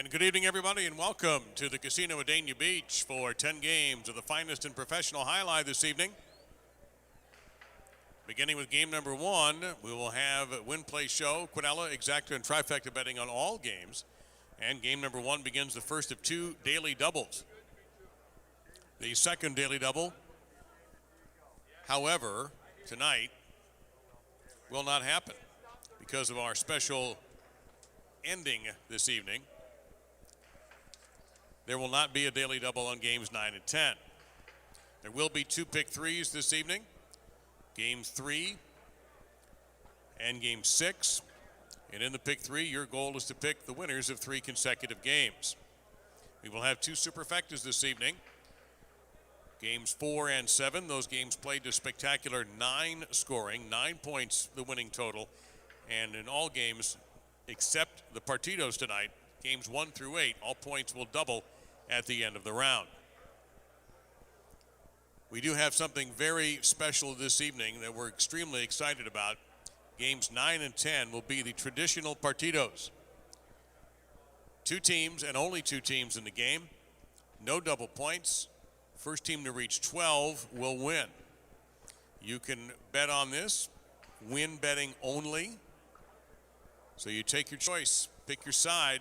And good evening, everybody, and welcome to the Casino at Dania Beach for 10 games of the finest in professional highlight this evening. Beginning with game number one, we will have Win Play Show, Quinella, Exacta, and Trifecta betting on all games. And game number one begins the first of two daily doubles. The second daily double, however, tonight will not happen because of our special ending this evening. There will not be a daily double on games 9 and 10. There will be two pick threes this evening. Game 3 and Game 6. And in the pick 3, your goal is to pick the winners of 3 consecutive games. We will have two superfectas this evening. Games 4 and 7. Those games played to spectacular 9 scoring, 9 points the winning total. And in all games, except the partidos tonight, games 1 through 8, all points will double at the end of the round. We do have something very special this evening that we're extremely excited about. Games 9 and 10 will be the traditional partidos. 2 teams and only 2 teams in the game. No double points. First team to reach 12 will win. You can bet on this. Win betting only. So you take your choice. Pick your side.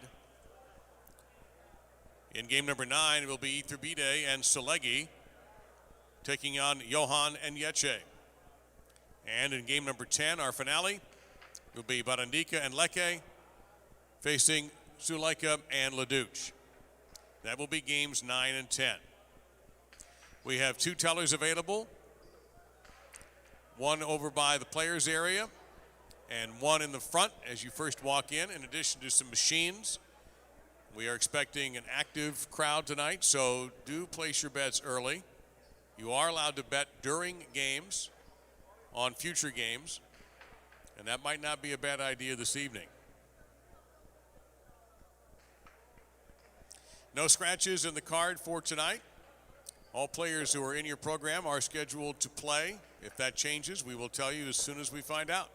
In game number 9, it will be Iturbide and Selegi taking on Johan and Yeche. And in game number 10, our finale, will be Barandika and Leke facing Suleika and Leduc. That will be games 9 and 10. We have 2 tellers available, one over by the players area and one in the front as you first walk in addition to some machines. We are expecting an active crowd tonight, so do place your bets early. You are allowed to bet during games on future games, and that might not be a bad idea this evening. No scratches in the card for tonight. All players who are in your program are scheduled to play. If that changes, we will tell you as soon as we find out.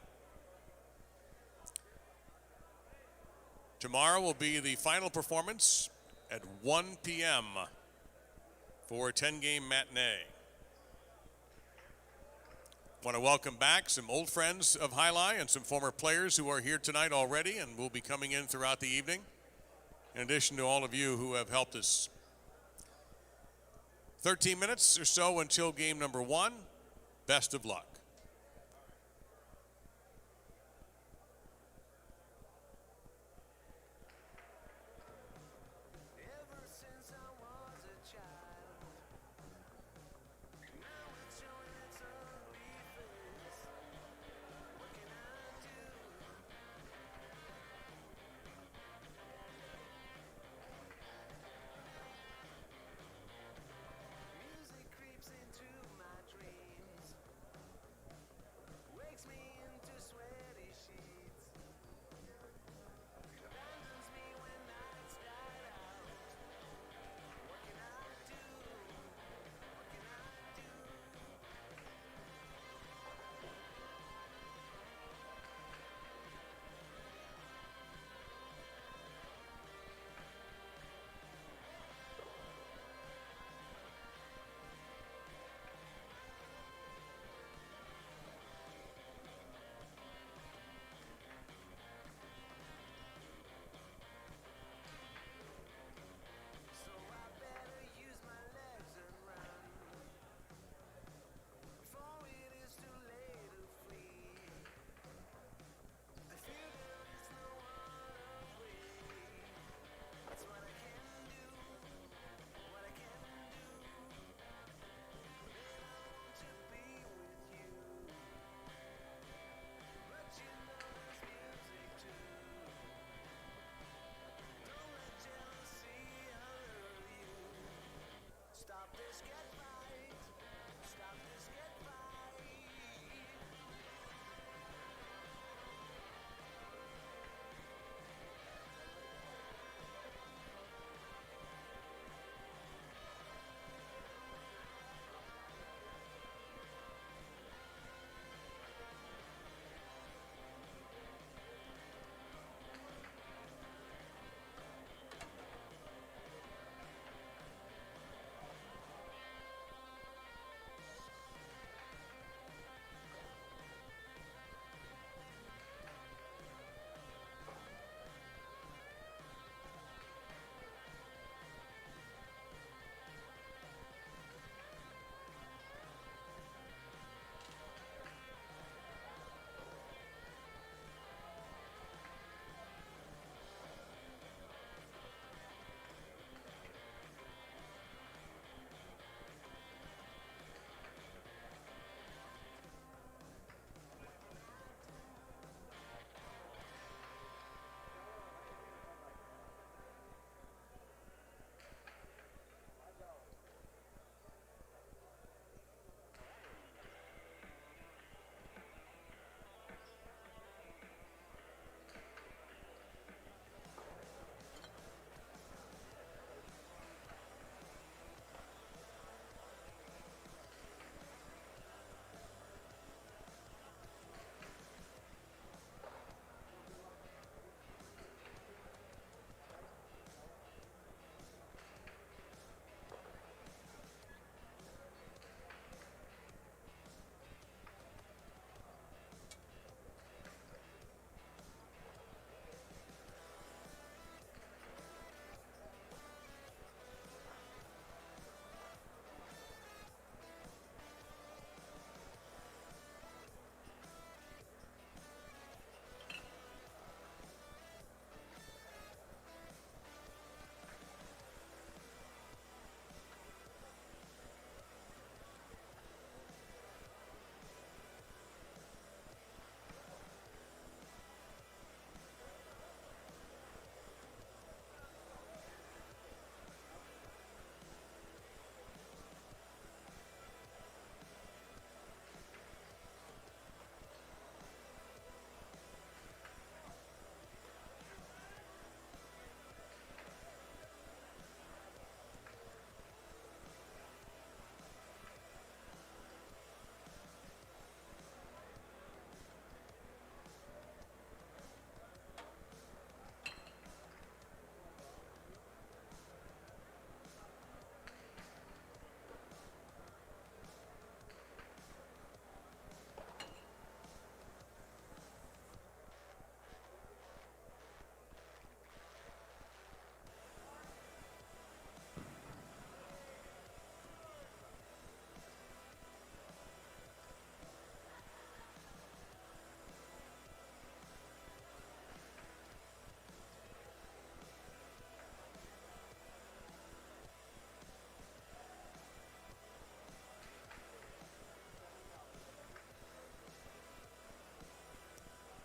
Tomorrow will be the final performance at 1 p.m. for a 10-game matinee. Want to welcome back some old friends of Highline and some former players who are here tonight already and will be coming in throughout the evening, in addition to all of you who have helped us. 13 minutes or so until game number 1. Best of luck.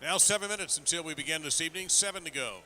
Now 7 minutes until we begin this evening. 7 to go.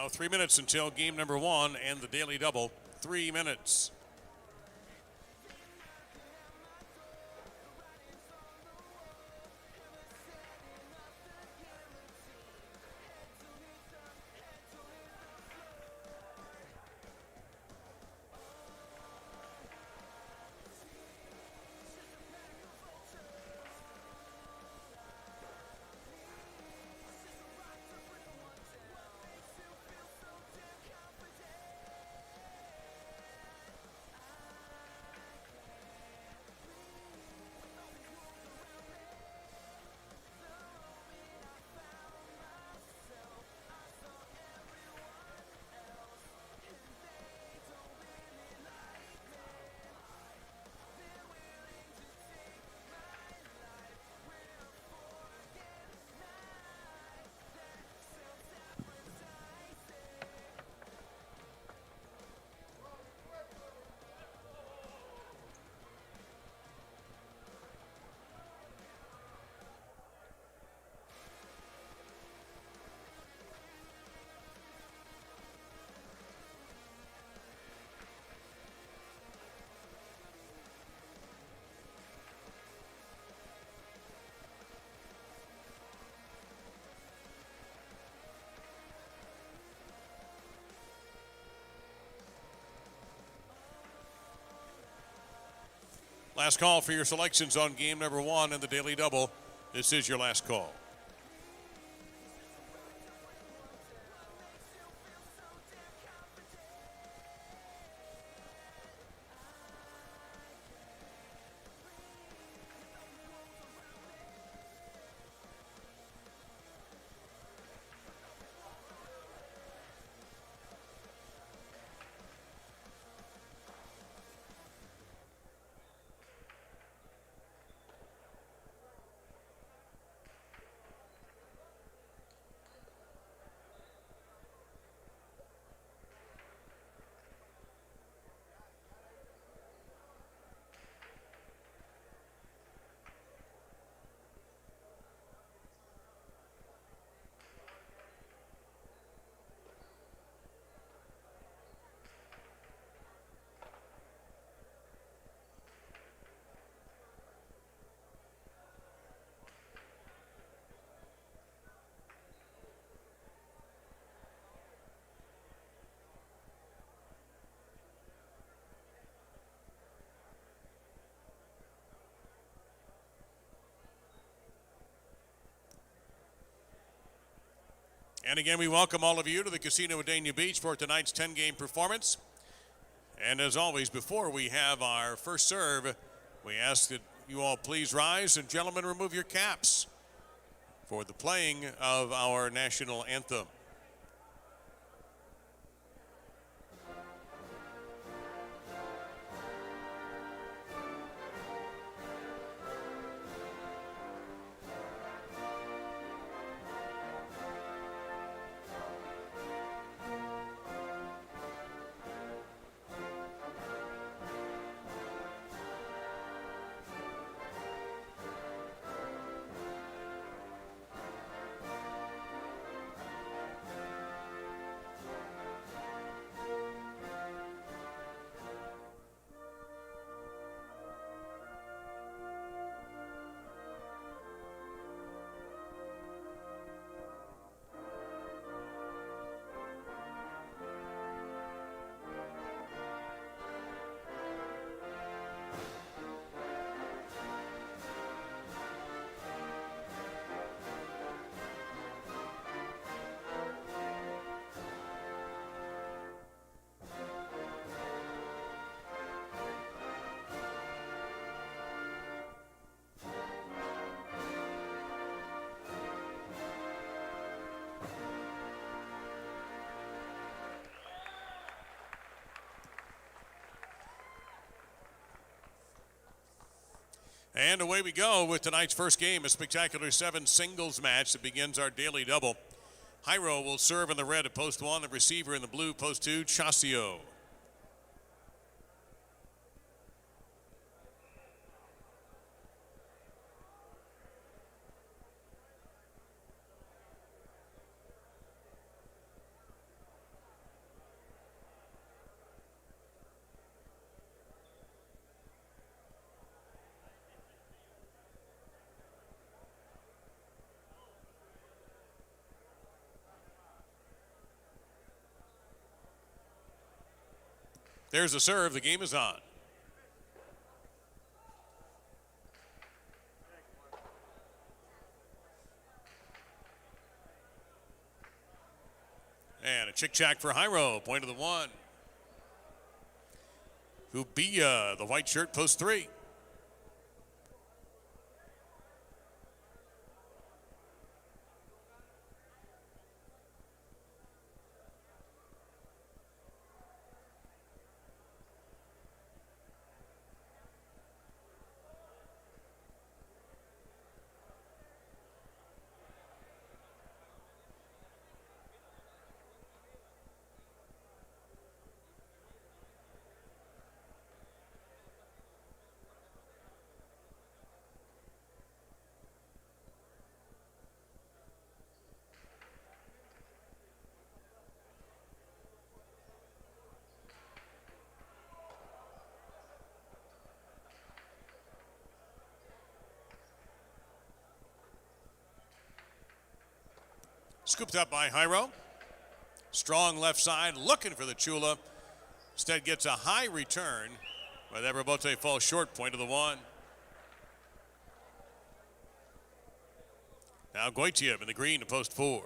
Now 3 minutes until game number 1 and the daily double. 3 minutes. Last call for your selections on game number 1 in the Daily Double. This is your last call. And again, we welcome all of you to the Casino at Dania Beach for tonight's 10-game performance. And as always, before we have our first serve, we ask that you all please rise and gentlemen remove your caps for the playing of our national anthem. And away we go with tonight's first game, a spectacular 7 singles match that begins our daily double. Jairo will serve in the red at post 1, the receiver in the blue, post 2, Chasio. There's the serve. The game is on. And a chick-chack for Jairo. Point of the 1. Hubia, the white shirt, post 3. Scooped up by Jairo. Strong left side, looking for the Chula. Instead gets a high return But that Rabote falls short, point of the one. Now Goitiev in the green to post 4.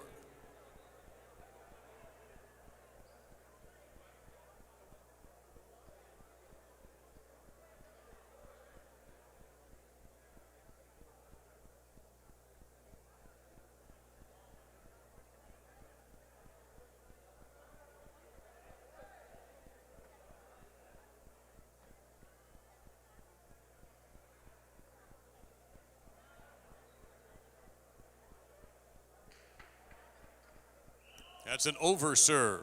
That's an over serve.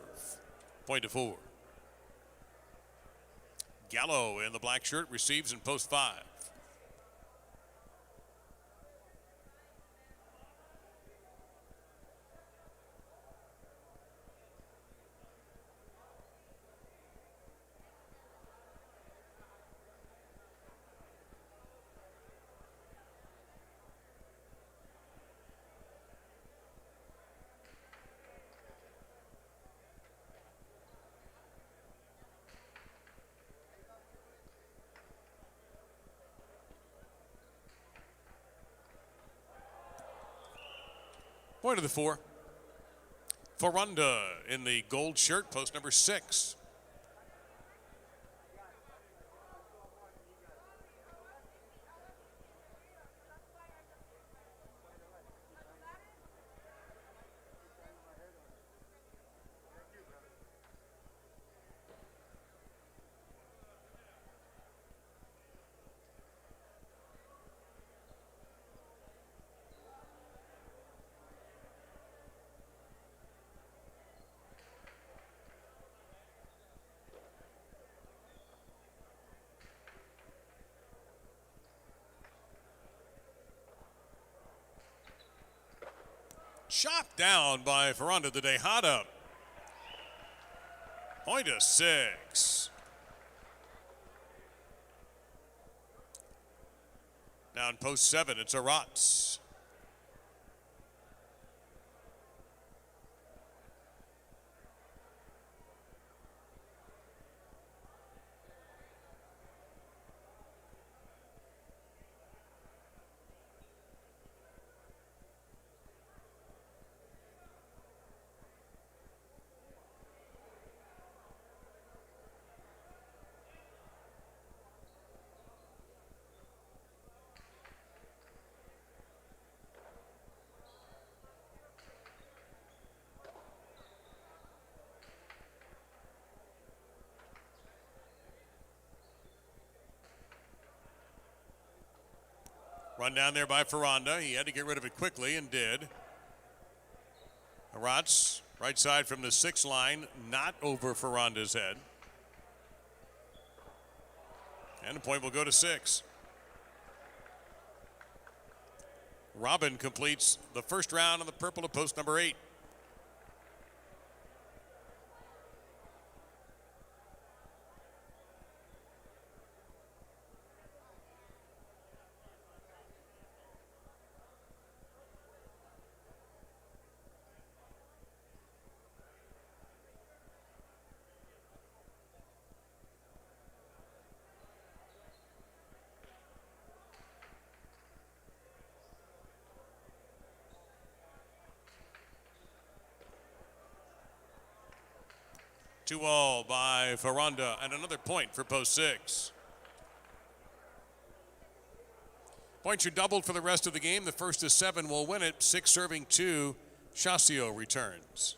Point to 4. Gallo in the black shirt receives in post 5. Point of the 4. Ferranda in the gold shirt, post number 6. Shot down by Ferranda de Tejada. Point of 6. Now in post 7, it's Aratz. Run down there by Ferranda. He had to get rid of it quickly and did. Aratz, right side from the 6 line, not over Ferranda's head. And the point will go to 6. Robin completes the first round on the purple to post number 8. Two all by Ferranda, and another point for post 6. Points are doubled for the rest of the game. The first to 7 will win it. 6 serving 2. Chasio returns.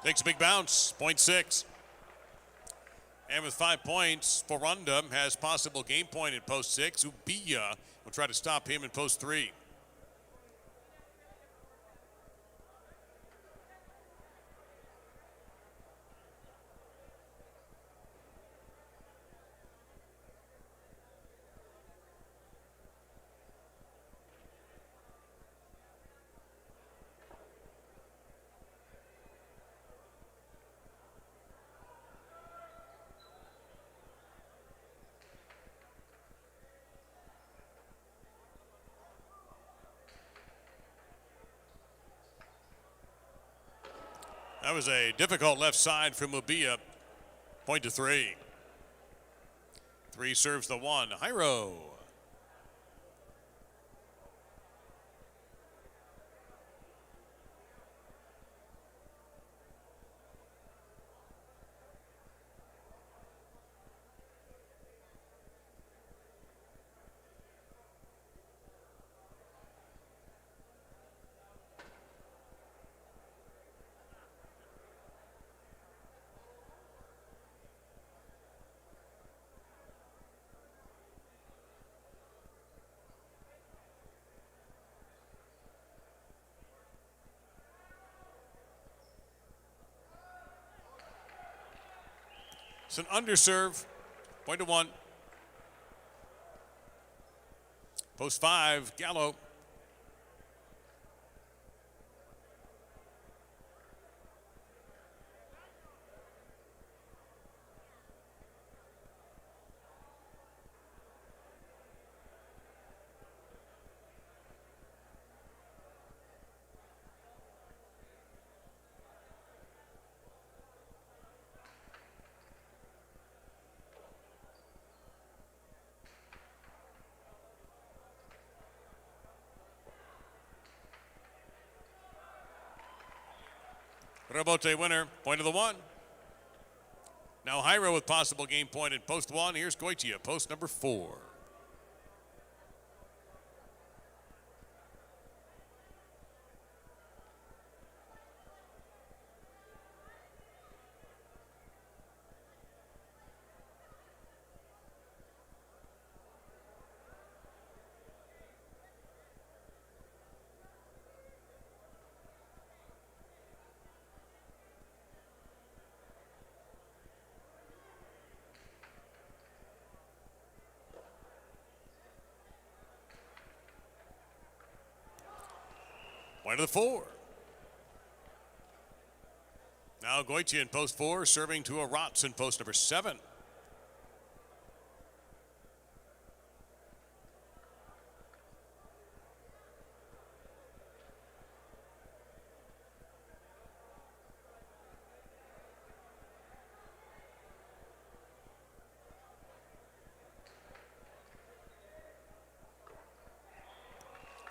Takes a big bounce, point 6. And with 5 points, Forunda has possible game point in post 6. Ubia will try to stop him in post 3. That was a difficult left side from Ubia. Point to 3. 3 serves the 1. Jairo. It's an underserve. Point to 1. Post 5, Gallo. Rebote winner, point to the 1. Now Jairo with possible game point in post 1. Here's Goitia, post number 4. Point to the 4. Now Goitia in post 4, serving to a Rotz in post number 7.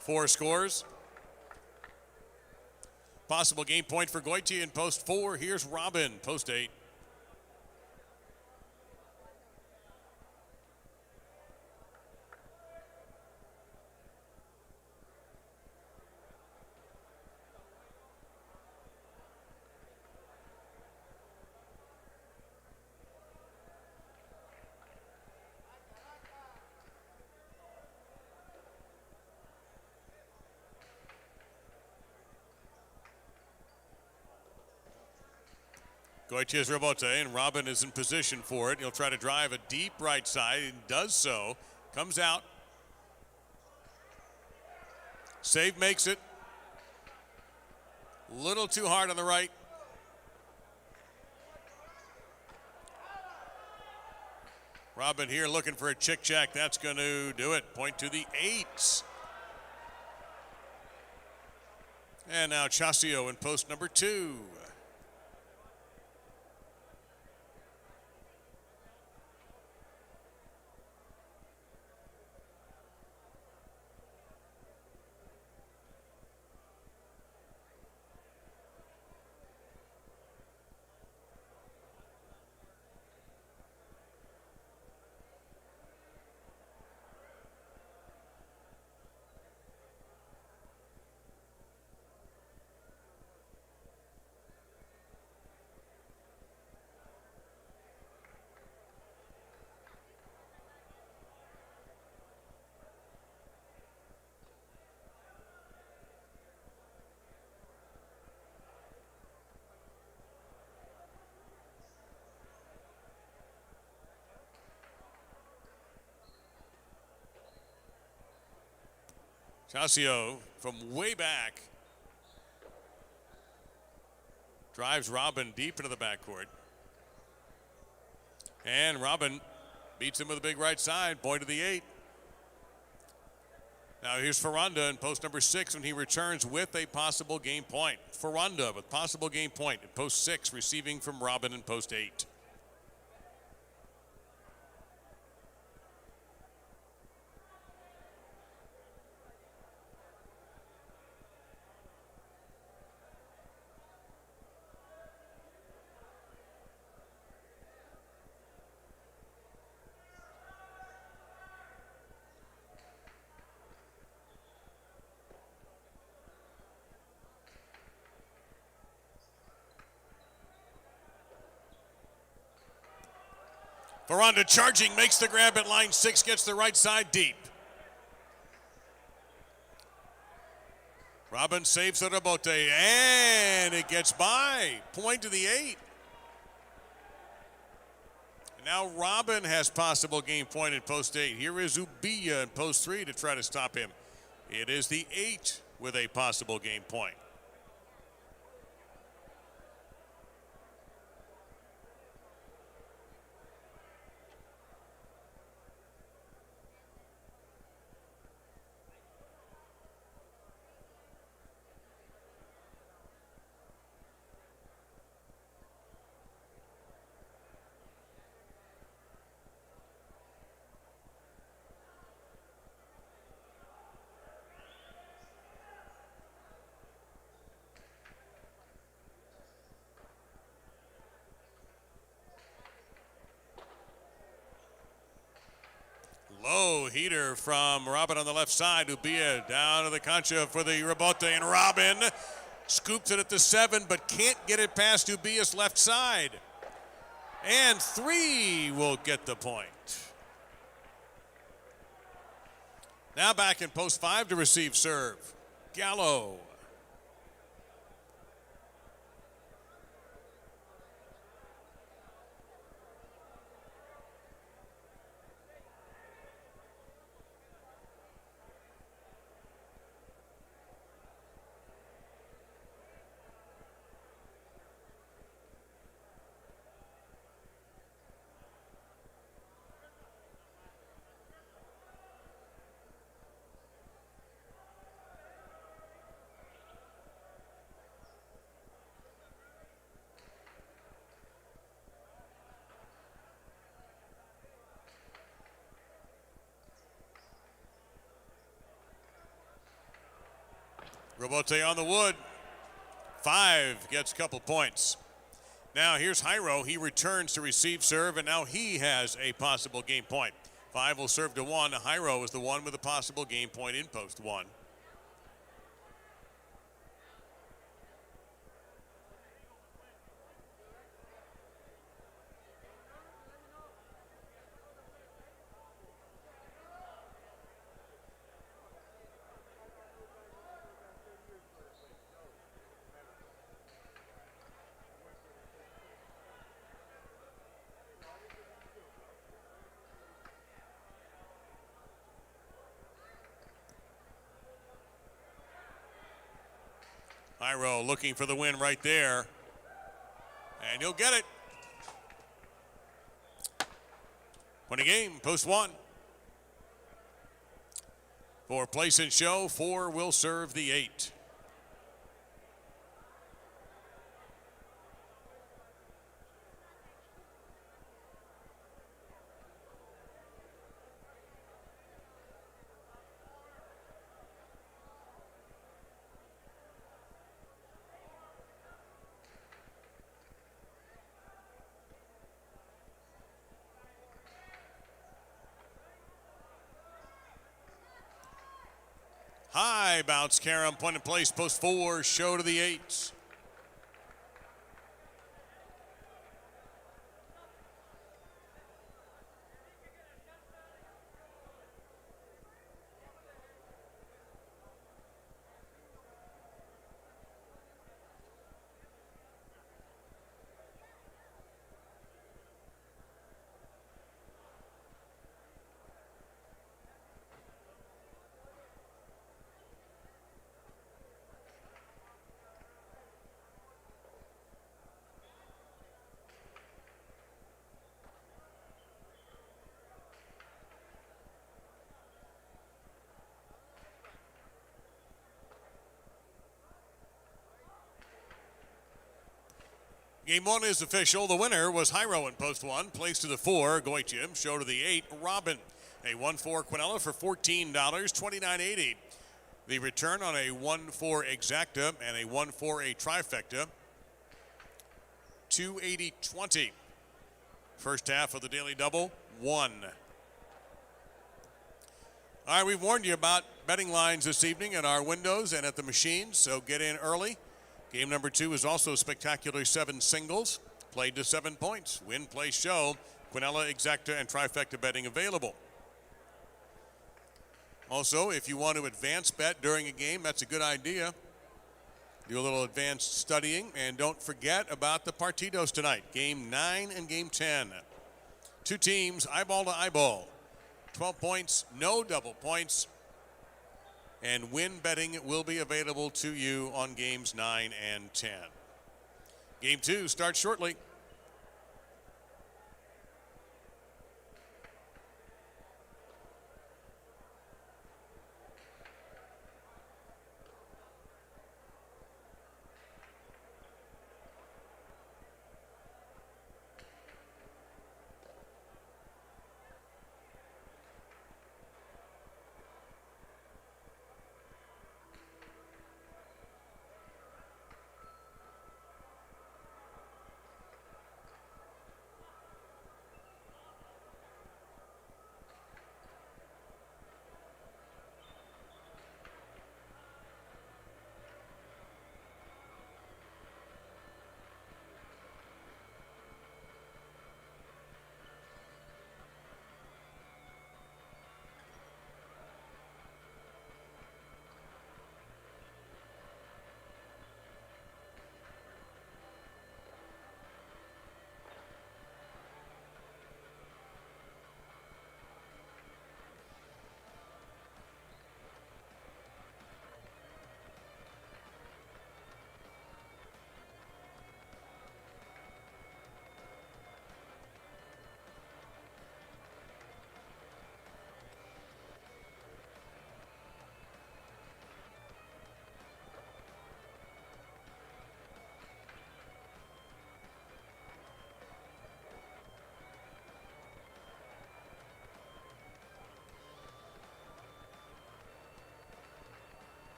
Four scores. Possible game point for Goitia in post 4. Here's Robin, post 8. Goitia's rebote, and Robin is in position for it. He'll try to drive a deep right side and does so. Comes out. Save makes it. Little too hard on the right. Robin here looking for a chick check. That's going to do it. Point to the 8. And now Chasio in post number 2. Chasio from way back drives Robin deep into the backcourt. And Robin beats him with a big right side, point to the 8. Now here's Ferranda in post number 6 when he returns with a possible game point. Ferranda with possible game point in post 6, receiving from Robin in post 8. Ferranda charging, makes the grab at line 6, gets the right side deep. Robin saves the rebote, and it gets by. Point to the 8. And now Robin has possible game point in post 8. Here is Ubia in post 3 to try to stop him. It is the 8 with a possible game point. Low heater from Robin on the left side. Ubia down to the concha for the rebote, and Robin scoops it at the 7, but can't get it past Ubia's left side. And 3 will get the point. Now back in post 5 to receive serve. Gallo. Rebote on the wood. 5 gets a couple points. Now here's Jairo. He returns to receive serve, and now he has a possible game point. 5 will serve to 1. Jairo is the one with a possible game point in post 1. Jairo looking for the win right there. And he'll get it. Point a game, post 1. For place and show, 4 will serve the 8. High bounce, Karam, point in place, post 4, show to the 8. Game 1 is official. The winner was Hyro in post 1. Place to the 4, Goichim. Show to the 8, Robin. A 1-4 Quinella for $14, $29.80. The return on a 1-4 Exacta and a 1-4 a Trifecta, $280.20. First half of the Daily Double, 1. All right, we've warned you about betting lines this evening at our windows and at the machines, so get in early. Game number 2 is also spectacular 7 singles, played to 7 points. Win, play, show. Quinella, Exacta, and Trifecta betting available. Also, if you want to advance bet during a game, that's a good idea. Do a little advanced studying, and don't forget about the partidos tonight. Game 9 and Game 10. 2 teams, eyeball to eyeball. 12 points, no double points. And win betting will be available to you on games 9 and 10. Game 2 starts shortly.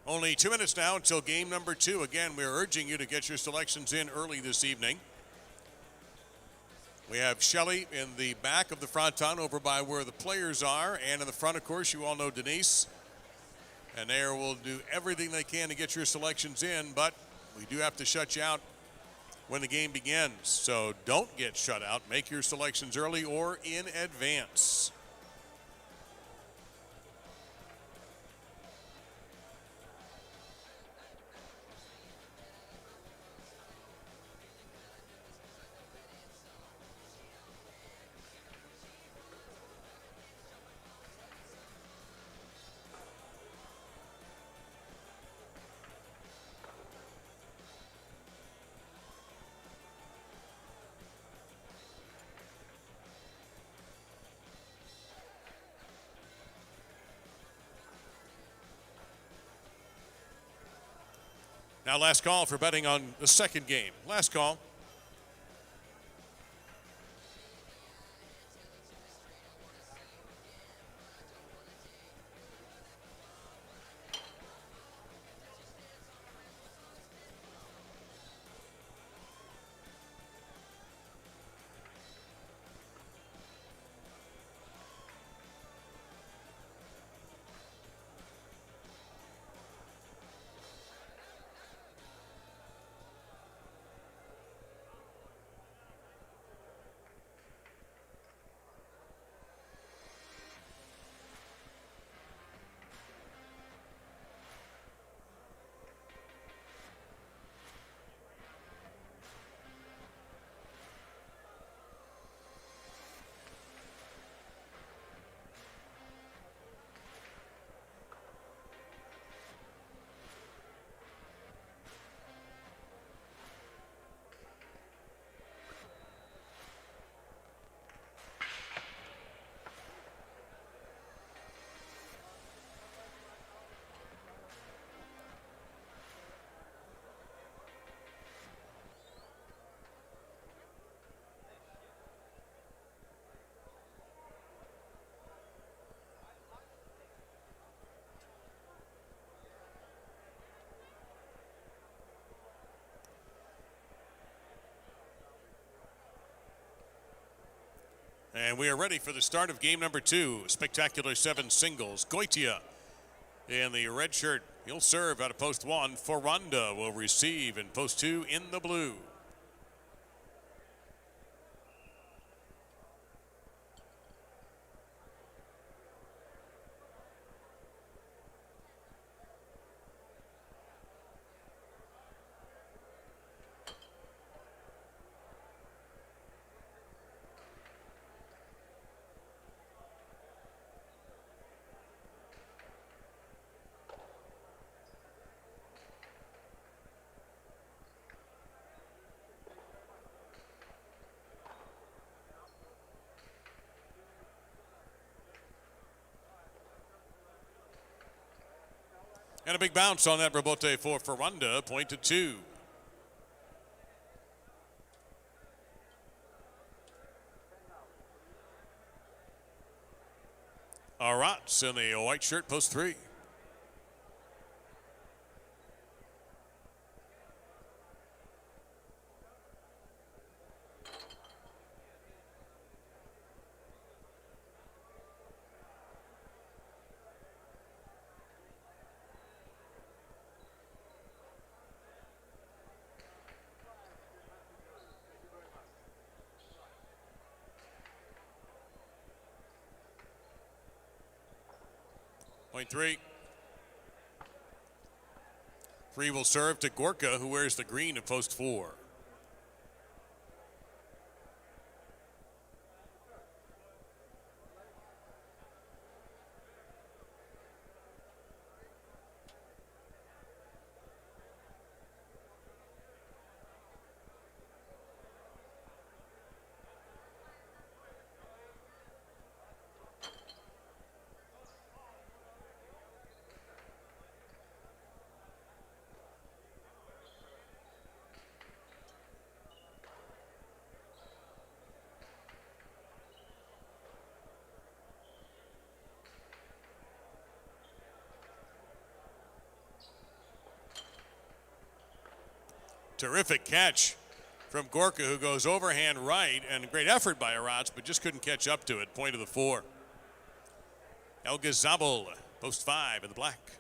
Only 2 minutes now until game number 2. Again, we're urging you to get your selections in early this evening. We have Shelley in the back of the fronton over by where the players are. And in the front, of course, you all know Denise. And they will do everything they can to get your selections in, but we do have to shut you out when the game begins. So don't get shut out. Make your selections early or in advance. Now last call for betting on the second game. Last call. And we are ready for the start of game number 2. Spectacular 7 singles. Goitia in the red shirt. He'll serve out of post 1. Foranda will receive in post 2 in the blue. And a big bounce on that rebote for Foranda, point to 2. Arats in the white shirt, post 3. Point 3. 3 will serve to Gorka, who wears the green at post 4. Terrific catch from Gorka, who goes overhand right, and great effort by Arats, but just couldn't catch up to it. Point of the 4. El Gazabal, post 5 in the black.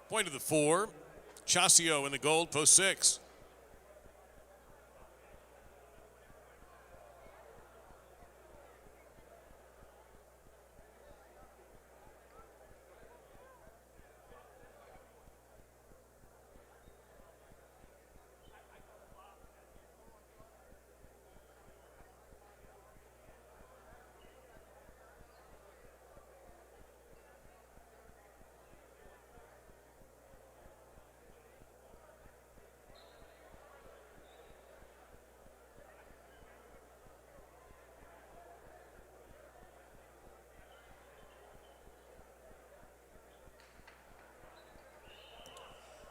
Point of the 4. Chasio in the gold, post 6.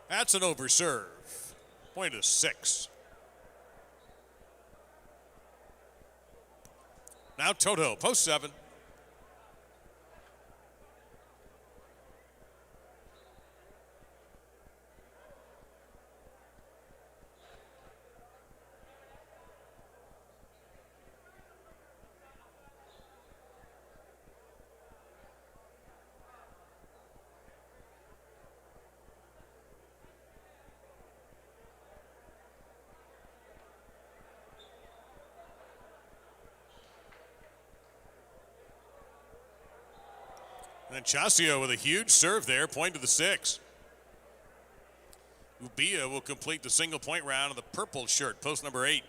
That's an overserve. Point of 6. Now Toto, post 7. And Chasio with a huge serve there, point to the 6. Ubia will complete the single point round of the purple shirt, post number 8.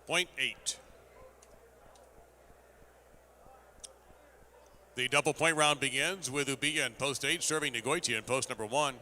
Point 8. The double point round begins with Ubia in post 8 serving Negoitia in post number 1.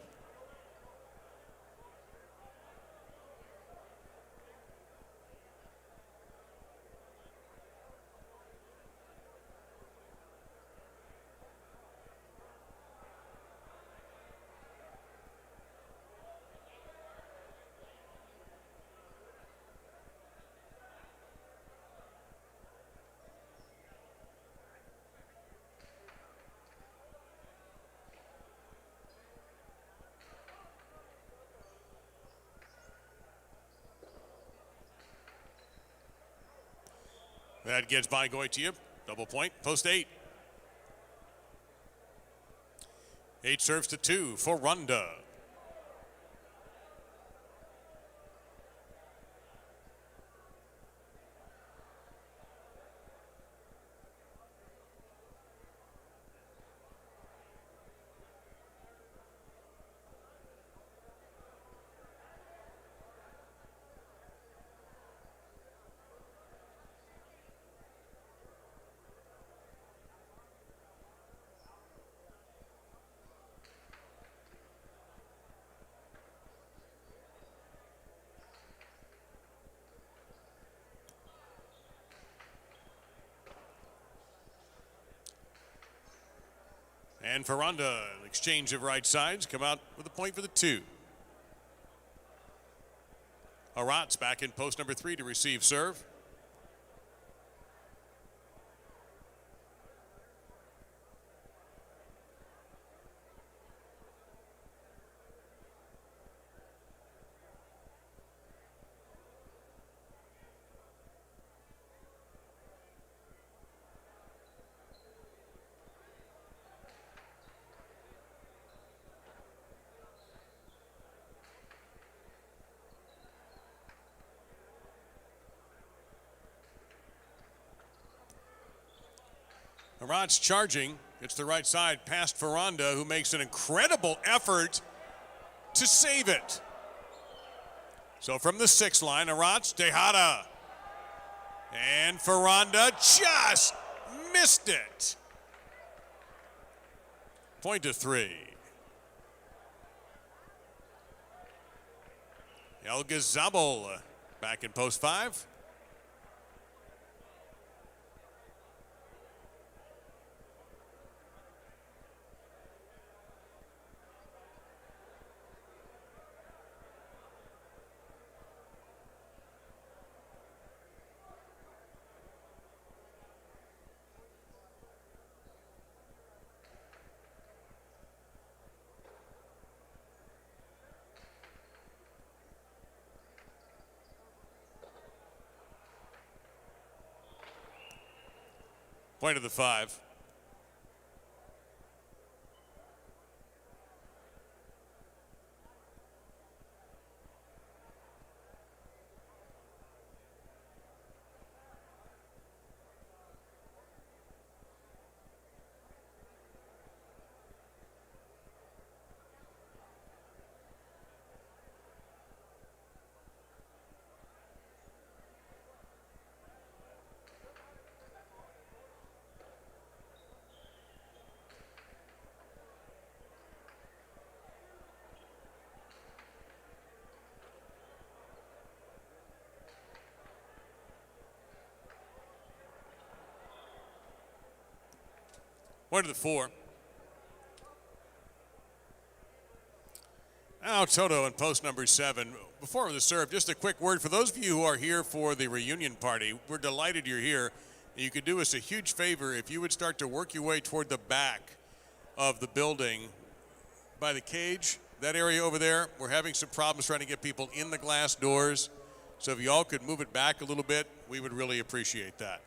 That gets by Goitia. Double point, post 8. 8 serves to 2 for Runda. And Ferranda, an exchange of right sides, come out with a point for the 2. Aratz back in post number 3 to receive serve. Aratz charging, gets the right side past Ferranda, who makes an incredible effort to save it. So from the 6 line, Aratz, Tejada, and Ferranda just missed it. Point to 3. El Gazabal back in post 5. Point of the 5. Point to the 4. Now Toto in post number 7. Before the serve, just a quick word for those of you who are here for the reunion party. We're delighted you're here. You could do us a huge favor if you would start to work your way toward the back of the building by the cage, that area over there. We're having some problems trying to get people in the glass doors. So if y'all could move it back a little bit, we would really appreciate that.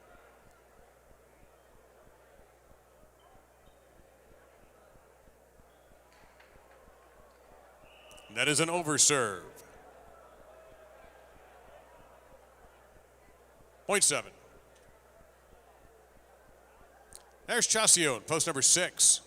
And that is an overserve. Point 7. There's Chasio, post number 6.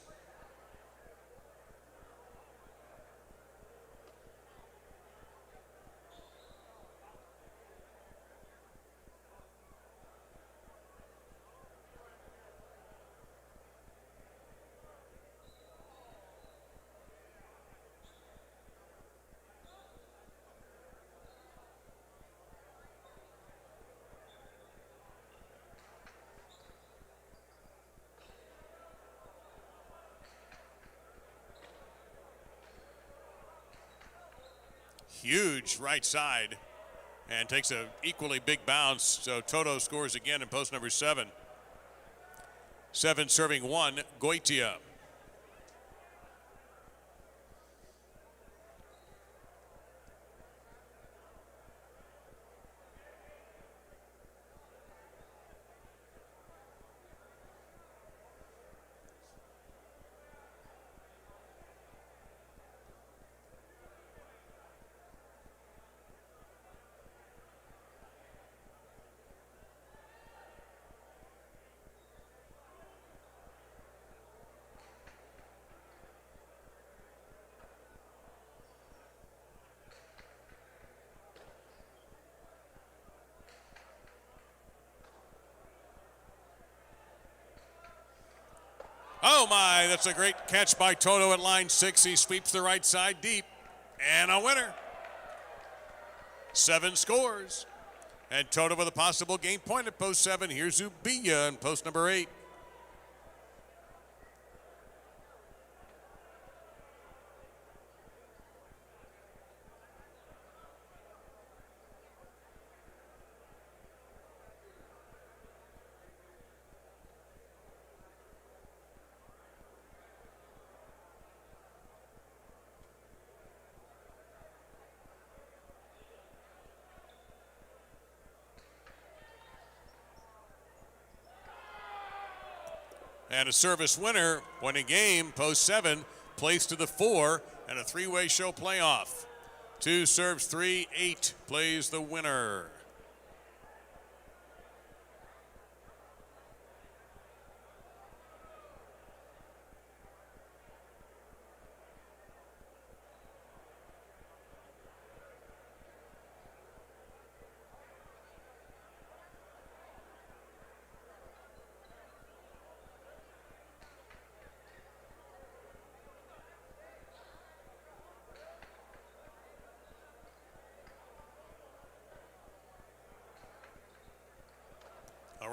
Huge right side and takes an equally big bounce. So Toto scores again in post number 7. 7 serving 1, Goitia. Oh my, that's a great catch by Toto at line 6. He sweeps the right side deep. And a winner. 7 scores. And Toto with a possible game point at post 7. Here's Ubia in post number 8. And a service winner, winning game, post 7, placed to the 4, and a 3-way show playoff. 2 serves 3, 8 plays the winner.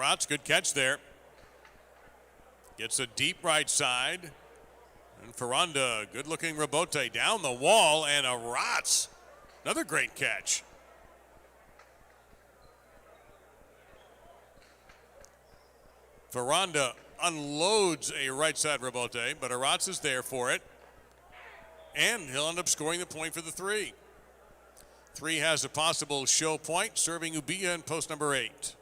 Arats, good catch there. Gets a deep right side. And Ferranda, good-looking rebote down the wall, and Arats, another great catch. Ferranda unloads a right side rebote, but Arats is there for it. And he'll end up scoring the point for the 3. 3 has a possible show point, serving Ubia in post number 8.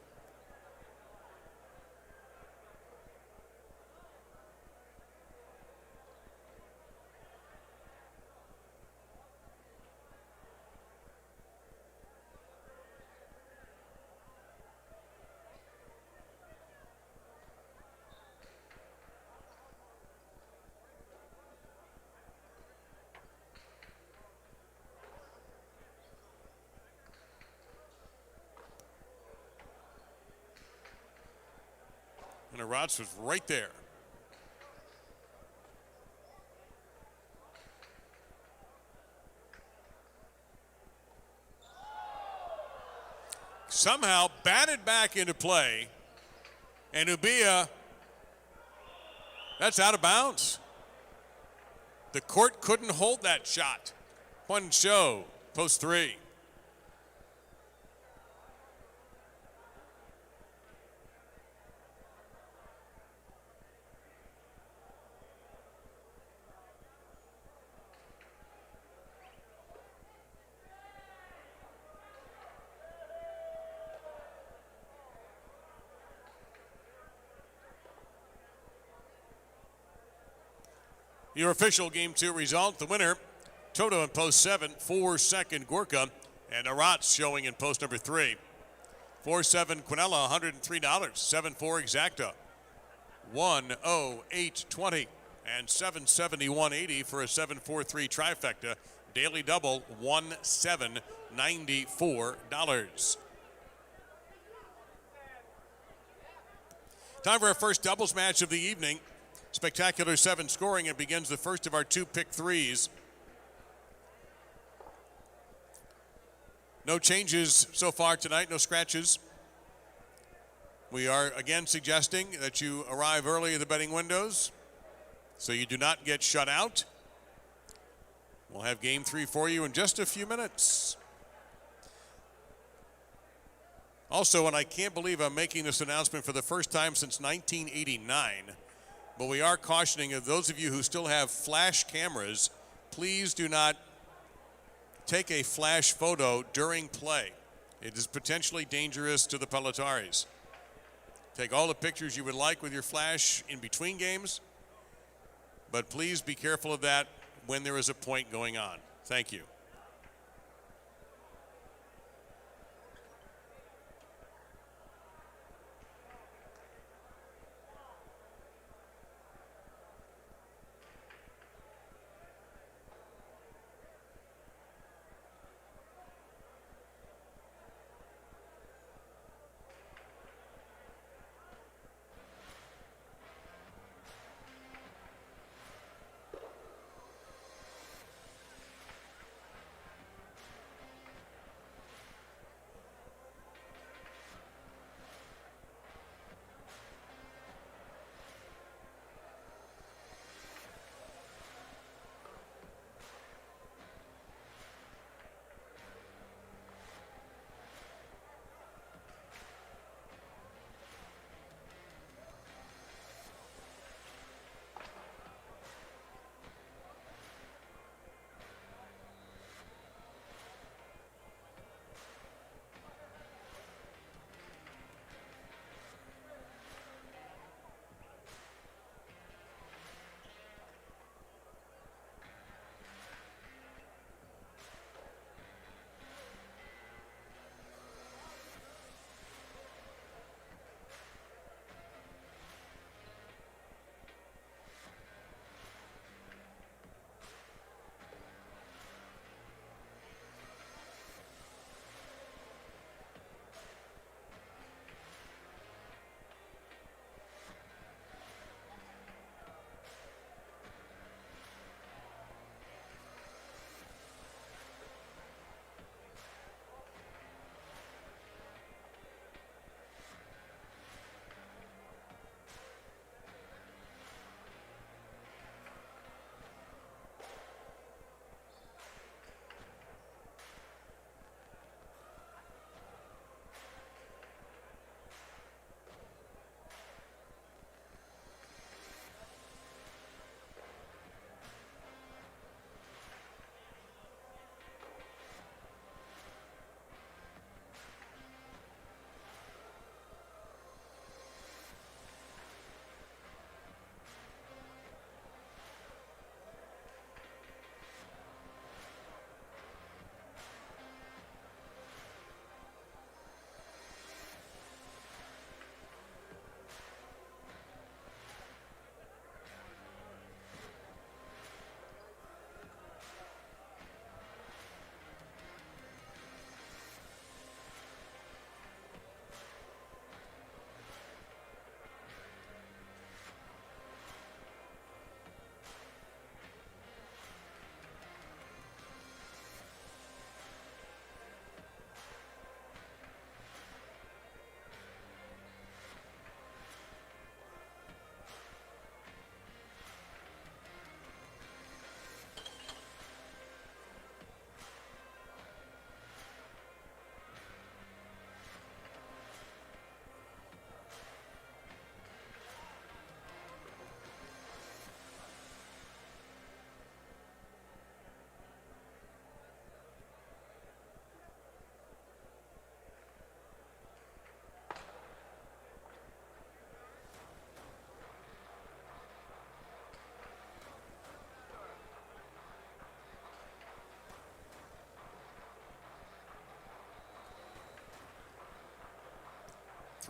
And Arats was right there. Somehow batted back into play, and Ubia That's out of bounds. The court couldn't hold that shot. Point and show, post 3. Your official Game 2 result, the winner, Toto in post 7, 4-2 Gorka, and Aratz showing in post number 3. 4-7 Quinella, $103, 7-4 Exacta, 108.20, and 771.80 for a 743 trifecta. Daily double, $1794. Time for our first doubles match of the evening. Spectacular 7 scoring. It begins the first of our 2 pick threes. No changes so far tonight, no scratches. We are again suggesting that you arrive early at the betting windows so you do not get shut out. We'll have Game 3 for you in just a few minutes. Also, and I can't believe I'm making this announcement for the first time since 1989, but we are cautioning of those of you who still have flash cameras, please do not take a flash photo during play. It is potentially dangerous to the pelotaris. Take all the pictures you would like with your flash in between games, but please be careful of that when there is a point going on. Thank you.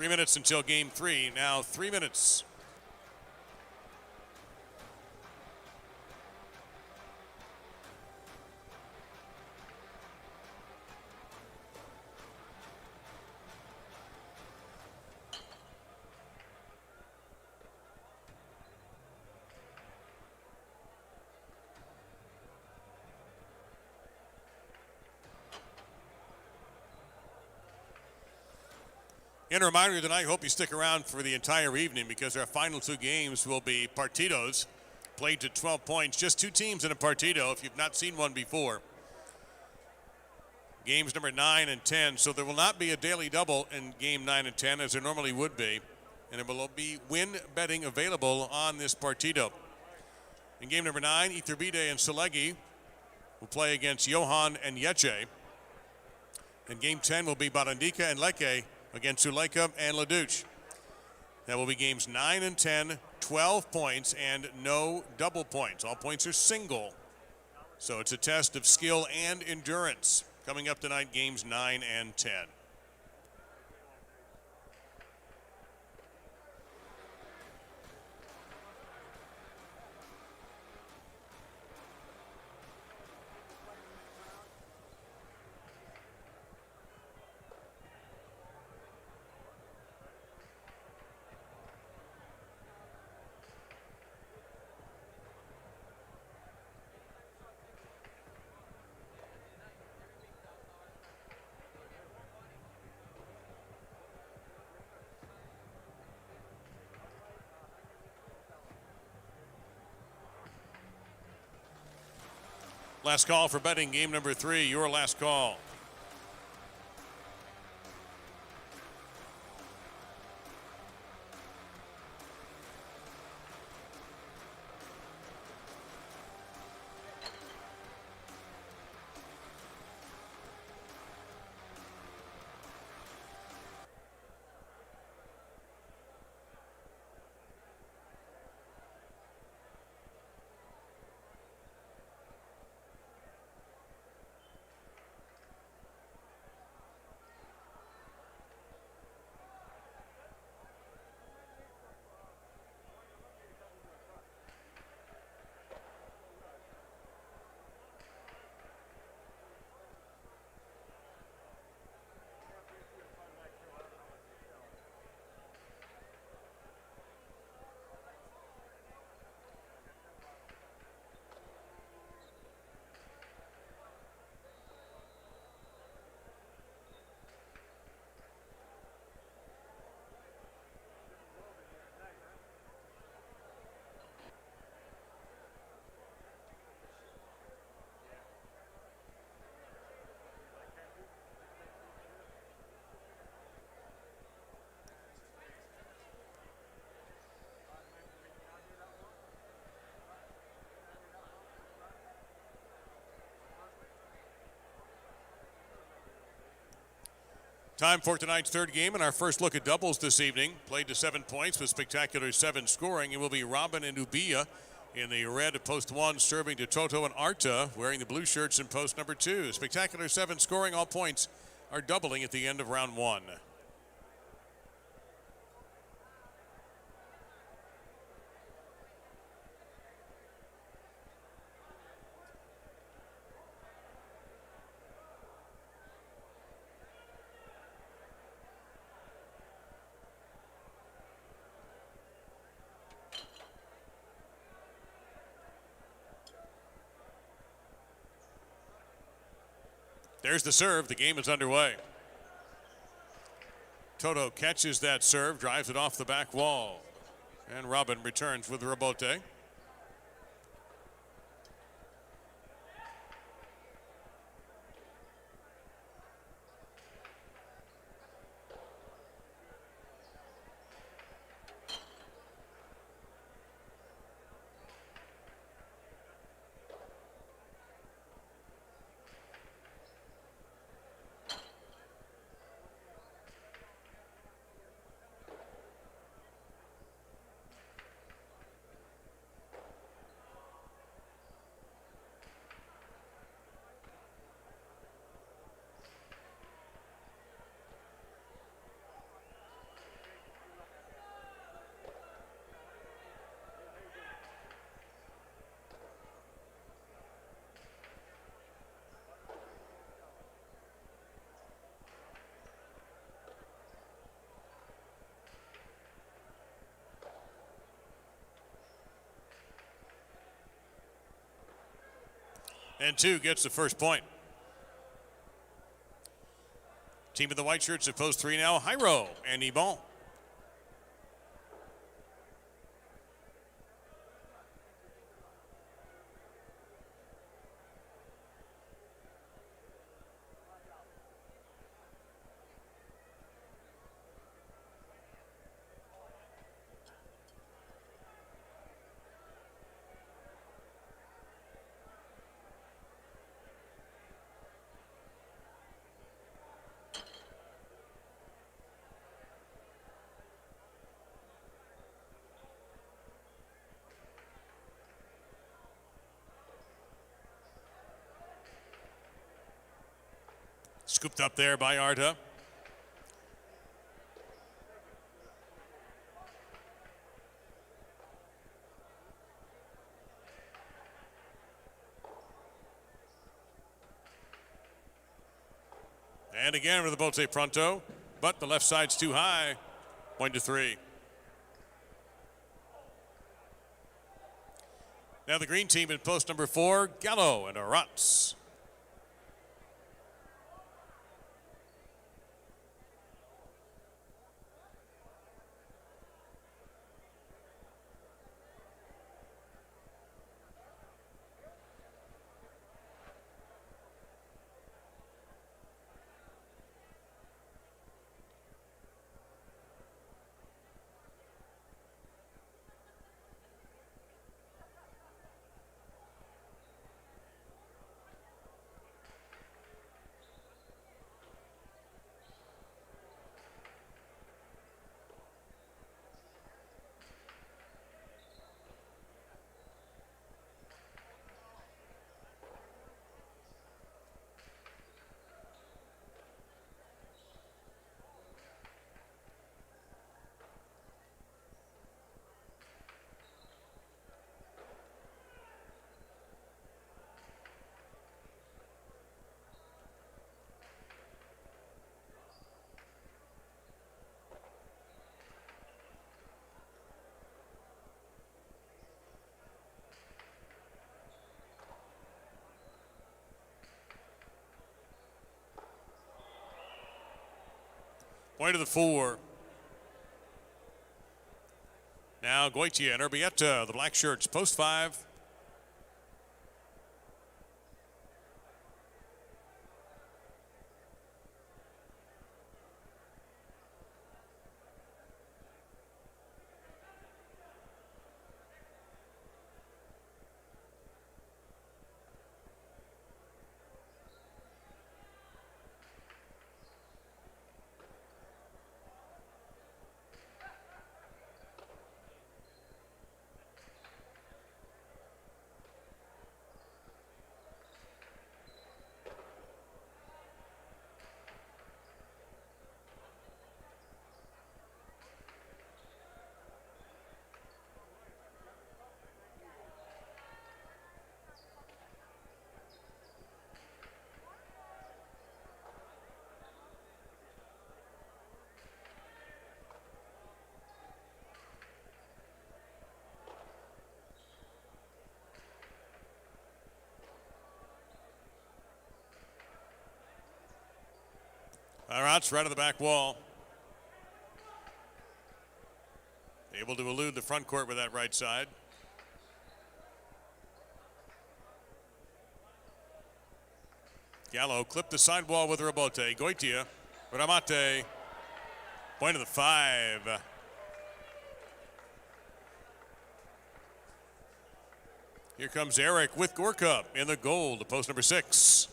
3 minutes until game 3. Now 3 minutes. And a reminder tonight, hope you stick around for the entire evening because our final 2 games will be partidos, played to 12 points. Just 2 teams in a partido if you've not seen one before. Games number 9 and 10, so there will not be a daily double in game 9 and 10 as there normally would be. And there will be win betting available on this partido. In game number 9, Iturbide and Selegi will play against Johan and Yeche. And game 10 will be Barandika and Leke against Zuleika and Leduc. That will be games 9 and 10, 12 points, and no double points. All points are single. So it's a test of skill and endurance. Coming up tonight, games 9 and 10. Last call for betting game number 3, your last call. Time for tonight's third game and our first look at doubles this evening. Played to 7 points with spectacular 7 scoring. It will be Robin and Ubia in the red at post 1, serving to Toto and Arta, wearing the blue shirts in post number 2. Spectacular 7 scoring. All points are doubling at the end of round 1. There's the serve. The game is underway. Toto catches that serve, drives it off the back wall. And Robin returns with the rebote. And 2 gets the first point. Team of the white shirts at post 3 now, Jairo and Ibon. Scooped up there by Arta. And again with the Bote Pronto, but the left side's too high. 1-3. Now the green team in post number 4, Gallo and Arats. Point of the 4. Now Goitia and Urbieta, the black shirts, post 5. Arats right on the back wall. Able to elude the front court with that right side. Gallo clipped the sidewall with Rabote. Goitia, Ramate, point of the 5. Here comes Eric with Gorka in the goal to post number 6.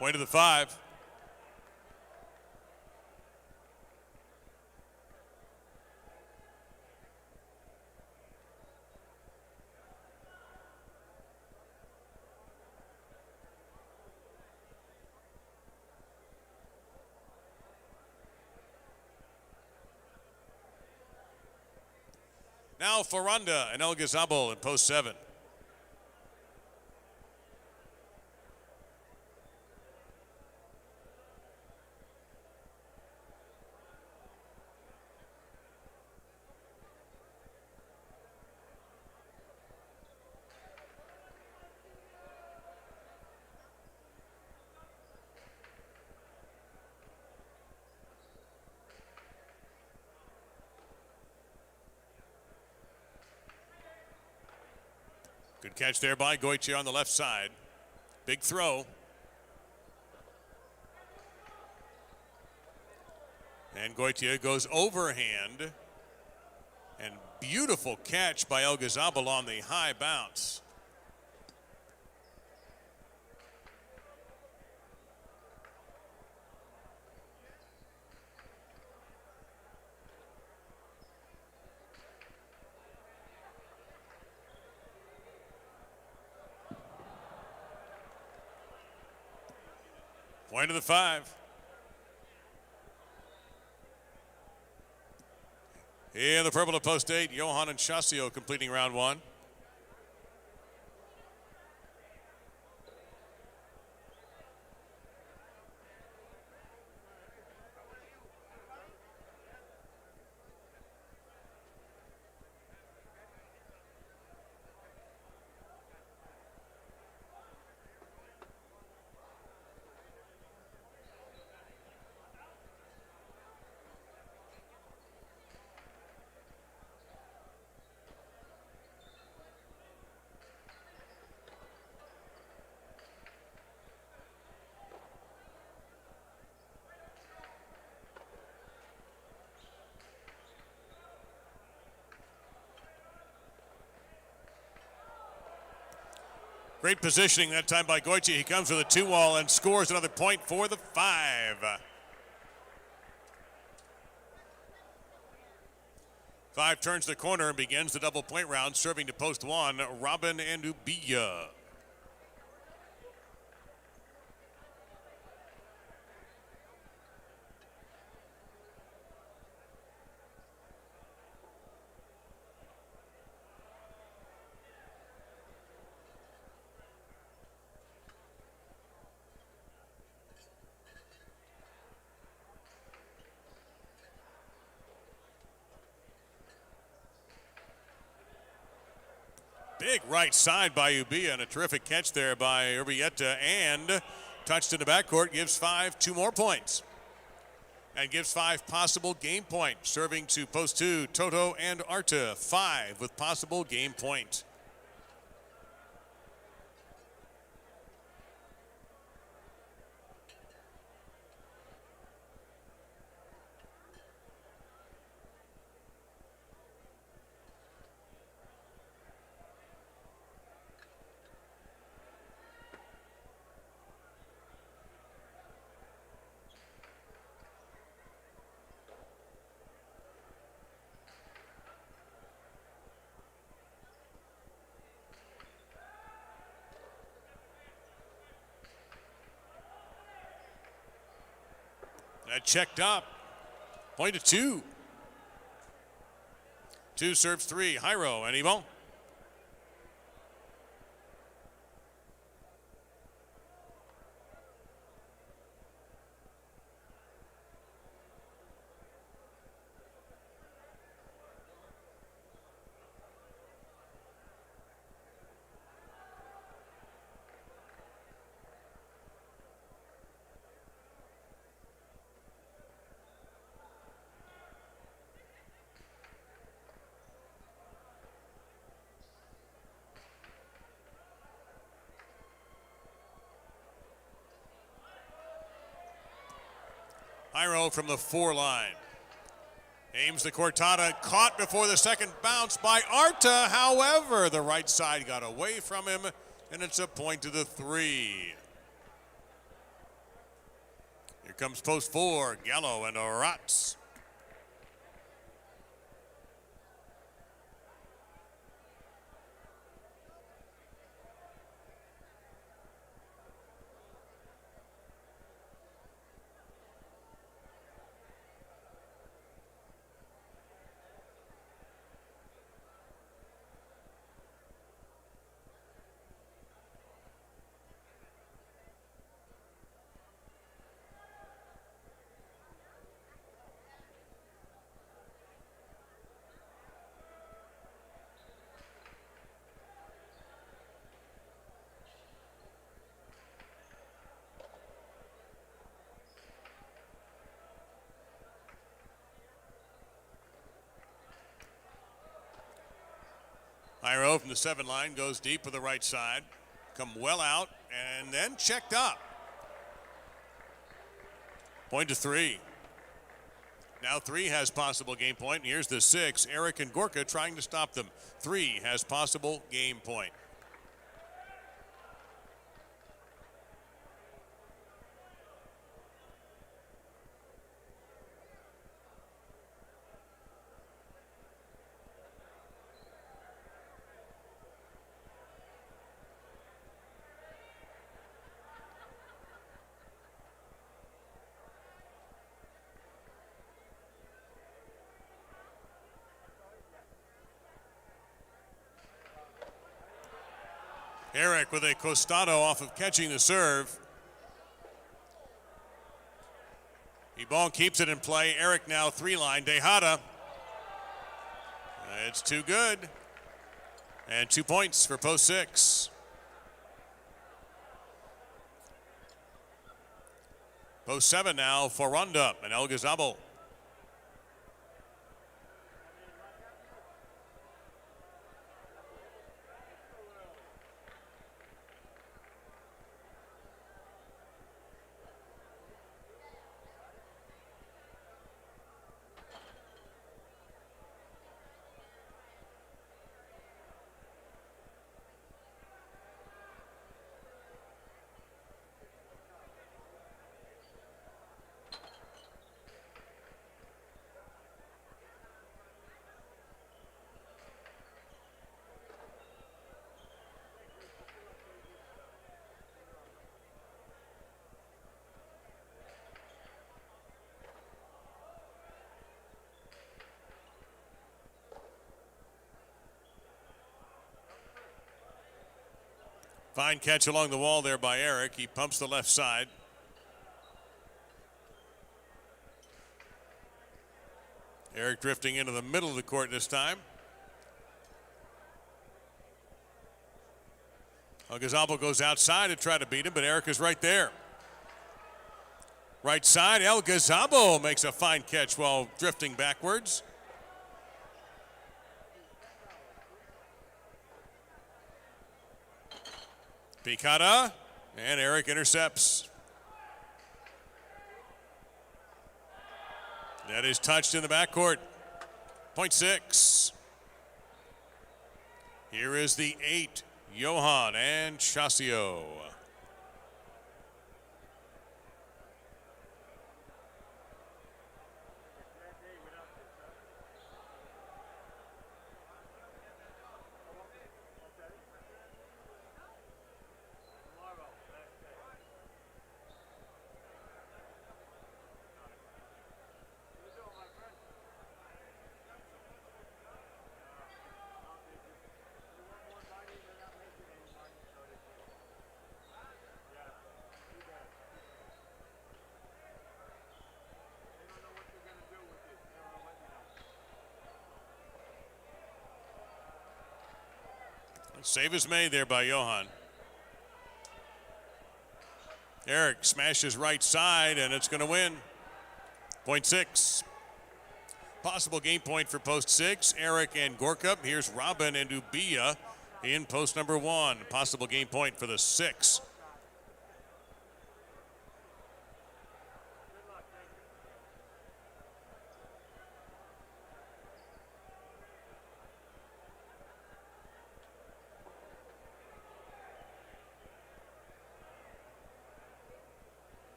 Point of the 5. Now Ferranda and El Gazabal in post 7. Good catch there by Goitia on the left side. Big throw. And Goitia goes overhand. And beautiful catch by El Gazabal on the high bounce. Point of the 5. In the purple of post 8, Johan and Chasio completing round 1. Great positioning that time by Goitia. He comes with a 2-wall and scores another point for the 5. 5 turns the corner and begins the double point round, serving to post 1, Robin and Ubia. Big right side by Ubia and a terrific catch there by Urbieta, and touched in the backcourt gives 5 2 more points and gives 5 possible game points, serving to post 2 Toto and Arta. 5 with possible game point. That checked up. Point of 2. 2 serves 3. Jairo and Yvon. Jairo from the 4 line. Aims the cortada, caught before the second bounce by Arta. However, the right side got away from him, and it's a point to the 3. Here comes post 4, Gallo and Ratz. Iro from the 7 line goes deep with the right side. Come well out and then checked up. Point to 3. Now 3 has possible game point. And here's the 6. Eric and Gorka trying to stop them. 3 has possible game point. Eric with a costado off of catching the serve. Ebon keeps it in play. Eric now 3-line. Tejada. It's too good. And 2 points for post 6. Post 7 now for Ronda and El Gazabo. Fine catch along the wall there by Eric. He pumps the left side. Eric drifting into the middle of the court this time. El Gazabo goes outside to try to beat him, but Eric is right there. Right side, El Gazabo makes a fine catch while drifting backwards. Picada, and Eric intercepts. That is touched in the backcourt. Point 6. Here is the 8, Johan and Chasio. Save is made there by Johan. Eric smashes right side, and it's going to win. Point 6. Possible game point for post 6. Eric and Gorka. Here's Robin and Ubia in post number 1. Possible game point for the 6.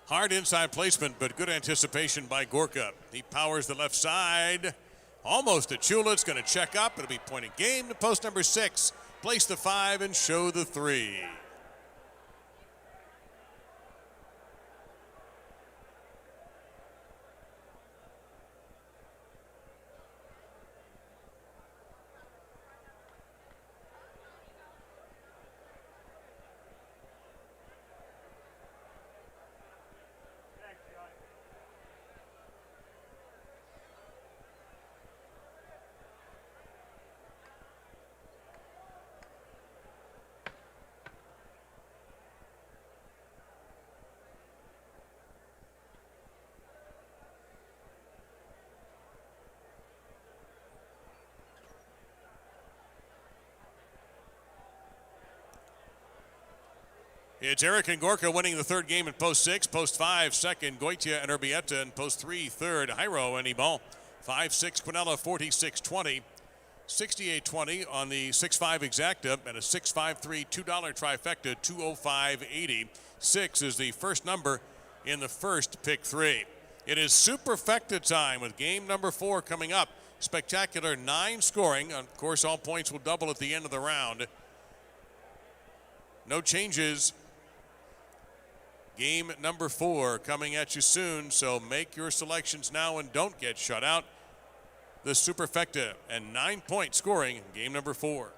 Hard inside placement, but good anticipation by Gorka. He powers the left side. Almost a Chula. It's going to check up. It'll be point of game to post number 6. Place the 5 and show the 3. It's Eric and Gorka winning the third game in post 6. Post 5, second, Goitia and Urbieta. And post 3, third, Jairo and Ebal. 5-6, Quinella, 46-20. 68-20 on the 6-5 exacta and a 6-5-3 $2 trifecta, 205.80. 6 is the first number in the first pick 3. It is superfecta time with game number 4 coming up. Spectacular 9 scoring. Of course, all points will double at the end of the round. No changes. Game number 4 coming at you soon, so make your selections now and don't get shut out. The superfecta and 9-point scoring in game number 4.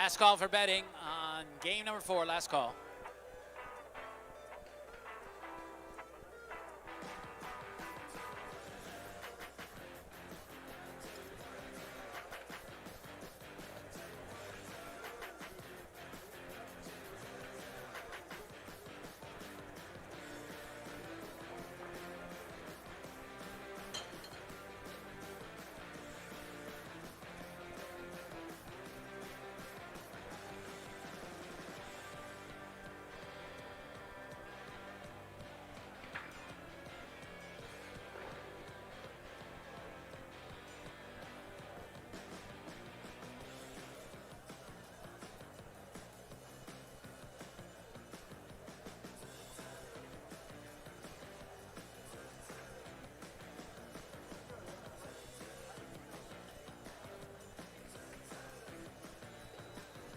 Last call for betting on game number 4. Last call.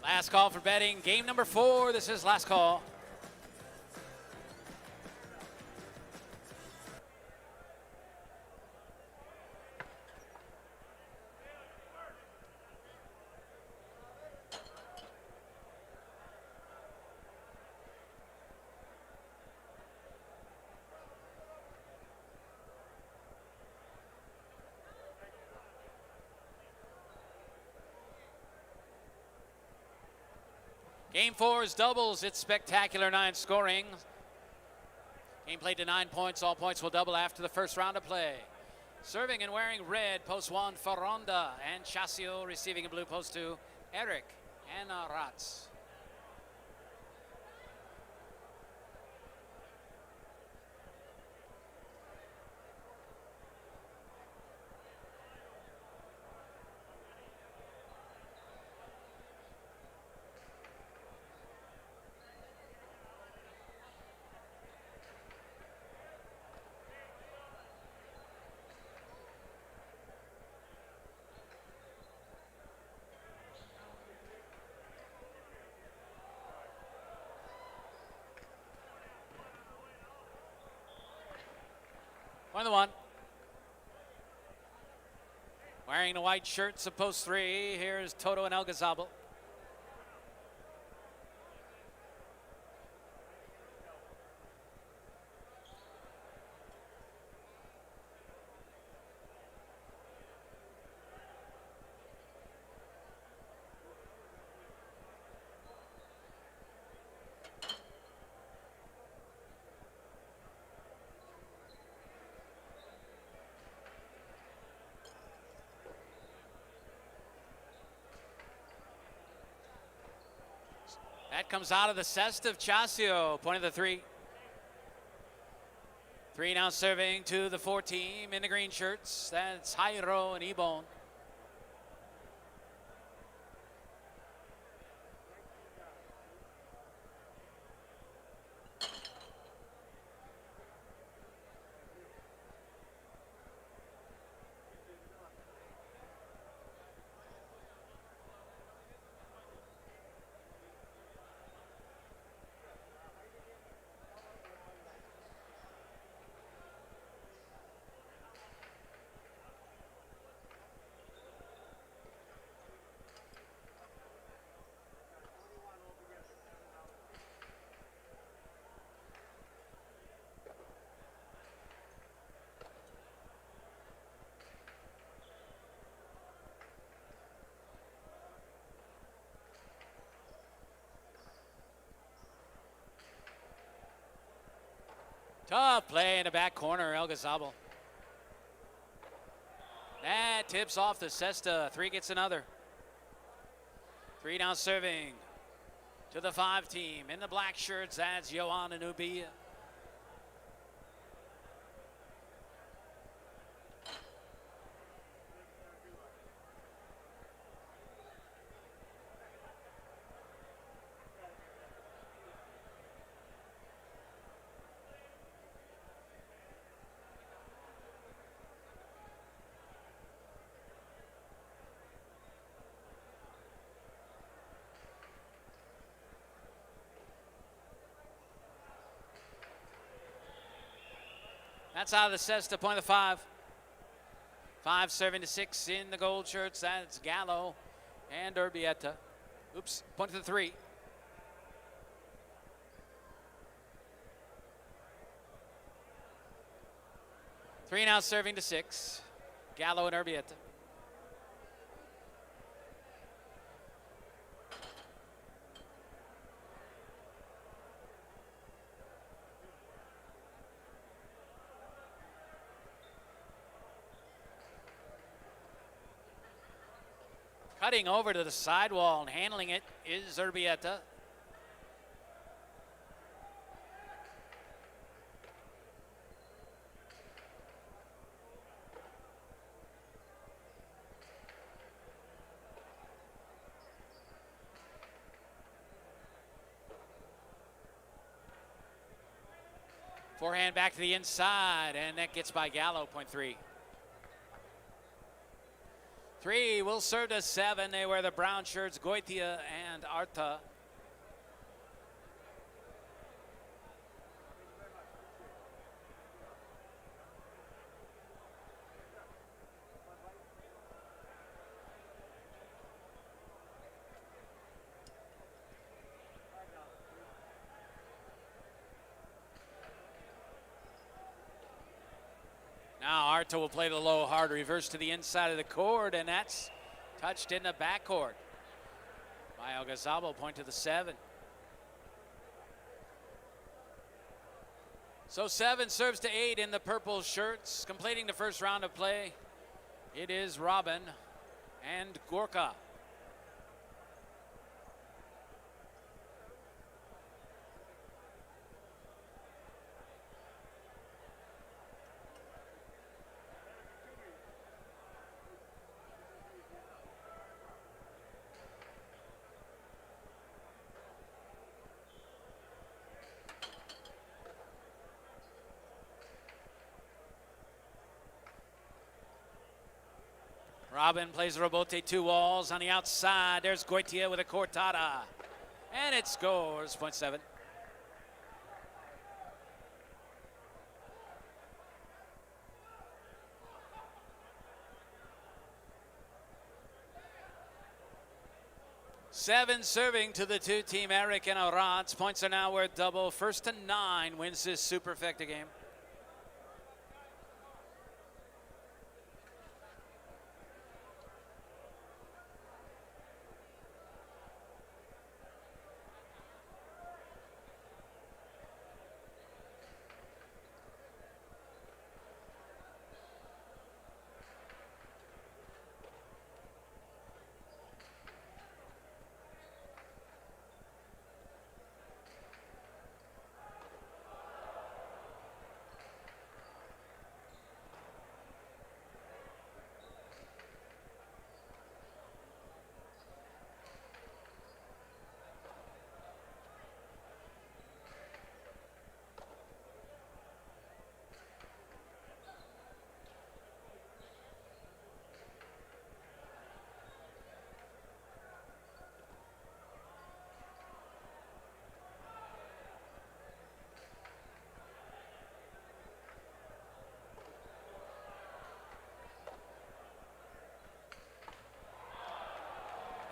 Last call for betting. Game number 4. This is last call. Game 4 is doubles. It's spectacular 9 scoring. Game played to 9 points. All points will double after the first round of play. Serving and wearing red, post 1, Ferronda and Chasio. Receiving in blue, post 2, Eric and Ratz. One the one. Wearing the white shirts of post 3, here's Toto and El Gazabal. That comes out of the cest of Chasio, point of the 3. 3 now serving to the 4 team in the green shirts. That's Jairo and Ebon. Tough play in the back corner, El Gazabal. That tips off the cesta. 3 gets another. 3 now serving to the 5 team. In the black shirts, that's Johan and Ubia. That's out of the cesta, point of the 5. 5 serving to 6 in the gold shirts. That's Gallo and Urbieta. Oops, point to the 3. Three now serving to 6. Gallo and Urbieta. Cutting over to the sidewall and handling it is Urbieta. Forehand back to the inside, and that gets by Gallo, point 3. 3 will serve to 7. They wear the brown shirts, Goitia and Arta. Now Arta will play the low hard reverse to the inside of the court, and that's touched in the backcourt by Algazabo, point to the 7. So 7 serves to 8 in the purple shirts. Completing the first round of play, it is Robin and Gorka. Robin plays Robote 2 walls on the outside. There's Goitia with a cortada. And it scores, point 7. Seven serving to the 2-team, Eric and Arantz. Points are now worth double. First to 9 wins this superfecta game.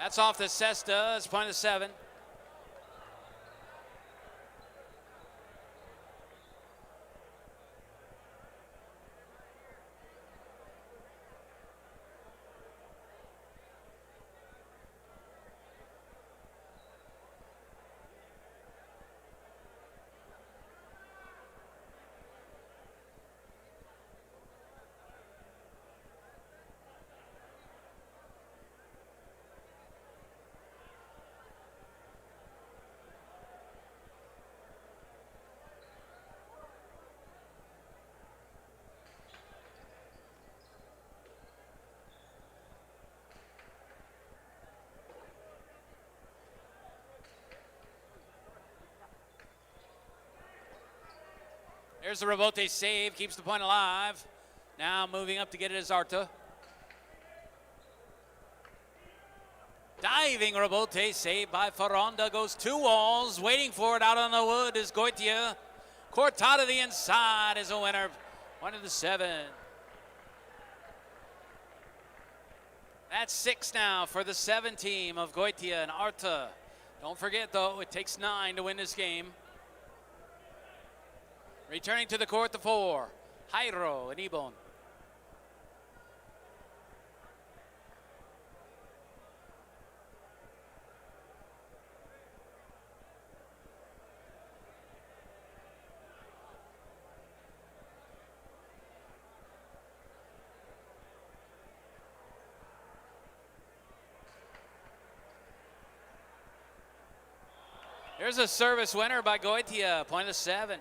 That's off the cesta. It's point of 7. There's the Rebote save, keeps the point alive. Now moving up to get it is Arta. Diving Rebote, saved by Ferronda, goes 2 walls. Waiting for it out on the wood is Goitia. Cortada the inside is a winner. 1 of the 7. That's 6 now for the 7 team of Goitia and Arta. Don't forget, though, it takes 9 to win this game. Returning to the court, the 4, Jairo and Ibon. Here's a service winner by Goitia, point of 7.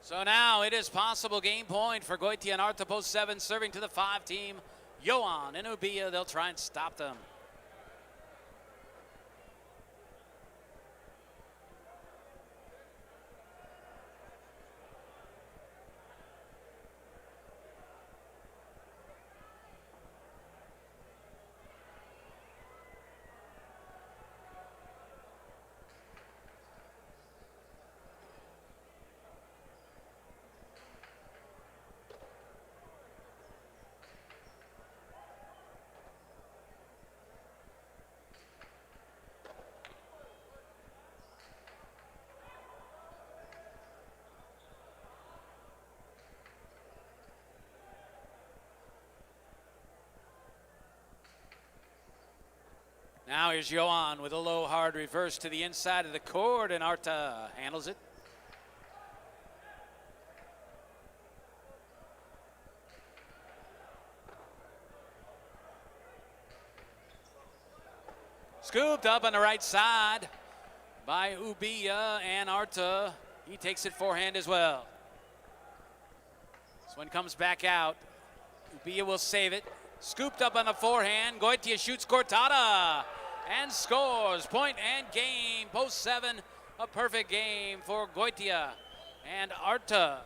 So now it is possible game point for Goitia and Arta, post 7, serving to the 5 team, Johan and Ubia. They'll try and stop them. Now here's Johan with a low, hard reverse to the inside of the court, and Arta handles it. Scooped up on the right side by Ubia, and Arta, he takes it forehand as well. This one comes back out. Ubia will save it. Scooped up on the forehand. Goitia shoots Cortada and scores. Point and game. Post 7, a perfect game for Goitia and Arta.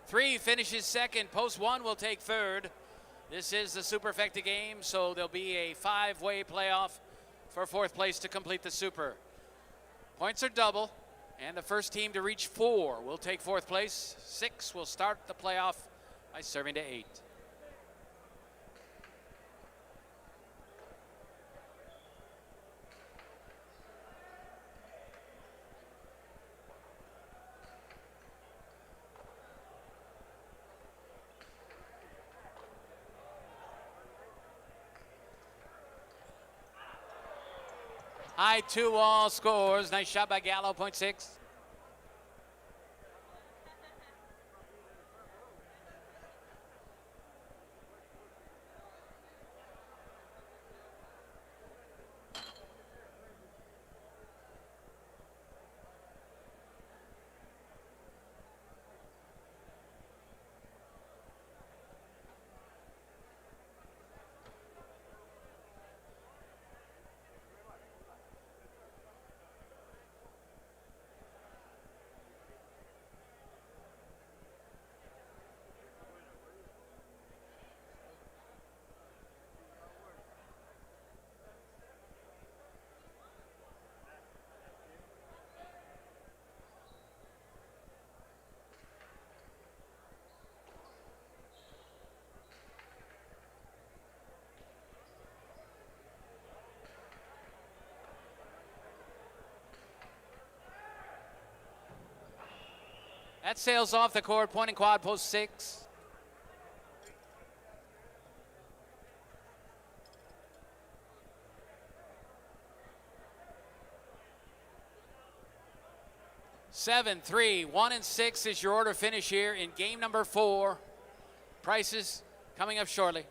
3 finishes second. Post 1 will take third. This is the Superfecta game, so there'll be a 5-way playoff for 4th place to complete the Super. Points are double, and the first team to reach 4 will take 4th place. 6 will start the playoff by serving to 8. High 2-all scores. Nice shot by Gallo, point 6. That sails off the court, point and quad, post 6. Seven, 3, 1, and 6 is your order finish here in game number 4. Prices coming up shortly.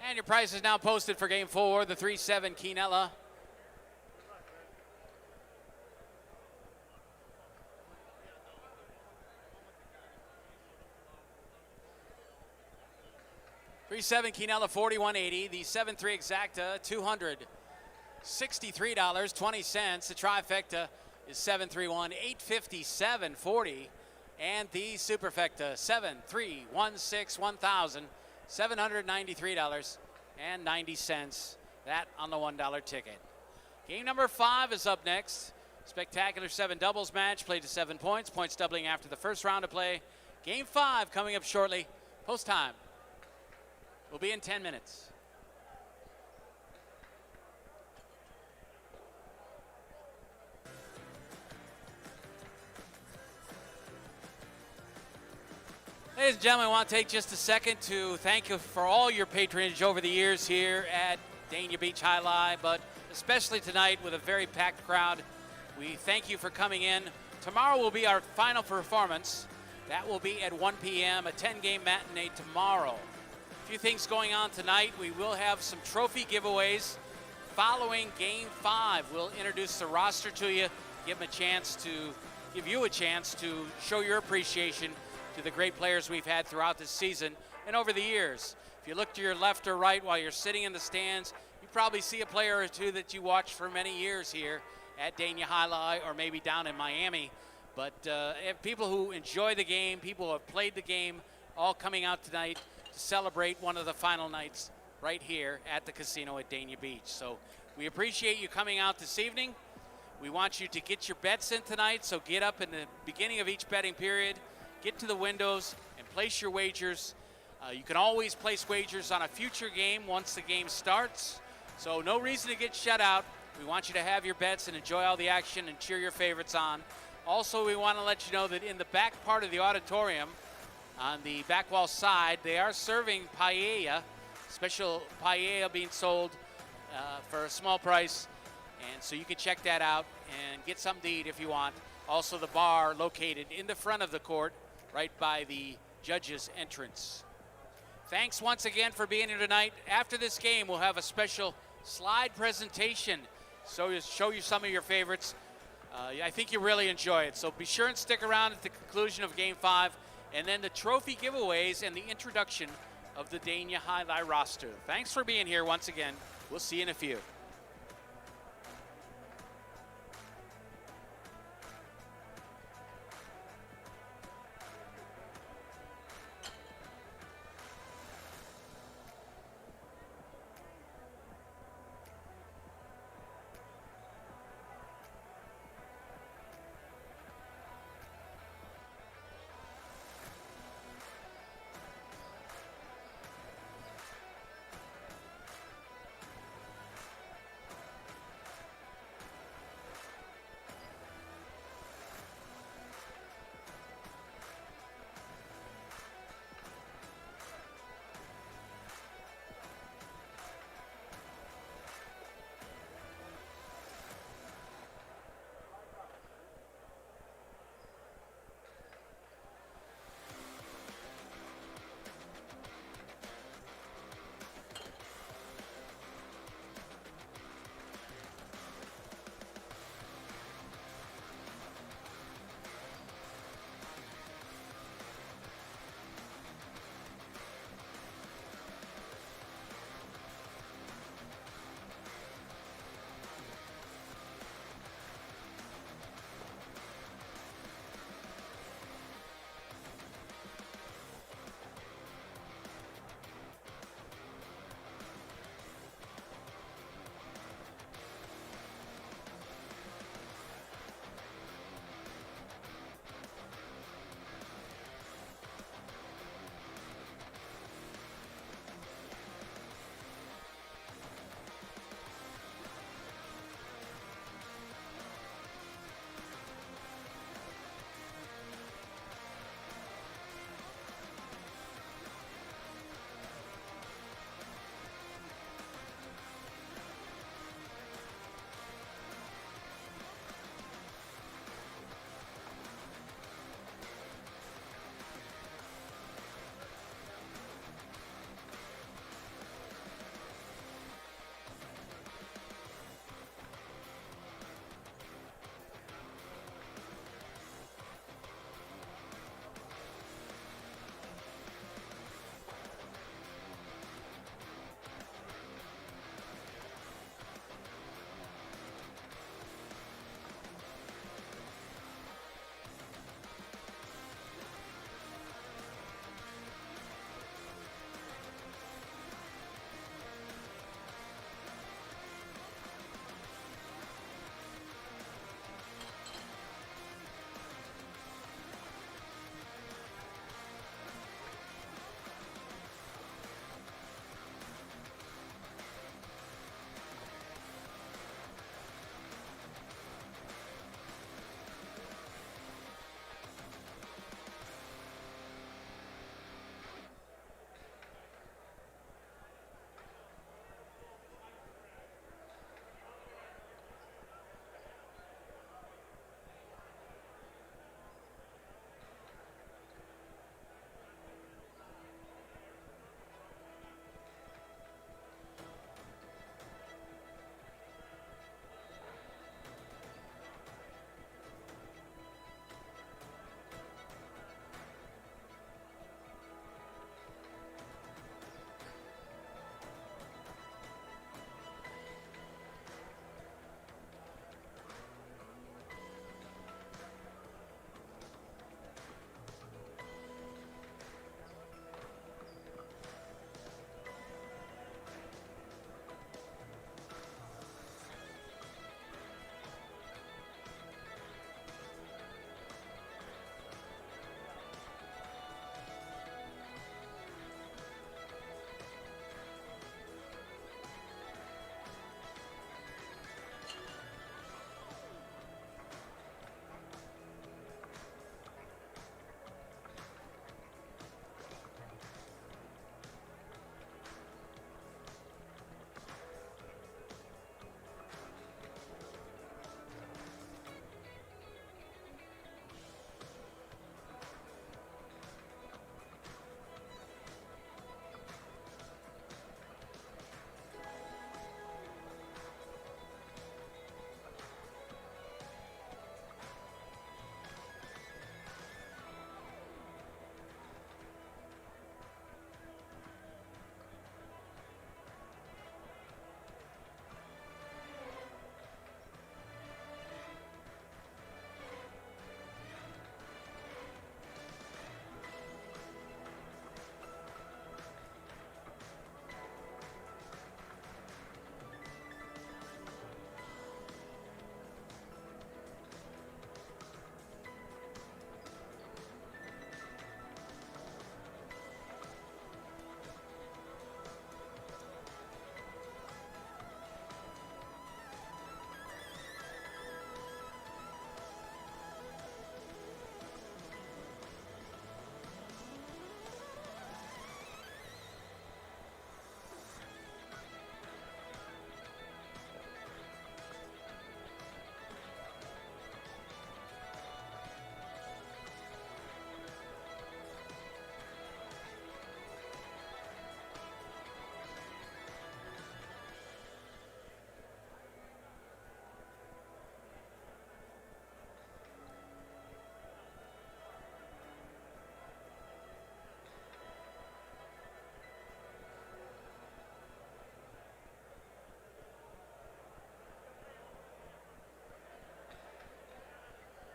And your price is now posted for game 4, the 3-7 Quinella. 3-7 Quinella 4180. The 7-3 Exacta $263.20. The trifecta is 731 857.40. And the superfecta 7316 $1,793.90. That on the $1 ticket. Game number 5 is up next. Spectacular 7 doubles match played to 7 points. Points doubling after the first round of play. Game 5 coming up shortly. Post time will be in 10 minutes. Ladies and gentlemen, I want to take just a second to thank you for all your patronage over the years here at Dania Beach High Lie, but especially tonight with a very packed crowd. We thank you for coming in. Tomorrow will be our final performance. That will be at 1 p.m., a 10-game matinee tomorrow. A few things going on tonight. We will have some trophy giveaways. Following Game 5, we'll introduce the roster to you, give you a chance to show your appreciation to the great players we've had throughout this season and over the years. If you look to your left or right while you're sitting in the stands, you probably see a player or two that you watched for many years here at Dania High Lie or maybe down in Miami. But people who enjoy the game, people who have played the game, all coming out tonight to celebrate one of the final nights right here at the casino at Dania Beach. So we appreciate you coming out this evening. We want you to get your bets in tonight, so get up in the beginning of each betting period, get to the windows and place your wagers. You can always place wagers on a future game once the game starts. So no reason to get shut out. We want you to have your bets and enjoy all the action and cheer your favorites on. Also, we want to let you know that in the back part of the auditorium, on the back wall side, they are serving paella, special paella being sold for a small price. And so you can check that out and get something to eat if you want. Also, the bar located in the front of the court, right by the judges' entrance. Thanks once again for being here tonight. After this game, we'll have a special slide presentation. So show you some of your favorites. I think you really enjoy it. So be sure and stick around at the conclusion of Game 5, and then the trophy giveaways and the introduction of the Dania High Lie roster. Thanks for being here once again. We'll see you in a few.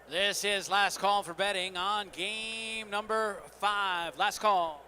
This is last call for betting on game number 5. Last call.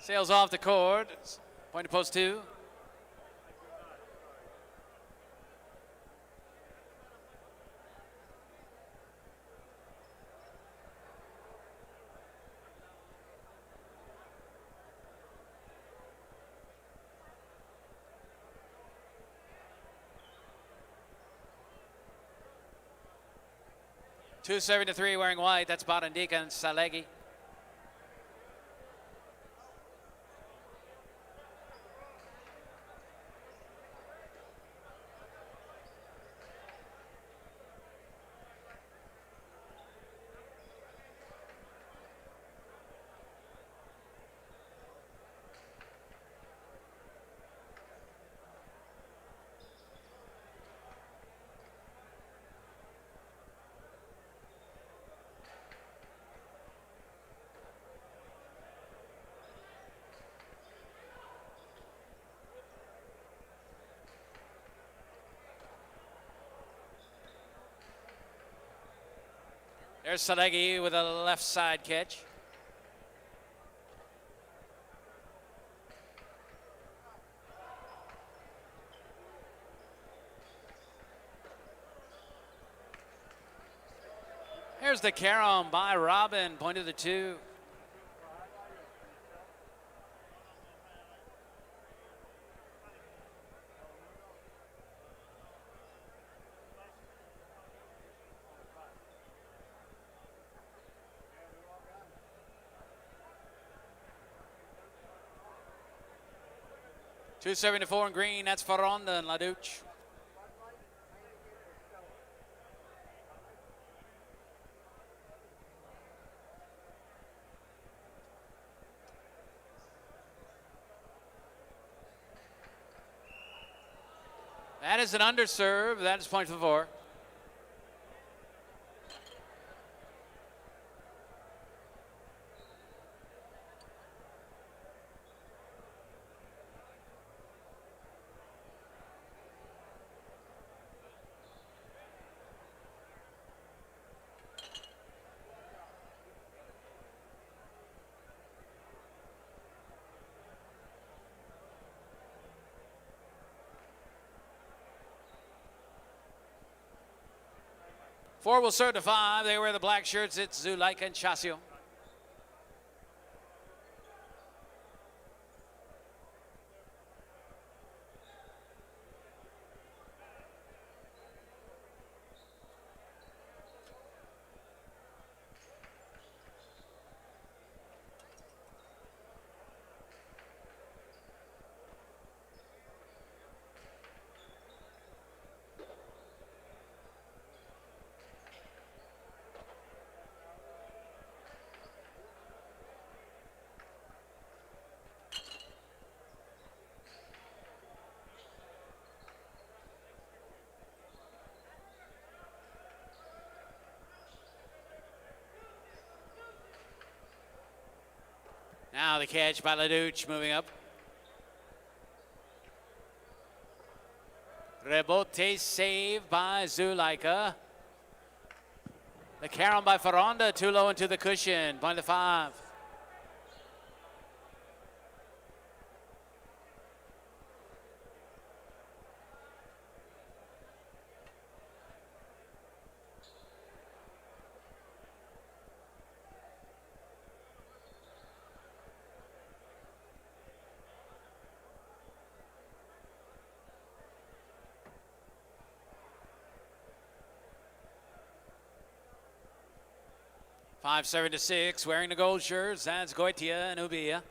Sails off the cord. Point to post 2. $273 wearing white. That's Barandika and Salegi. There's Salegi with a left side catch. Here's the carom by Robin, point to the 2. $274 in green. That's Faronda and LaDouche. That is an underserve. That is point for 4. 4 will serve to 5. They wear the black shirts. It's Zulaika and Chasio. Now the catch by Leduc moving up. Rebote save by Zulaika. The carom by Ferronda, too low into the cushion. Point to 5. Five serving to 6, wearing the gold shirts. That's Goitia and Ubia.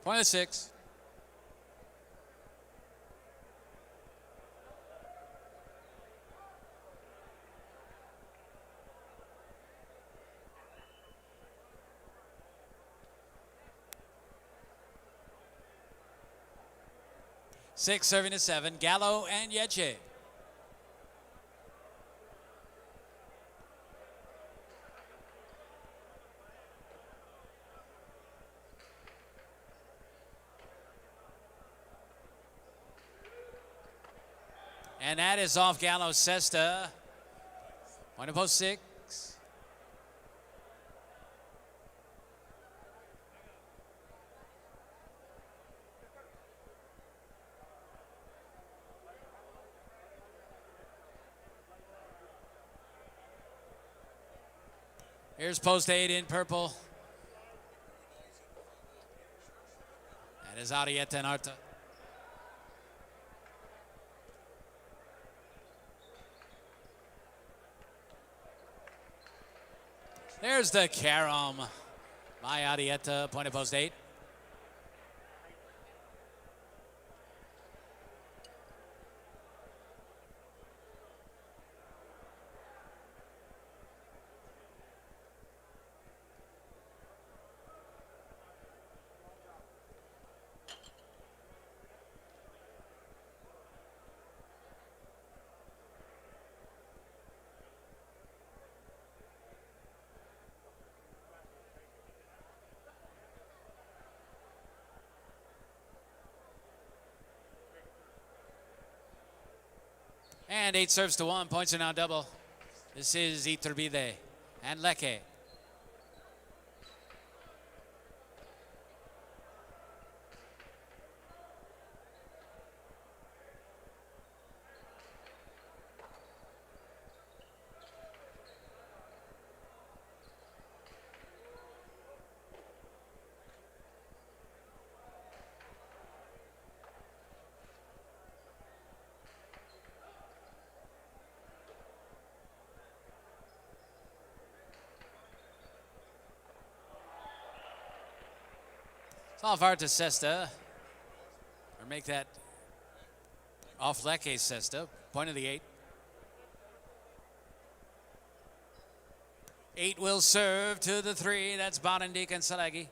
Point of 6. Six serving to 7, Gallo and Yeche. And that is off Gallo's cesta. Point of post 6. Here's post 8 in purple. That is Arietta and Arta. There's the carom by Arietta, point of post 8. And 8 serves to 1. Points are now double. This is Iturbide and Leke. It's off Arta Cesta, or make that off Leke's cesta. Point of the 8. 8 will serve to the 3. That's Bonandik and Salagi.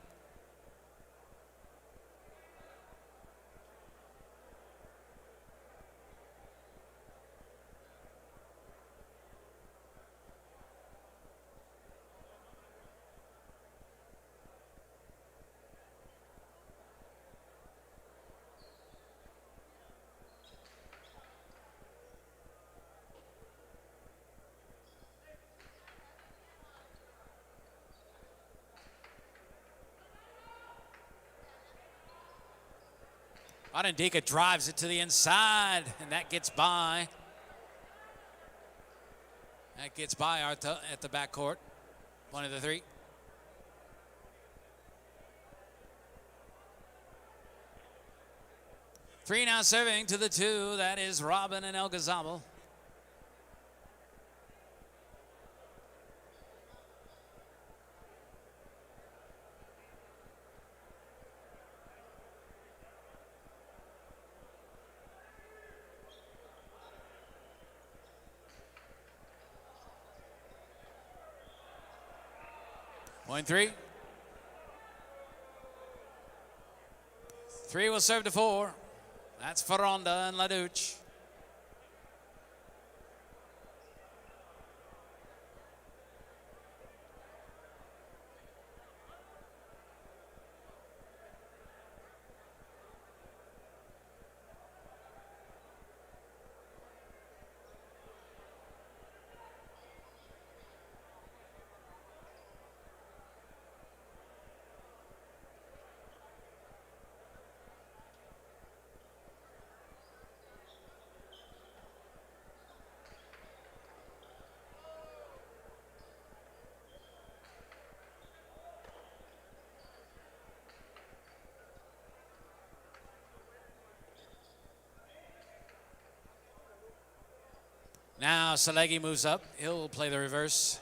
Onendika drives it to the inside, and that gets by. That gets by Arta at the backcourt. One of the three. Three now serving to the two. That is Robin and El Ghazabal. Point three. Three will serve to four. That's Ferronda and Ladouche. Now Salegi moves up. He'll play the reverse.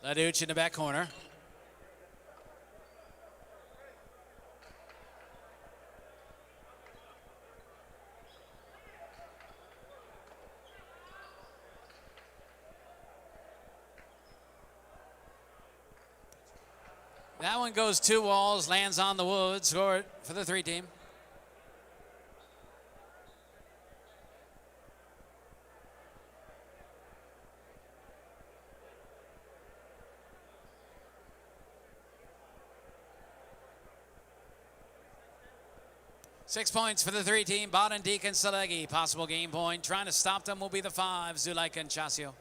Ladouche in the back corner. That one goes two walls, lands on the wood, score it for the three team. Six points for the three team, Onendika and Salegi. Possible game point. Trying to stop them will be the five, Zulaika and Chasio.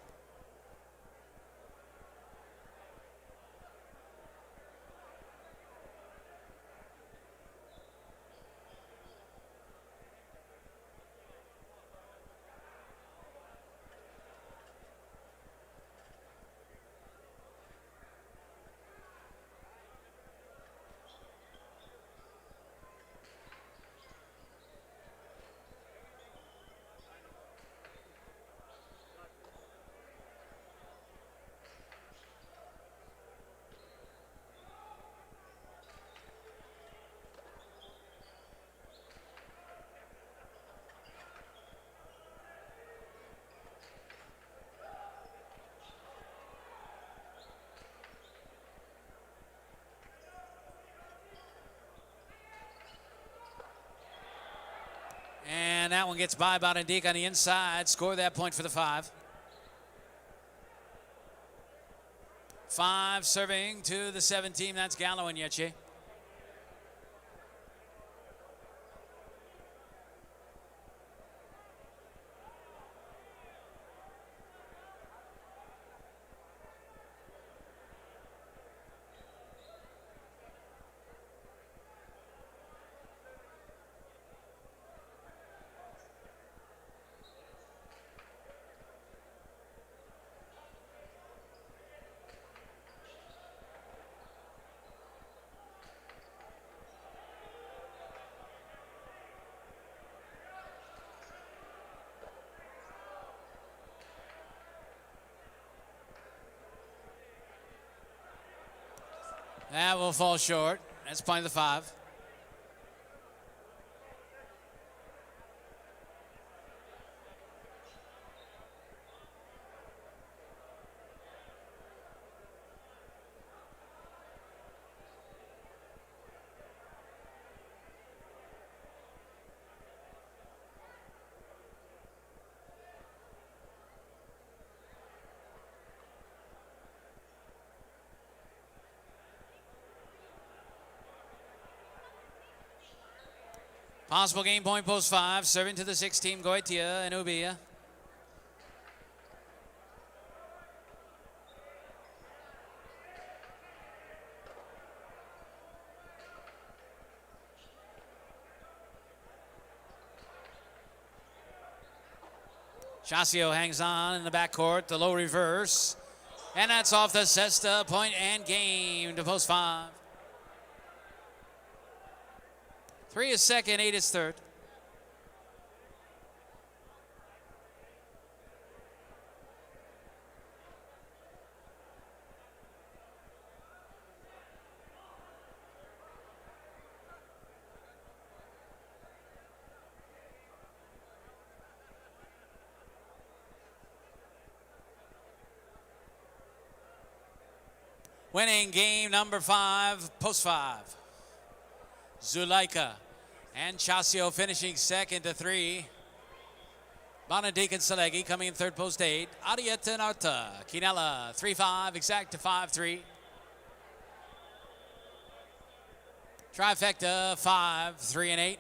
And that one gets by Onendika on the inside. Score that point for the five. Five serving to the 7 team. That's Gallo and Yeche. That will fall short. That's point of the five. Possible game point, post 5. Serving to the 6 team, Goitia and Ubia. Chasio hangs on in the backcourt, the low reverse. And that's off the cesta, point and game to post 5. 3 is second, 8 is third. Winning game number 5, post 5. Zulaika and Chasio finishing second to 3. Bonadic and Salegi coming in third, post 8. Arieta and Arta. Quinella 3-5, exact to 5-3. Trifecta 5, 3 and 8.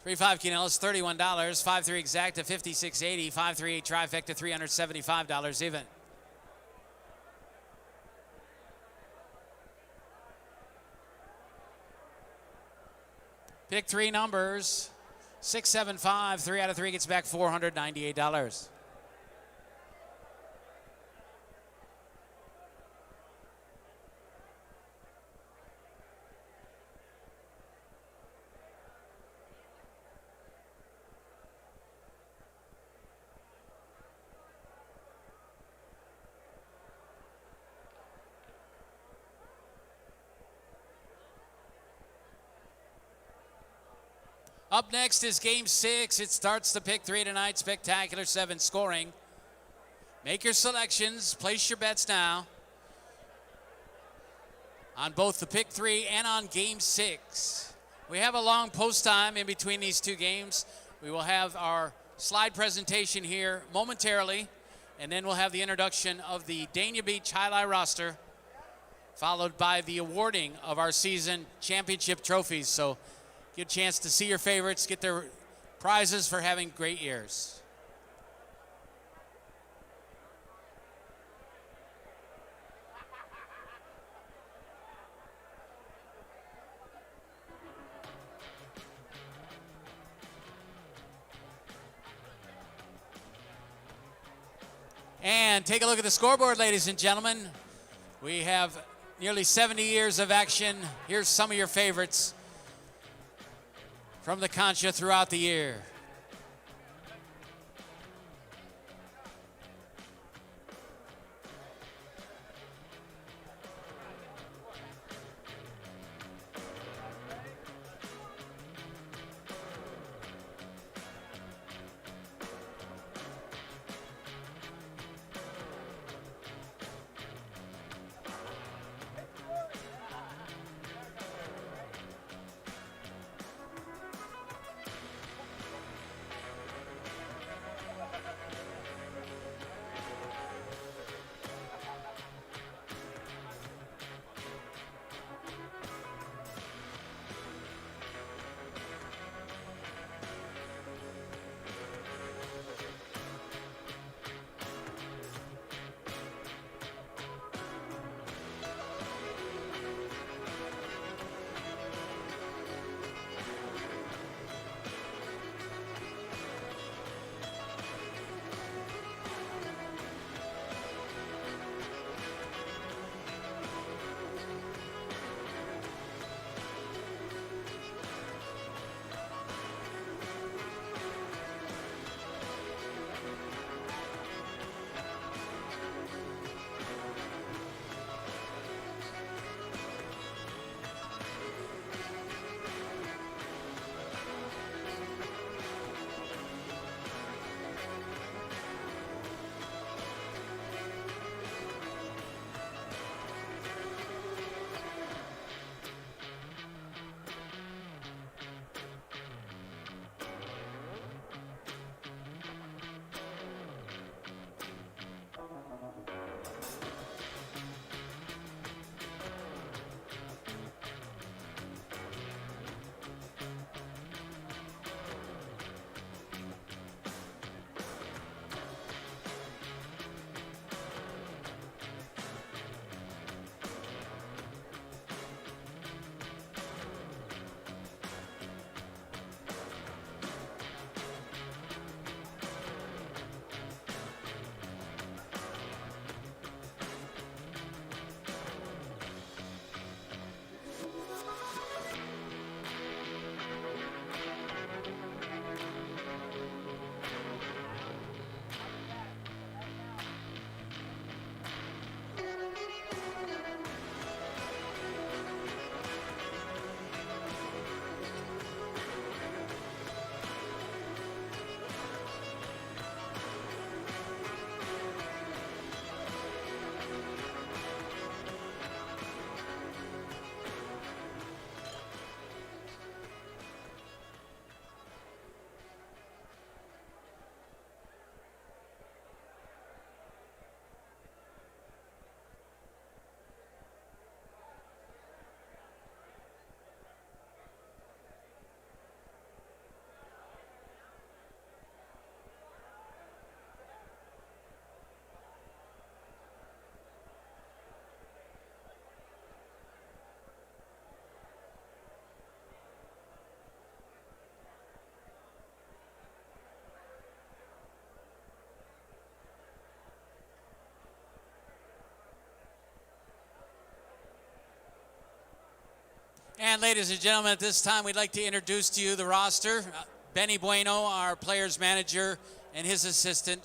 3-5 Quinellas, $31. 5-3 exacta, $56.80. 5-3 trifecta, $375 even. Pick 3 numbers. 6, 7, 5. 3 out of 3 gets back $498. Up next is game 6. It starts the pick 3 tonight. Spectacular 7 scoring. Make your selections. Place your bets now on both the pick 3 and on game 6. We have a long post time in between these two games. We will have our slide presentation here momentarily, and then we'll have the introduction of the Dania Beach Highlight roster, followed by the awarding of our season championship trophies. So get a chance to see your favorites, get their prizes for having great years. And take a look at the scoreboard, ladies and gentlemen. We have nearly 70 years of action. Here's some of your favorites from the Concha throughout the year. And ladies and gentlemen, at this time, we'd like to introduce to you the roster. Benny Bueno, our players manager, and his assistant,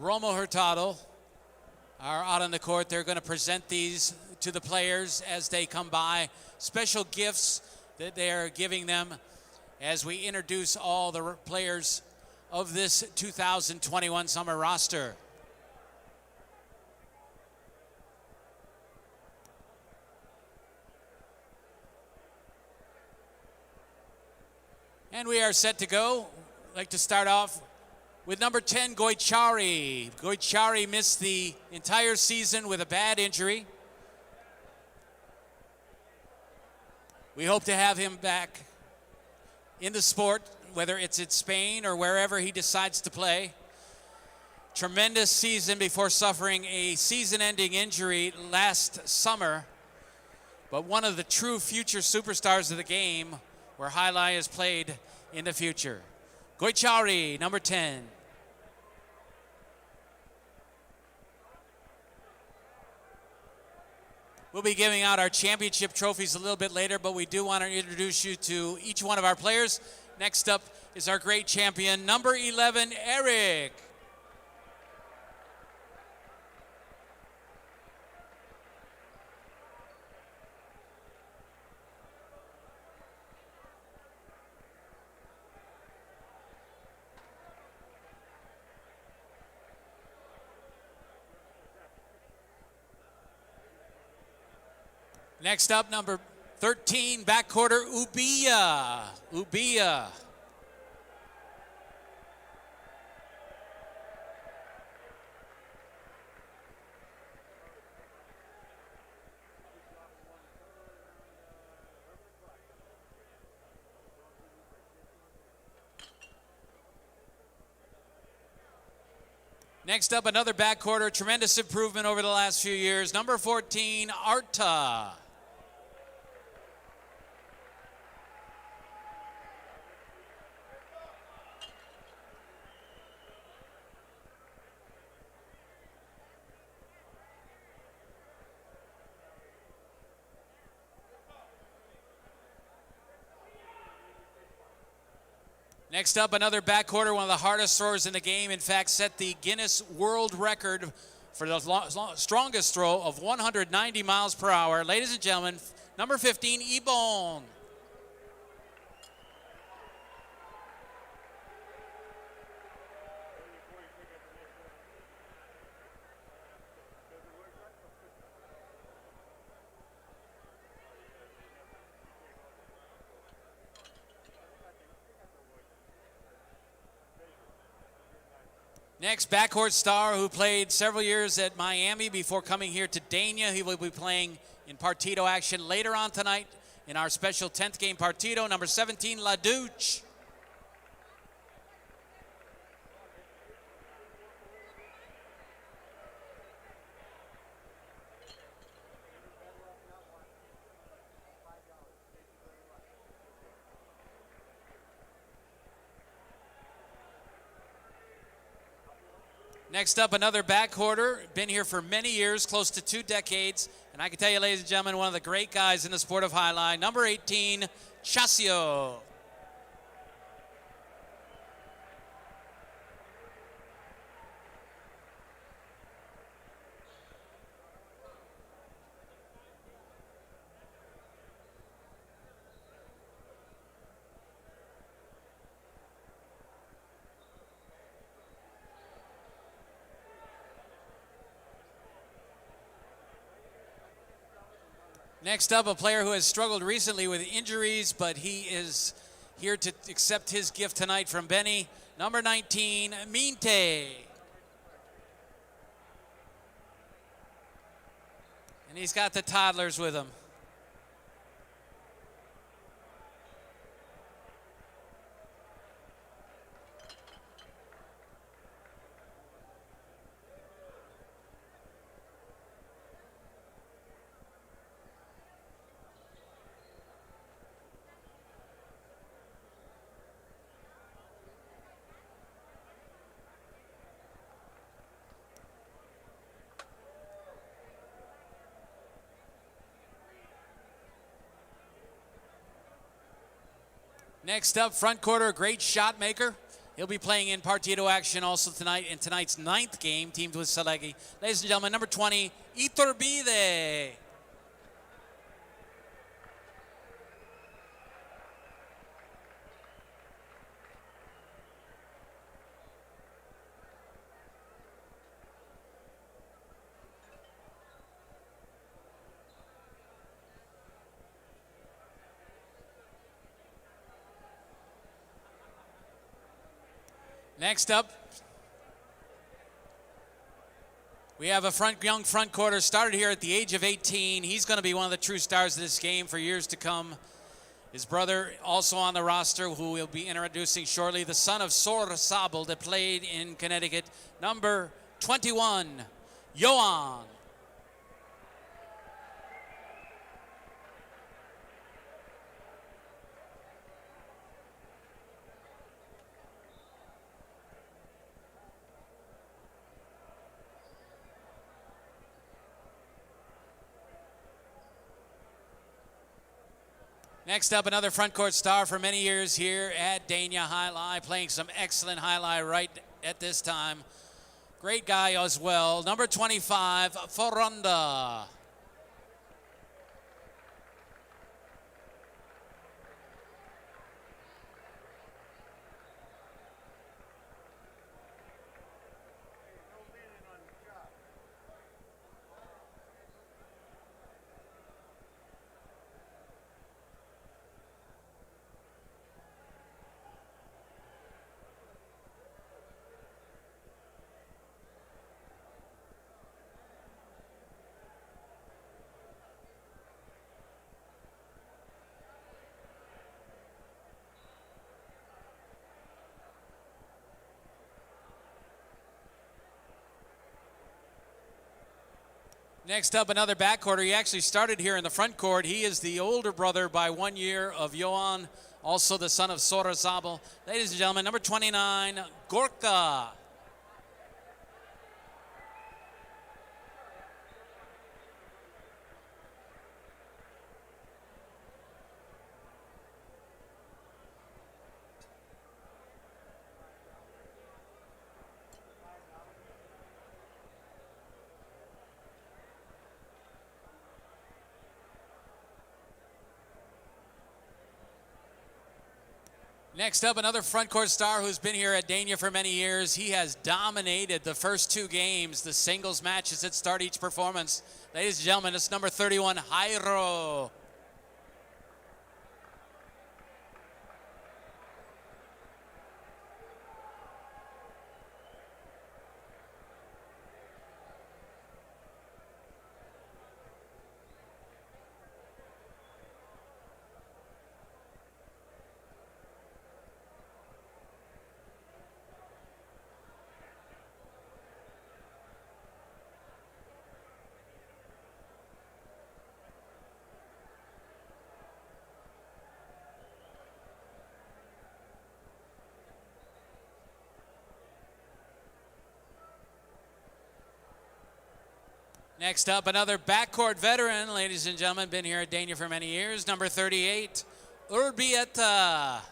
Romo Hurtado, are out on the court. They're going to present these to the players as they come by. Special gifts that they are giving them as we introduce all the players of this 2021 summer roster. And we are set to go. I'd like to start off with number 10, Goichari. Goichari missed the entire season with a bad injury. We hope to have him back in the sport, whether it's in Spain or wherever he decides to play. Tremendous season before suffering a season-ending injury last summer, but one of the true future superstars of the game, where highlight is played in the future. Goichari, number 10. We'll be giving out our championship trophies a little bit later, but we do want to introduce you to each one of our players. Next up is our great champion, number 11, Eric. Next up, number 13, backcourter, Ubia. Next up, another backcourter, tremendous improvement over the last few years, number 14, Arta. Next up, another backcourter, one of the hardest throwers in the game. In fact, set the Guinness World Record for the strongest throw of 190 miles per hour. Ladies and gentlemen, number 15, Ibon. Next, backcourt star who played several years at Miami before coming here to Dania. He will be playing in Partido action later on tonight in our special 10th game Partido. Number 17, LaDouche. Next up, another backcourter, been here for many years, close to 2 decades. And I can tell you, ladies and gentlemen, one of the great guys in the sport of highline, number 18, Chasio. Next up, a player who has struggled recently with injuries, but he is here to accept his gift tonight from Benny. Number 19, Minte. And he's got the toddlers with him. Next up, front quarter, great shot maker. He'll be playing in Partido action also tonight in tonight's 9th game, teamed with Salegi. Ladies and gentlemen, number 20, Iturbide. Next up, we have a young front quarter, started here at the age of 18. He's going to be one of the true stars of this game for years to come. His brother also on the roster, who we'll be introducing shortly, the son of Sor Sabel that played in Connecticut, number 21, Johan. Next up, another front court star for many years here at Dania Highlight, playing some excellent highlight right at this time. Great guy as well, number 25, Foronda. Next up, another backcourt. He actually started here in the front court. He is the older brother by 1 year of Johan, also the son of Sora Zabel. Ladies and gentlemen, number 29, Gorka. Next up, another front court star who's been here at Dania for many years. He has dominated the first 2 games, the singles matches that start each performance. Ladies and gentlemen, it's number 31, Jairo. Next up, another backcourt veteran, ladies and gentlemen, been here at Dania for many years, number 38, Urbieta.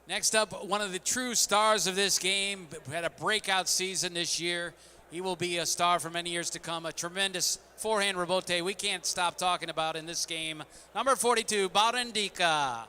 Next up, one of the true stars of this game, had a breakout season this year. He will be a star for many years to come. A tremendous forehand rebote we can't stop talking about in this game. Number 42, Barandika.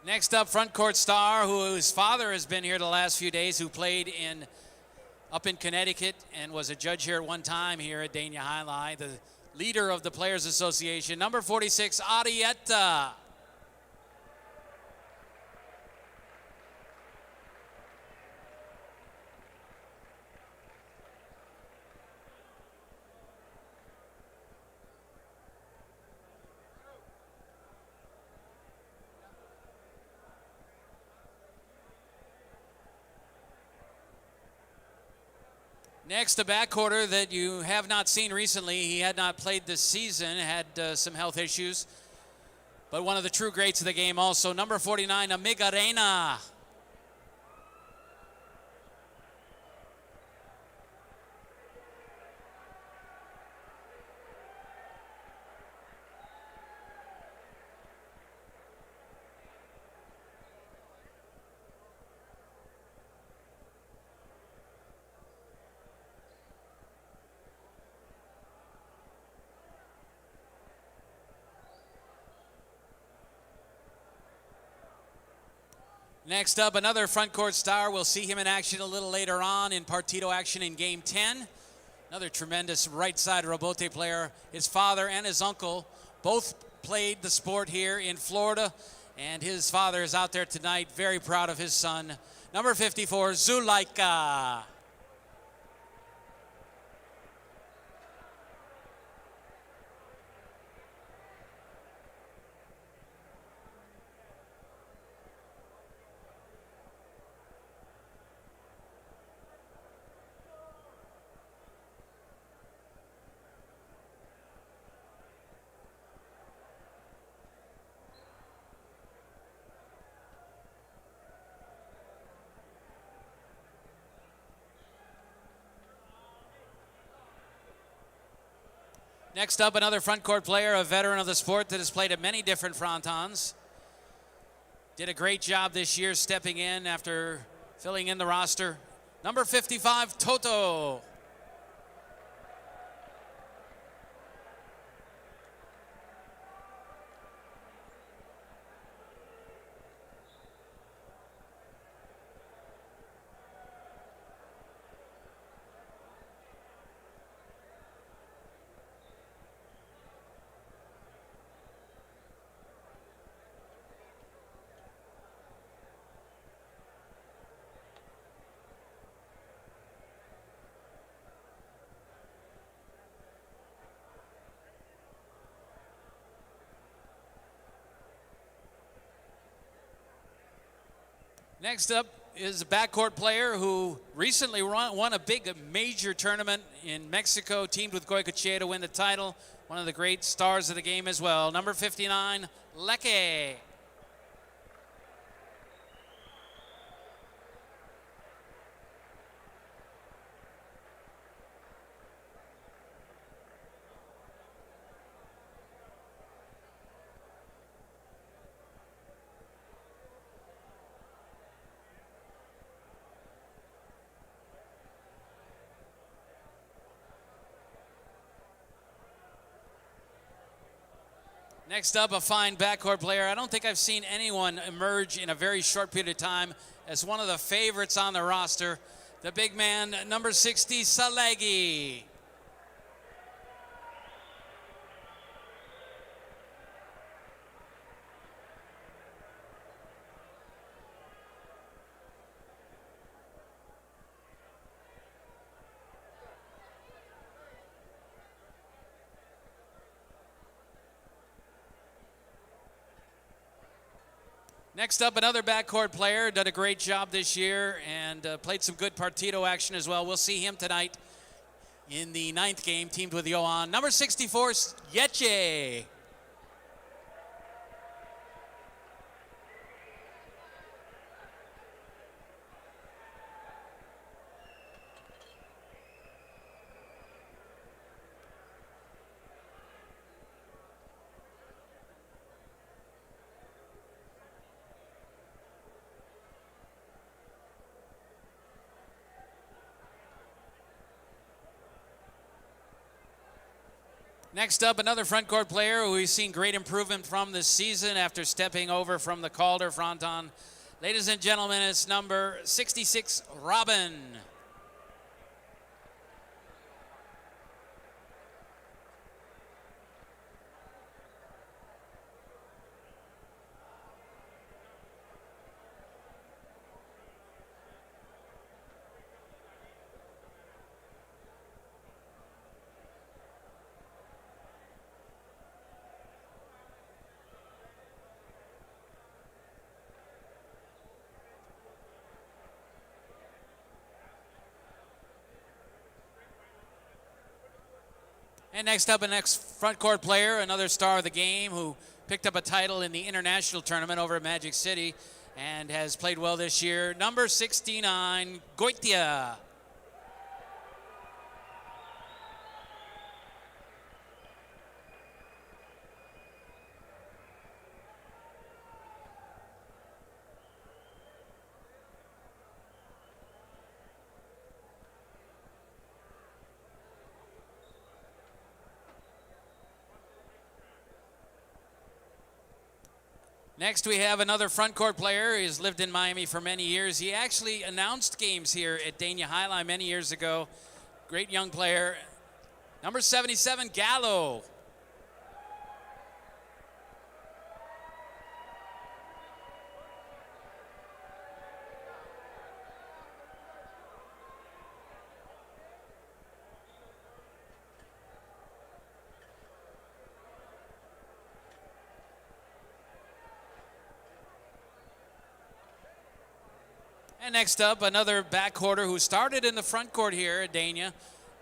Next up, front court star whose father has been here the last few days, who played up in Connecticut and was a judge here at one time here at Dania Highlight, the leader of the Players Association, number 46, Arietta. Next, a backcourter that you have not seen recently. He had not played this season, had some health issues, but one of the true greats of the game also, number 49, Amigarena. Next up, another front court star. We'll see him in action a little later on in Partido action in Game 10. Another tremendous right side rebote player. His father and his uncle both played the sport here in Florida, and his father is out there tonight, very proud of his son. Number 54, Zulaika. Next up, another front court player, a veteran of the sport that has played at many different frontons. Did a great job this year stepping in after filling in the roster. Number 55, Toto. Next up is a backcourt player who recently won a big major tournament in Mexico, teamed with Goycochea to win the title. One of the great stars of the game as well. Number 59, Leke. Next up, a fine backcourt player. I don't think I've seen anyone emerge in a very short period of time as one of the favorites on the roster. The big man, number 60, Salegi. Next up, another backcourt player, did a great job this year and played some good Partido action as well. We'll see him tonight in the 9th game, teamed with Johan. Number 64, Yeche. Next up, another front court player who we've seen great improvement from this season after stepping over from the Calder fronton. Ladies and gentlemen, it's number 66, Robin. And next up, a next front court player, another star of the game who picked up a title in the international tournament over at Magic City and has played well this year. Number 69, Goitia. Next, we have another front court player. He's lived in Miami for many years. He actually announced games here at Dania Highline many years ago. Great young player. Number 77, Gallo. And next up, another backcourter who started in the front court here at Dania.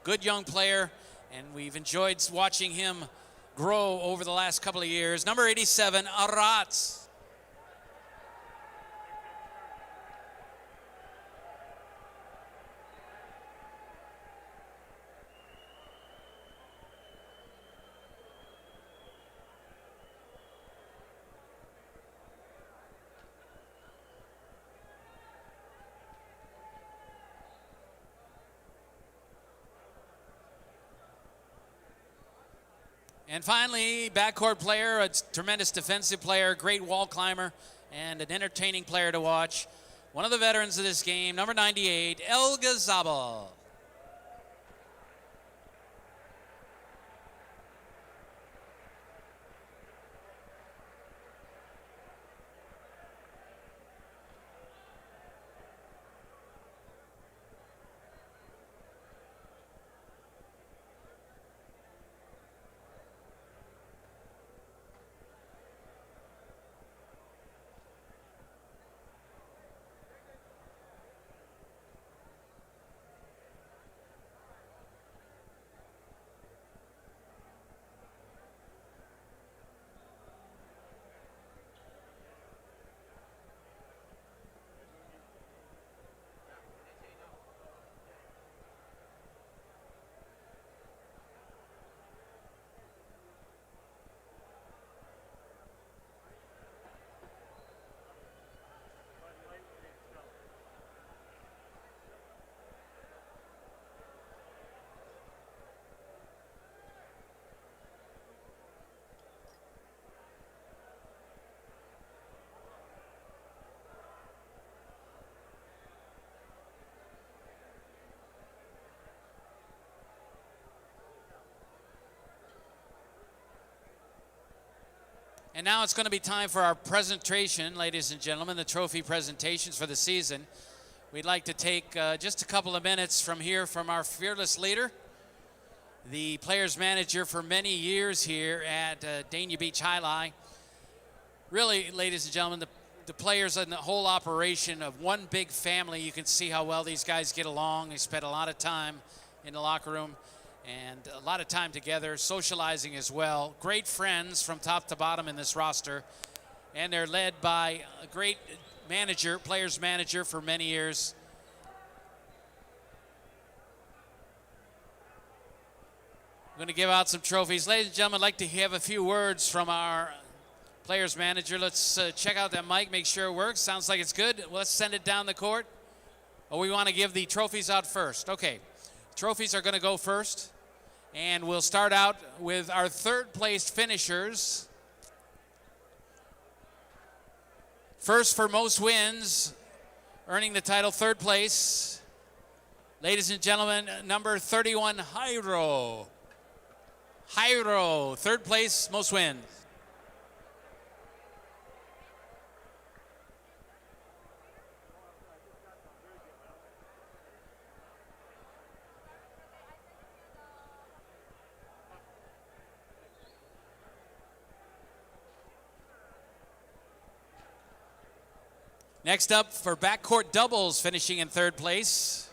Good young player, and we've enjoyed watching him grow over the last couple of years. Number 87, Aratz. And finally, backcourt player, a tremendous defensive player, great wall climber, and an entertaining player to watch. One of the veterans of this game, number 98, El Gazabal. And now it's going to be time for our presentation, ladies and gentlemen, the trophy presentations for the season. We'd like to take just a couple of minutes from here from our fearless leader, the players manager for many years here at Dania Beach Highline. Really, ladies and gentlemen, the players and the whole operation of one big family. You can see how well these guys get along. They spend a lot of time in the locker room and a lot of time together, socializing as well. Great friends from top to bottom in this roster. And they're led by a great manager, players manager for many years. I'm going to give out some trophies. Ladies and gentlemen, I'd like to have a few words from our players manager. Let's check out that mic, make sure it works. Sounds like it's good. Let's send it down the court. Oh, we want to give the trophies out first. Okay, trophies are going to go first. And we'll start out with our third place finishers. First for most wins, earning the title third place. Ladies and gentlemen, number 31, Jairo. Jairo, third place, most wins. Next up for backcourt doubles, finishing in third place,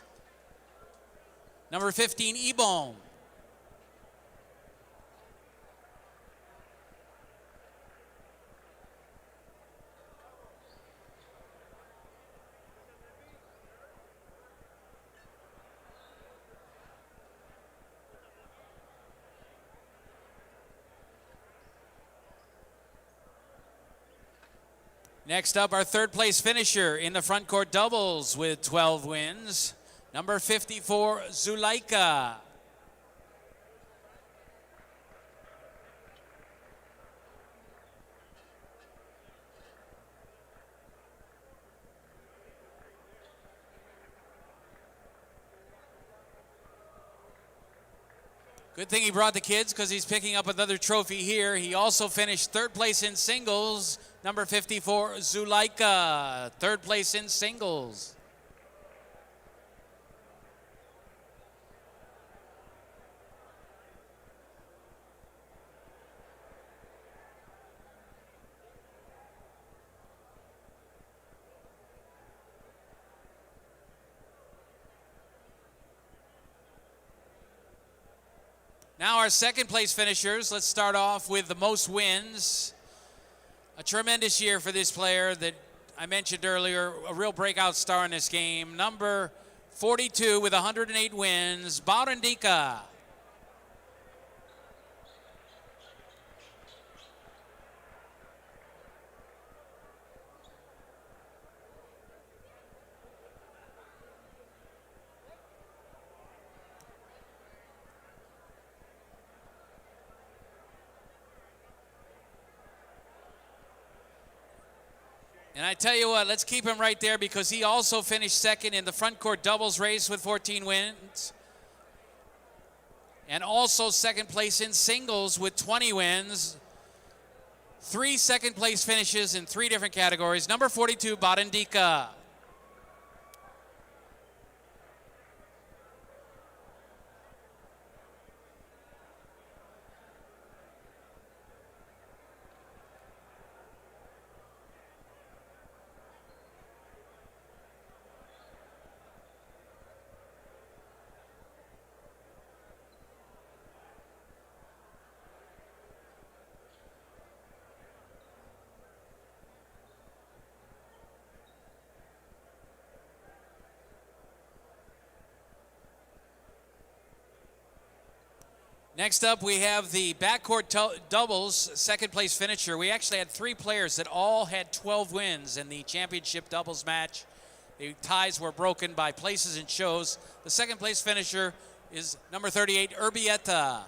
number 15, Ibon. Next up, our third place finisher in the front court doubles with 12 wins, number 54, Zulaika. Good thing he brought the kids because he's picking up another trophy here. He also finished third place in singles, number 54, Zulaika, third place in singles. Now our second place finishers. Let's start off with the most wins. A tremendous year for this player that I mentioned earlier, a real breakout star in this game. Number 42 with 108 wins, Barandika. And I tell you what, let's keep him right there because he also finished second in the front court doubles race with 14 wins. And also second place in singles with 20 wins. 3 second place finishes in 3 different categories. Number 42, Barandika. Next up, we have the backcourt doubles second place finisher. We actually had 3 players that all had 12 wins in the championship doubles match. The ties were broken by places and shows. The second place finisher is number 38, Urbieta.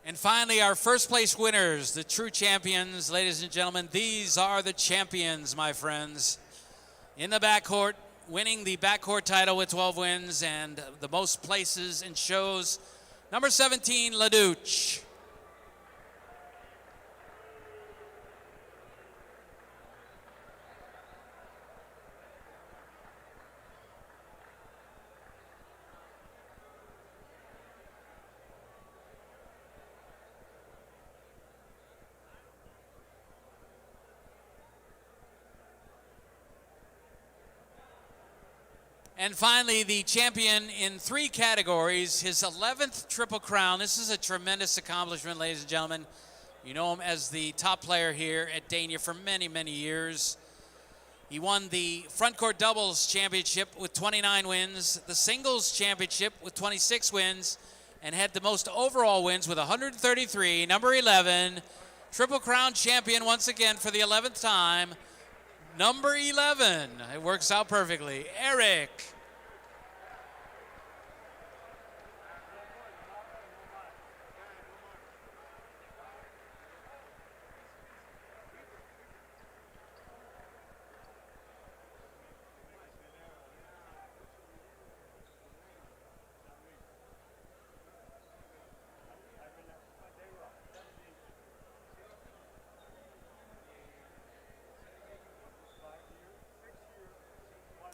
And finally, our first place winners, the true champions. Ladies and gentlemen, these are the champions, my friends. In the backcourt, winning the backcourt title with 12 wins and the most places and shows, number 17, Ladouche. And finally, the champion in 3 categories, his 11th Triple Crown. This is a tremendous accomplishment, ladies and gentlemen. You know him as the top player here at Dania for many, many years. He won the front court doubles championship with 29 wins, the singles championship with 26 wins, and had the most overall wins with 133. Number 11, Triple Crown champion once again for the 11th time. Number 11, it works out perfectly, Eric.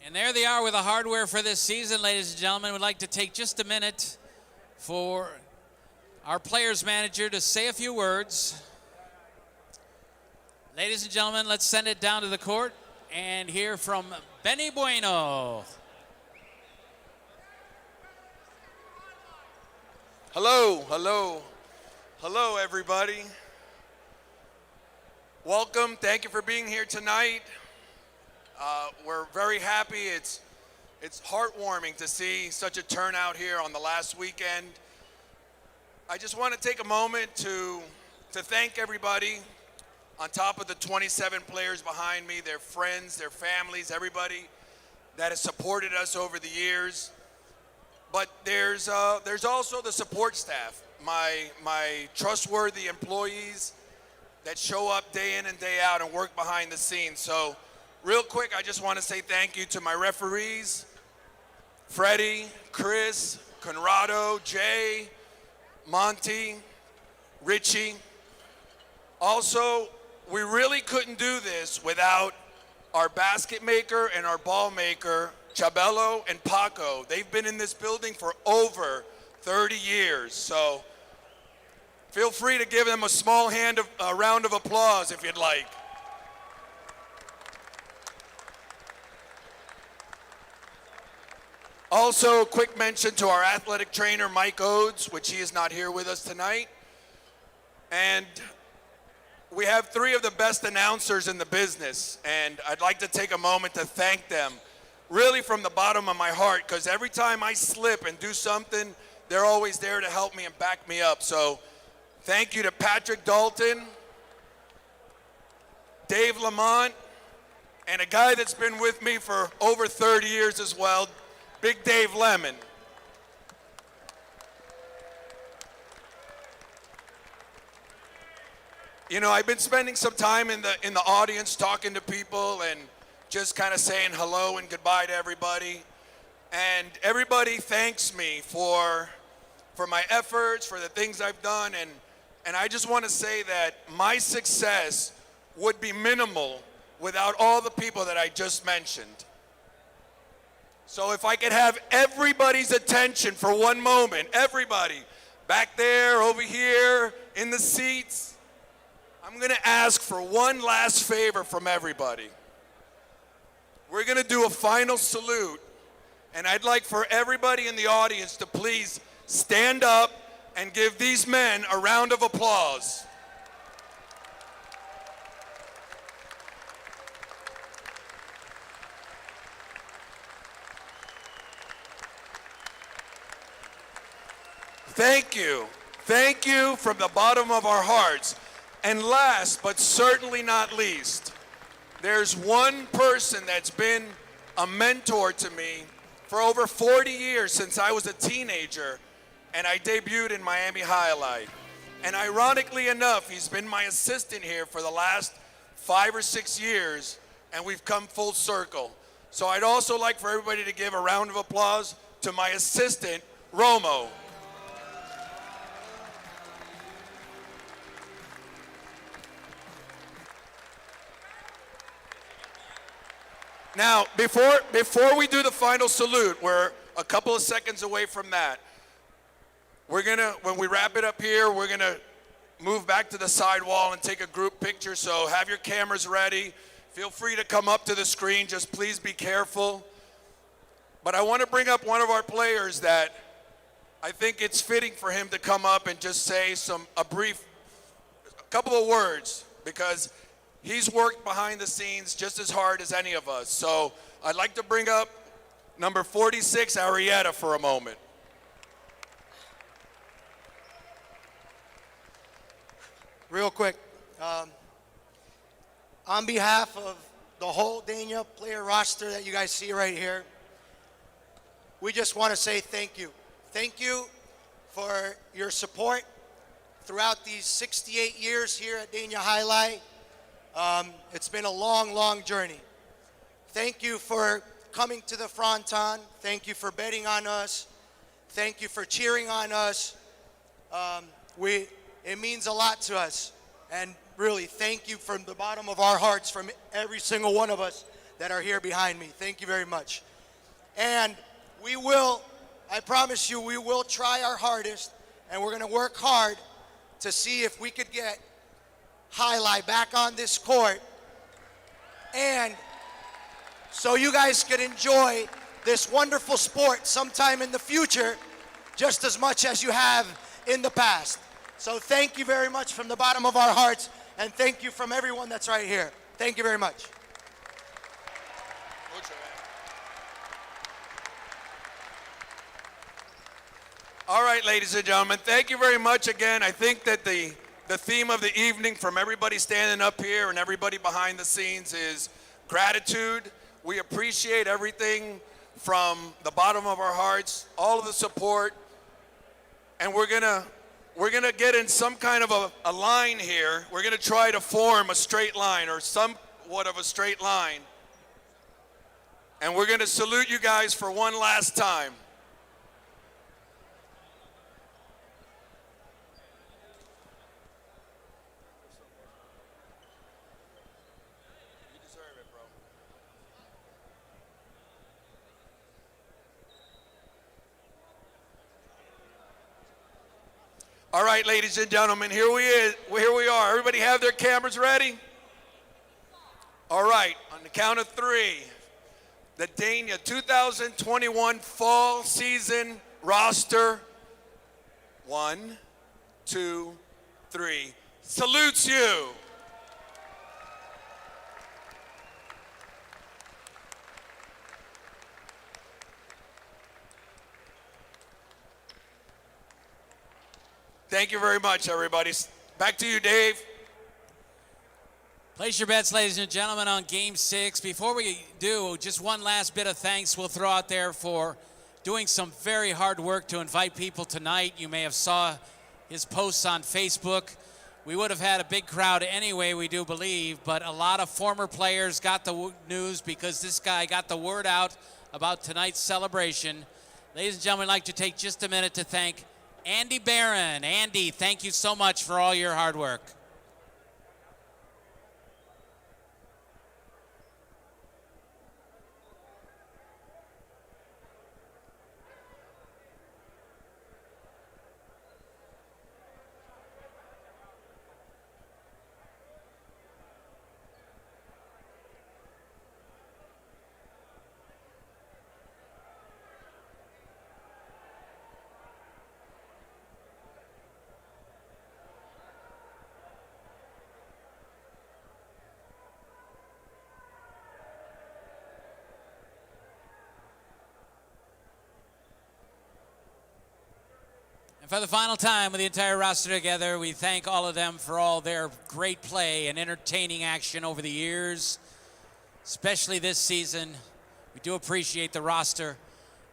And there they are with the hardware for this season, ladies and gentlemen. We'd like to take just a minute for our players manager to say a few words. Ladies and gentlemen, let's send it down to the court and hear from Benny Bueno. Hello, hello, hello everybody. Welcome, thank you for being here tonight. We're very happy. It's heartwarming to see such a turnout here on the last weekend. I just want to take a moment to thank everybody on top of the 27 players behind me, their friends, their families, everybody that has supported us over the years. But there's also the support staff, my trustworthy employees that show up day in and day out and work behind the scenes. So real quick, I just want to say thank you to my referees, Freddie, Chris, Conrado, Jay, Monty, Richie. Also, we really couldn't do this without our basket maker and our ball maker, Chabelo and Paco. They've been in this building for over 30 years. So feel free to give them a round of applause if you'd like. Also, quick mention to our athletic trainer, Mike Odes, which he is not here with us tonight. And we have 3 of the best announcers in the business, and I'd like to take a moment to thank them, really from the bottom of my heart, because every time I slip and do something, they're always there to help me and back me up. So thank you to Patrick Dalton, Dave Lamont, and a guy that's been with me for over 30 years as well, Big Dave Lemon. You know, I've been spending some time in the audience talking to people and just kind of saying hello and goodbye to everybody. And everybody thanks me for my efforts, for the things I've done, and I just want to say that my success would be minimal without all the people that I just mentioned. So if I could have everybody's attention for one moment, everybody, back there, over here, in the seats, I'm going to ask for one last favor from everybody. We're going to do a final salute, and I'd like for everybody in the audience to please stand up and give these men a round of applause. Thank you. Thank you from the bottom of our hearts. And last, but certainly not least, there's one person that's been a mentor to me for over 40 years since I was a teenager and I debuted in Miami Highlight. And ironically enough, he's been my assistant here for the last 5 or 6 years, and we've come full circle. So I'd also like for everybody to give a round of applause to my assistant, Romo. Now, before we do the final salute, we're a couple of seconds away from that. We're gonna, when we wrap it up here, we're gonna move back to the side wall and take a group picture, so have your cameras ready. Feel free to come up to the screen, just please be careful. But I want to bring up one of our players that I think it's fitting for him to come up and just say a couple of words, because he's worked behind the scenes just as hard as any of us. So I'd like to bring up number 46, Arietta, for a moment. Real quick, on behalf of the whole Dania player roster that you guys see right here, we just want to say thank you. Thank you for your support throughout these 68 years here at Dania Highlight. It's been a long, long journey. Thank you for coming to the fronton. Thank you for betting on us. Thank you for cheering on us. It means a lot to us. And really, thank you from the bottom of our hearts, from every single one of us that are here behind me. Thank you very much. And we will, I promise you, we will try our hardest, and we're going to work hard to see if we could get Highlight back on this court, and so you guys can enjoy this wonderful sport sometime in the future just as much as you have in the past. So thank you very much from the bottom of our hearts, and thank you from everyone that's right here. Thank you very much. All right, ladies and gentlemen, thank you very much again. I think that the theme of the evening, from everybody standing up here and everybody behind the scenes, is gratitude. We appreciate everything from the bottom of our hearts, all of the support, and we're gonna get in some kind of a line here. We're gonna try to form a straight line, or somewhat of a straight line, and we're gonna salute you guys for one last time. All right, ladies and gentlemen, here we are. Everybody have their cameras ready? All right, on the count of three, the Dania 2021 fall season roster. 1, 2, 3. Salutes you. Thank you very much, everybody. Back to you, Dave. Place your bets, ladies and gentlemen, on Game 6. Before we do, just one last bit of thanks we'll throw out there for doing some very hard work to invite people tonight. You may have saw his posts on Facebook. We would have had a big crowd anyway, we do believe, but a lot of former players got the news because this guy got the word out about tonight's celebration. Ladies and gentlemen, I'd like to take just a minute to thank Andy Barron. Andy, thank you so much for all your hard work. For the final time with the entire roster together, we thank all of them for all their great play and entertaining action over the years, especially this season. We do appreciate the roster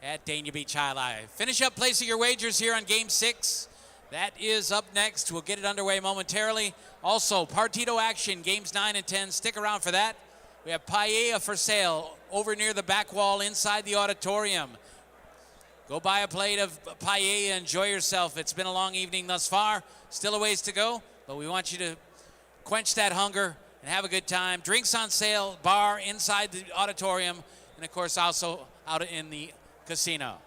at Dania Beach High Life. Finish up placing your wagers here on Game 6. That is up next. We'll get it underway momentarily. Also, Partido action, Games 9 and 10. Stick around for that. We have paella for sale over near the back wall inside the auditorium. Go buy a plate of paella, enjoy yourself. It's been a long evening thus far. Still a ways to go, but we want you to quench that hunger and have a good time. Drinks on sale, bar inside the auditorium, and of course also out in the casino.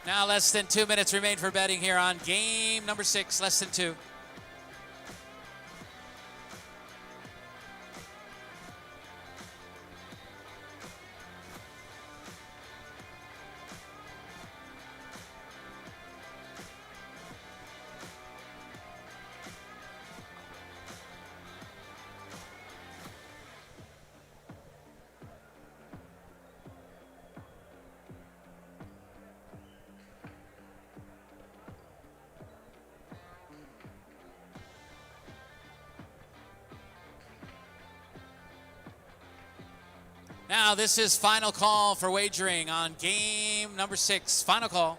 Now less than 2 minutes remain for betting here on game number 6, less than 2. Now this is final call for wagering on game number 6. Final call.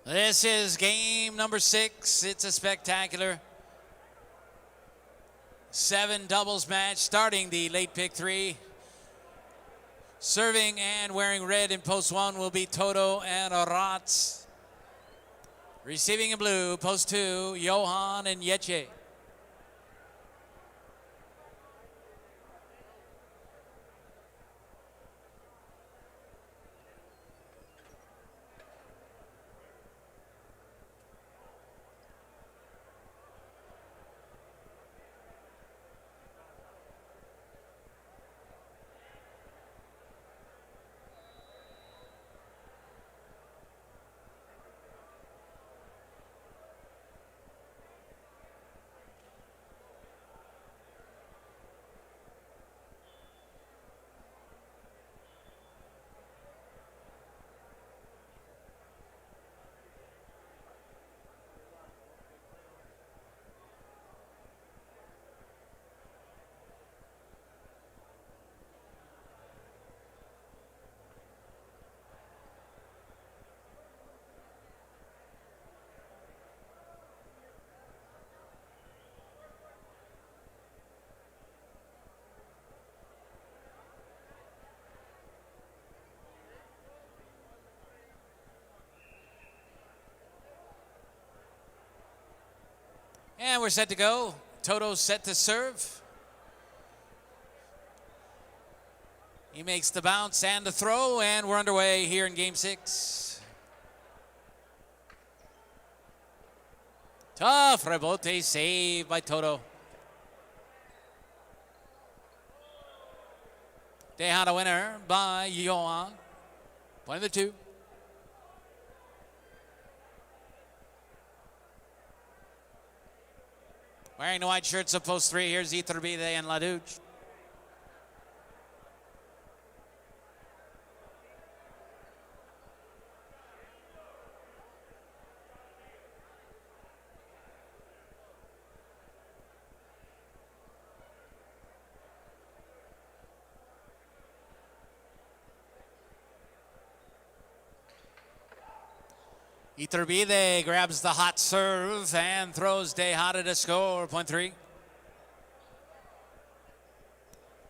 This is game number 6. It's a spectacular 7 doubles match starting the late pick 3. Serving and wearing red in post 1 will be Toto and Rats. Receiving in blue, post 2, Johan and Yeche. And we're set to go. Toto's set to serve. He makes the bounce and the throw, and we're underway here in game 6. Tough rebote save by Toto. Tejada winner by Yoan. Point of the two. Wearing the white shirts of post three, here's Iturbide and Ladouche. Iturbide grabs the hot serve and throws Tejada to score. Point three.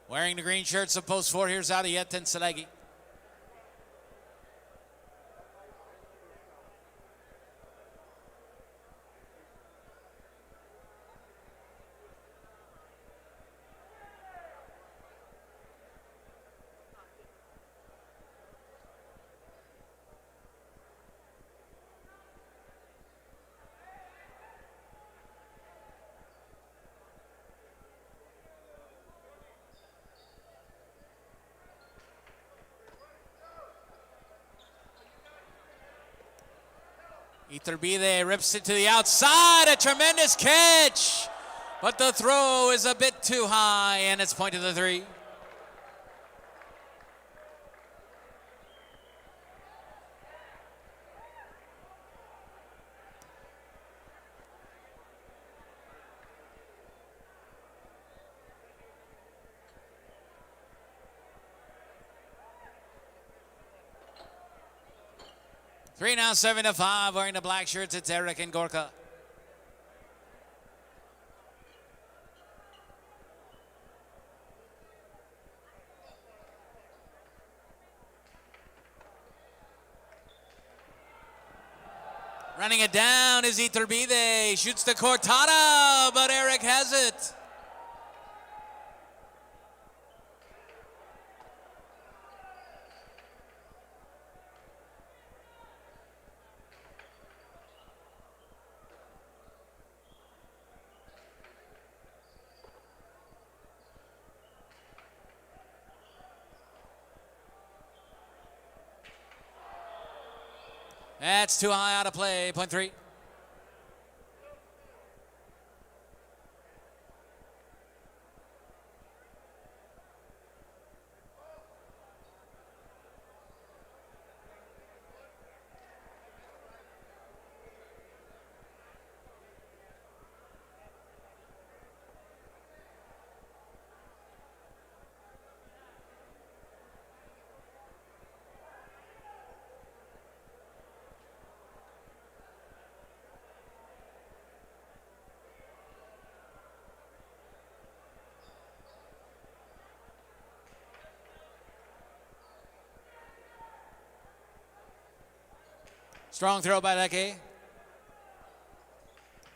Wearing the green shirts of post four, here's Ariete and Salegi. Iturbide rips it to the outside, a tremendous catch, but the throw is a bit too high, and it's point to the three. Three now, 7-5, wearing the black shirts, it's Eric and Gorka. Running it down is Iturbide, shoots the Cortada, but Eric has it. That's too high out of play, point three. Strong throw by Lecky.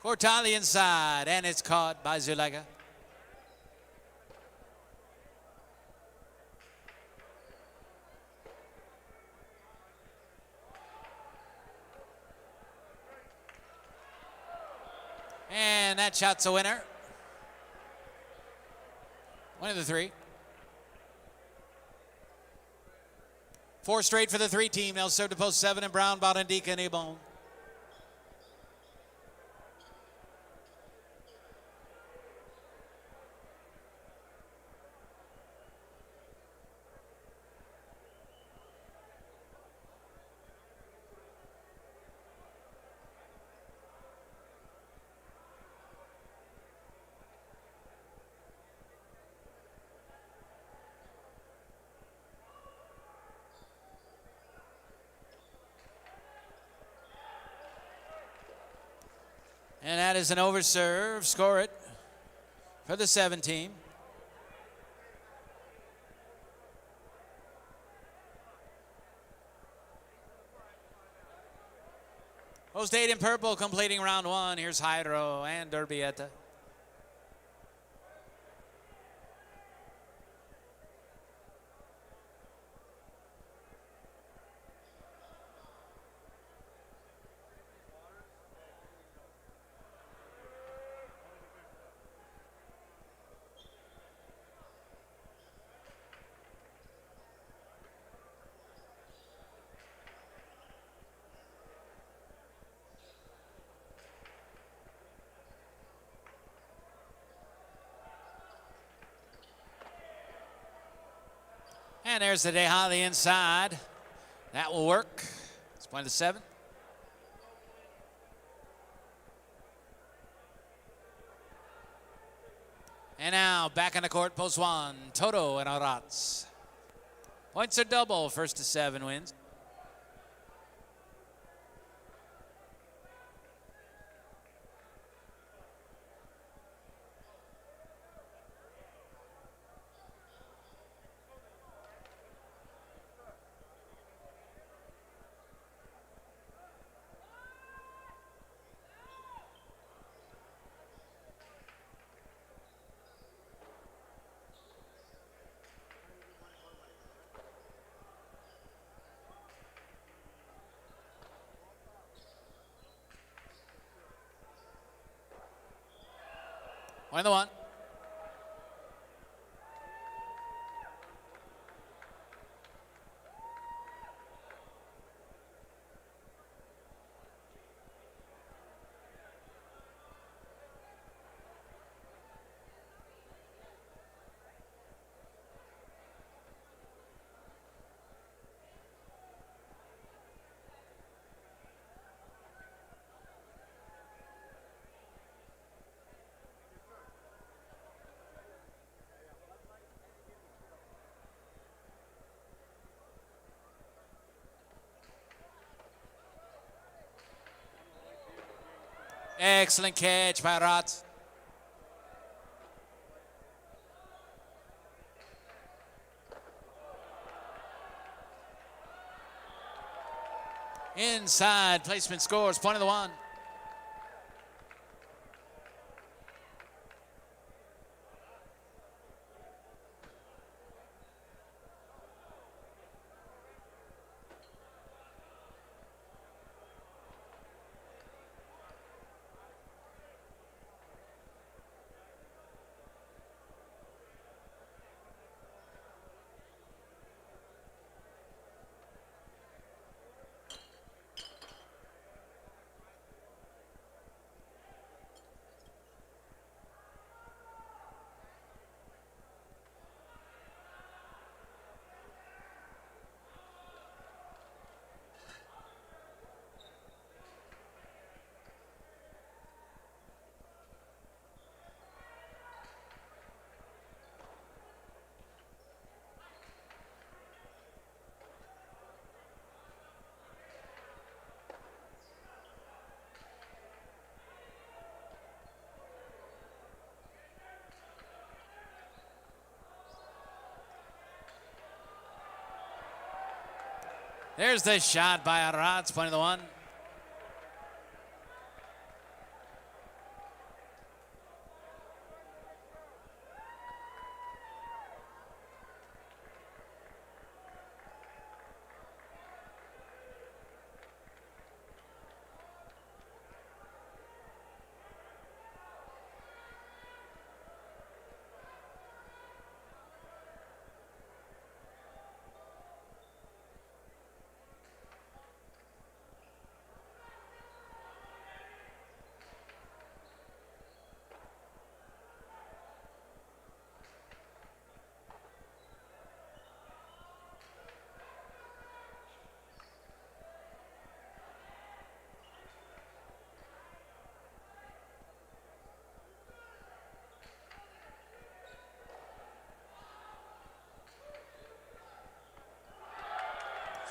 Cortali inside, and it's caught by Zulaga. And that shot's a winner. One of the three. Four straight for the three team. They'll serve to post seven and Brown, Barandika, and Ebon. And that is an overserve. Score it for the 7 team. Post 8 in purple completing round 1. Here's Hydro and Derbieta. And there's the Deja on the inside. That will work. Let's play the 7. And now back on the court, post 1, Toto and Arats. Points are double, 1st to 7 wins. One the 1. Excellent catch by Rotz. Inside placement scores, point of the 1. There's the shot by Arats, point of the 1.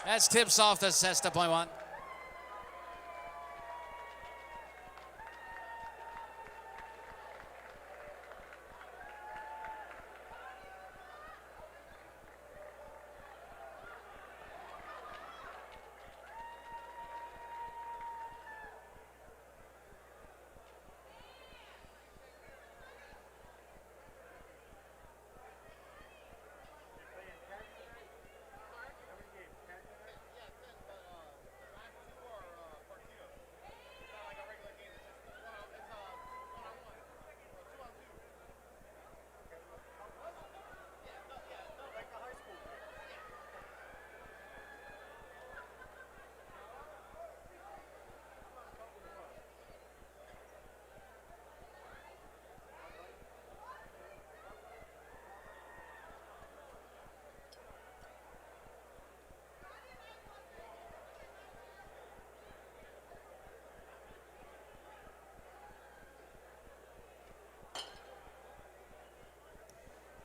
That's tips off the Cesta, point 1.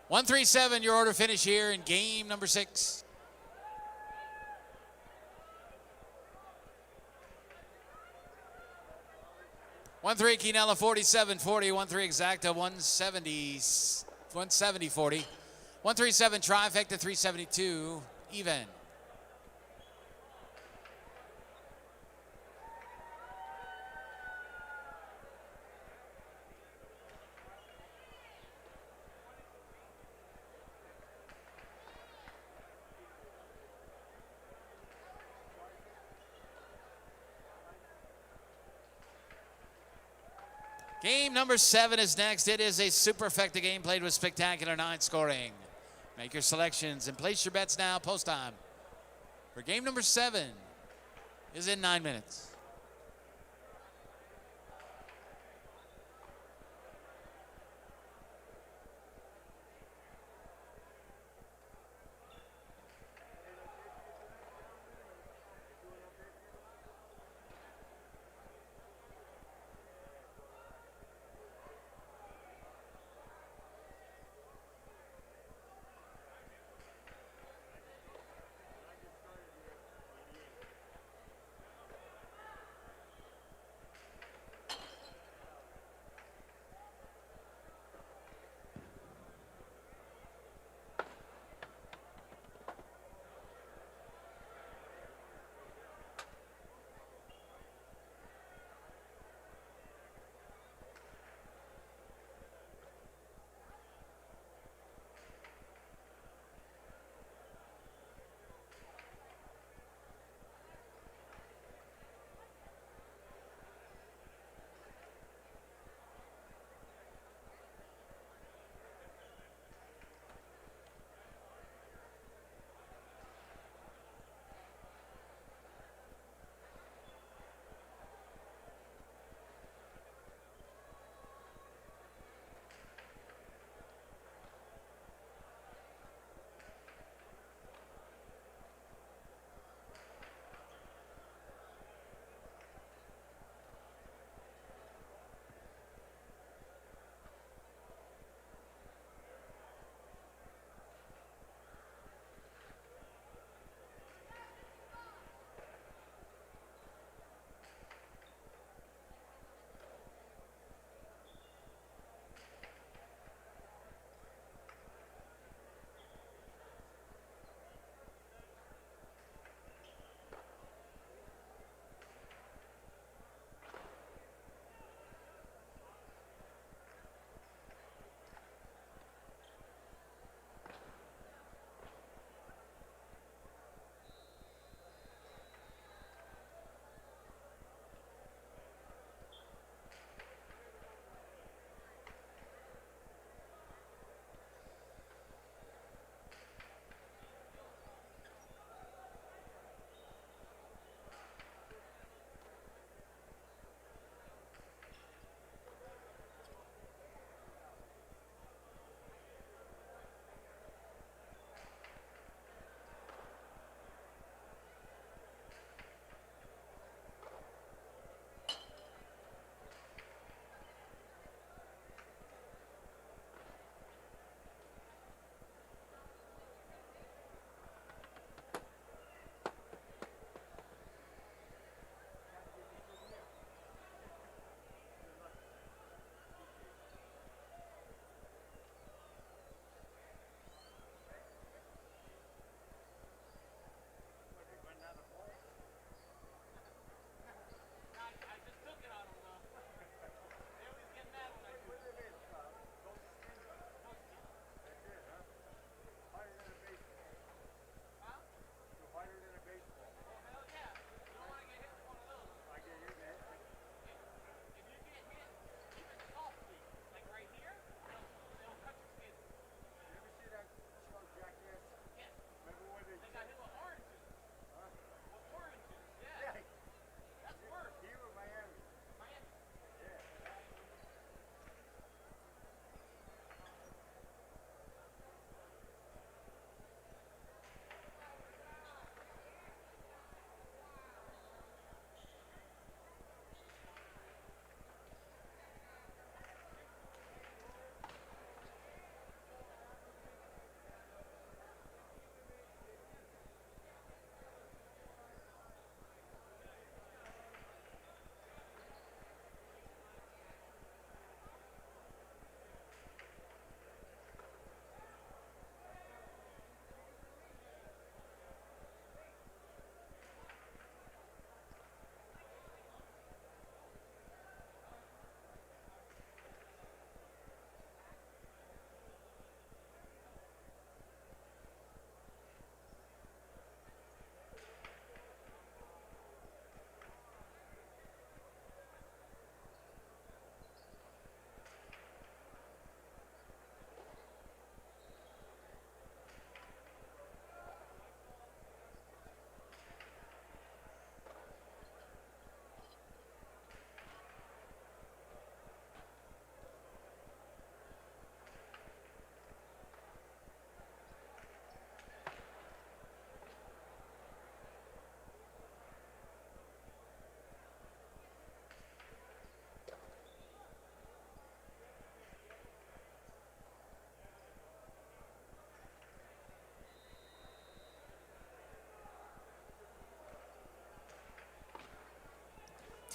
1-3-7, your order finish here in game number 6. One three Quinella 47-40, 1-3 exacta 170-40, 1-3-7 trifecta 372 even. Game number 7 is next. It is a superfecta game played with spectacular 9 scoring. Make your selections and place your bets now. Post time for game number 7 is in 9 minutes.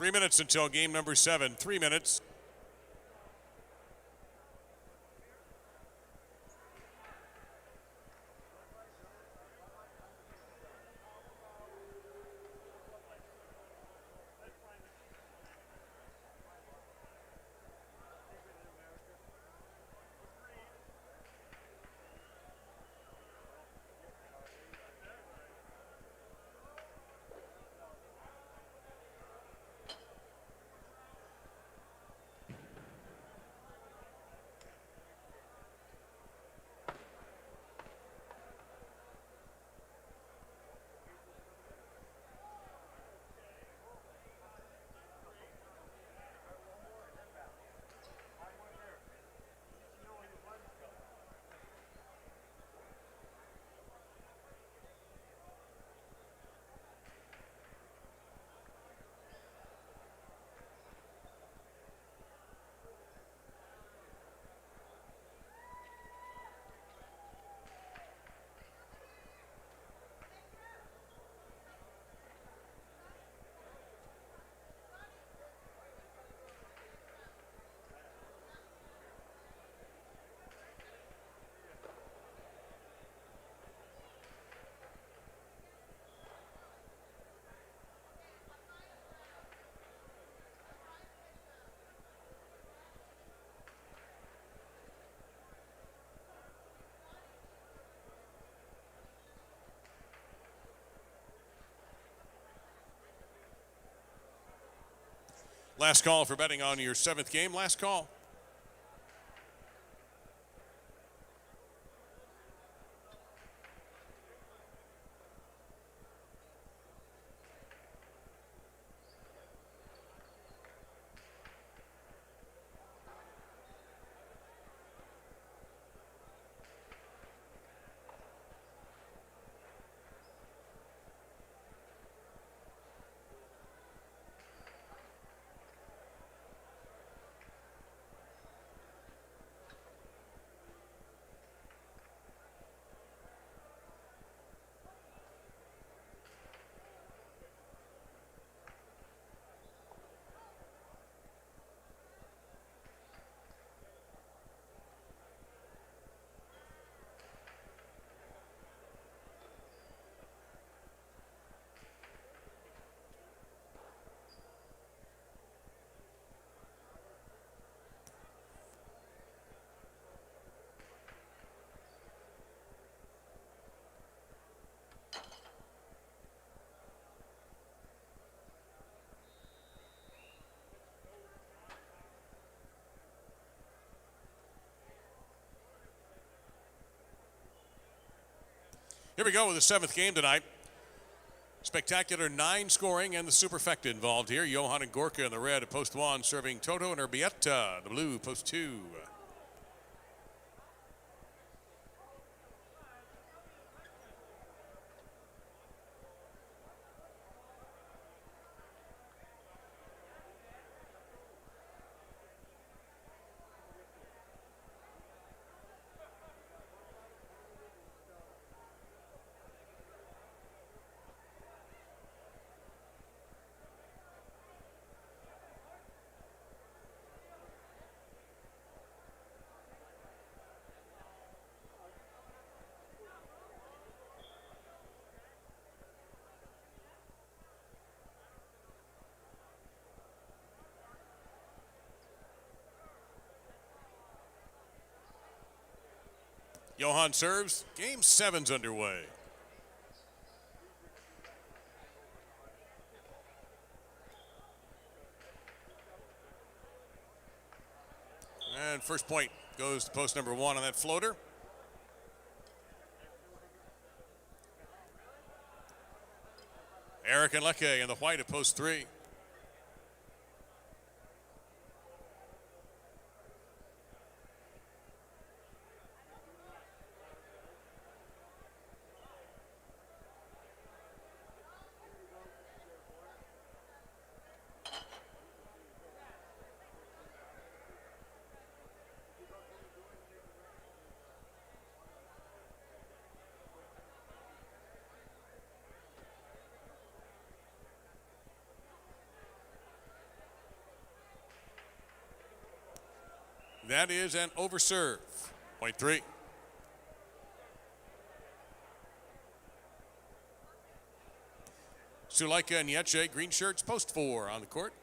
3 minutes until game number 7. 3 minutes. Last call for betting on your 7th game. Last call. Here we go with the 7th game tonight. Spectacular 9 scoring and the superfecta involved here. Johan and Gorka in the red at post 1, serving Toto and Urbieta, the blue, post 2. Johan serves. Game 7's underway. And first point goes to post number 1 on that floater. Eric and Lecce in the white at post 3. That is an overserve. Point 3. Suleika and Yeche, green shirts, post 4 on the court.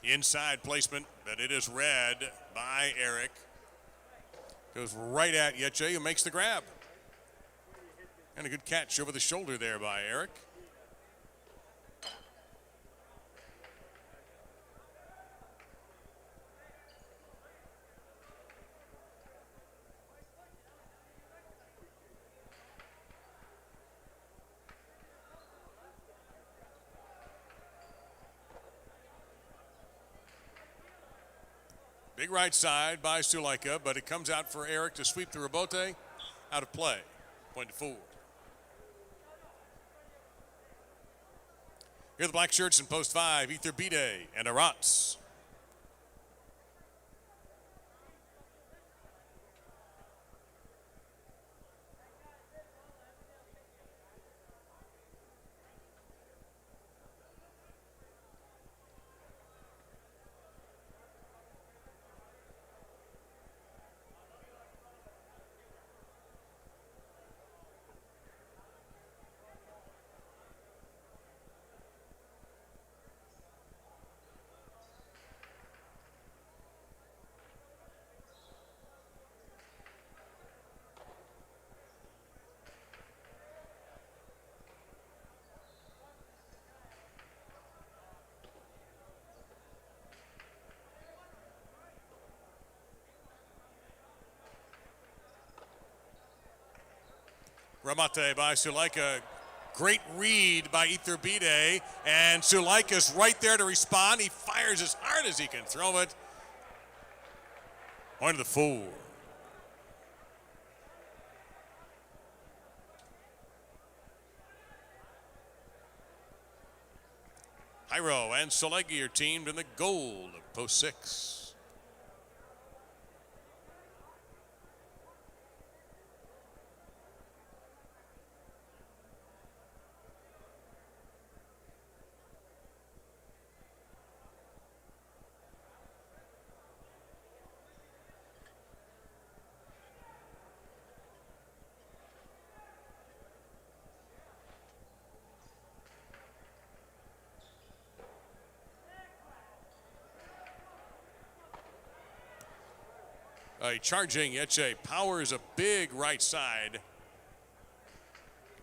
Inside placement, but it is read by Eric. Goes right at Yeche, who makes the grab. And a good catch over the shoulder there by Eric. Big right side by Suleika, but it comes out for Eric to sweep the rebote out of play. Point to 4. Here are the black shirts in post 5, Ether Bide and Arats. Remate by Suleika. Great read by Ether Bide, and Suleika's right there to respond. He fires as hard as he can throw it. Point to the 4. Hyro and Solegi are teamed in the gold of post 6. Charging Yeche powers a big right side.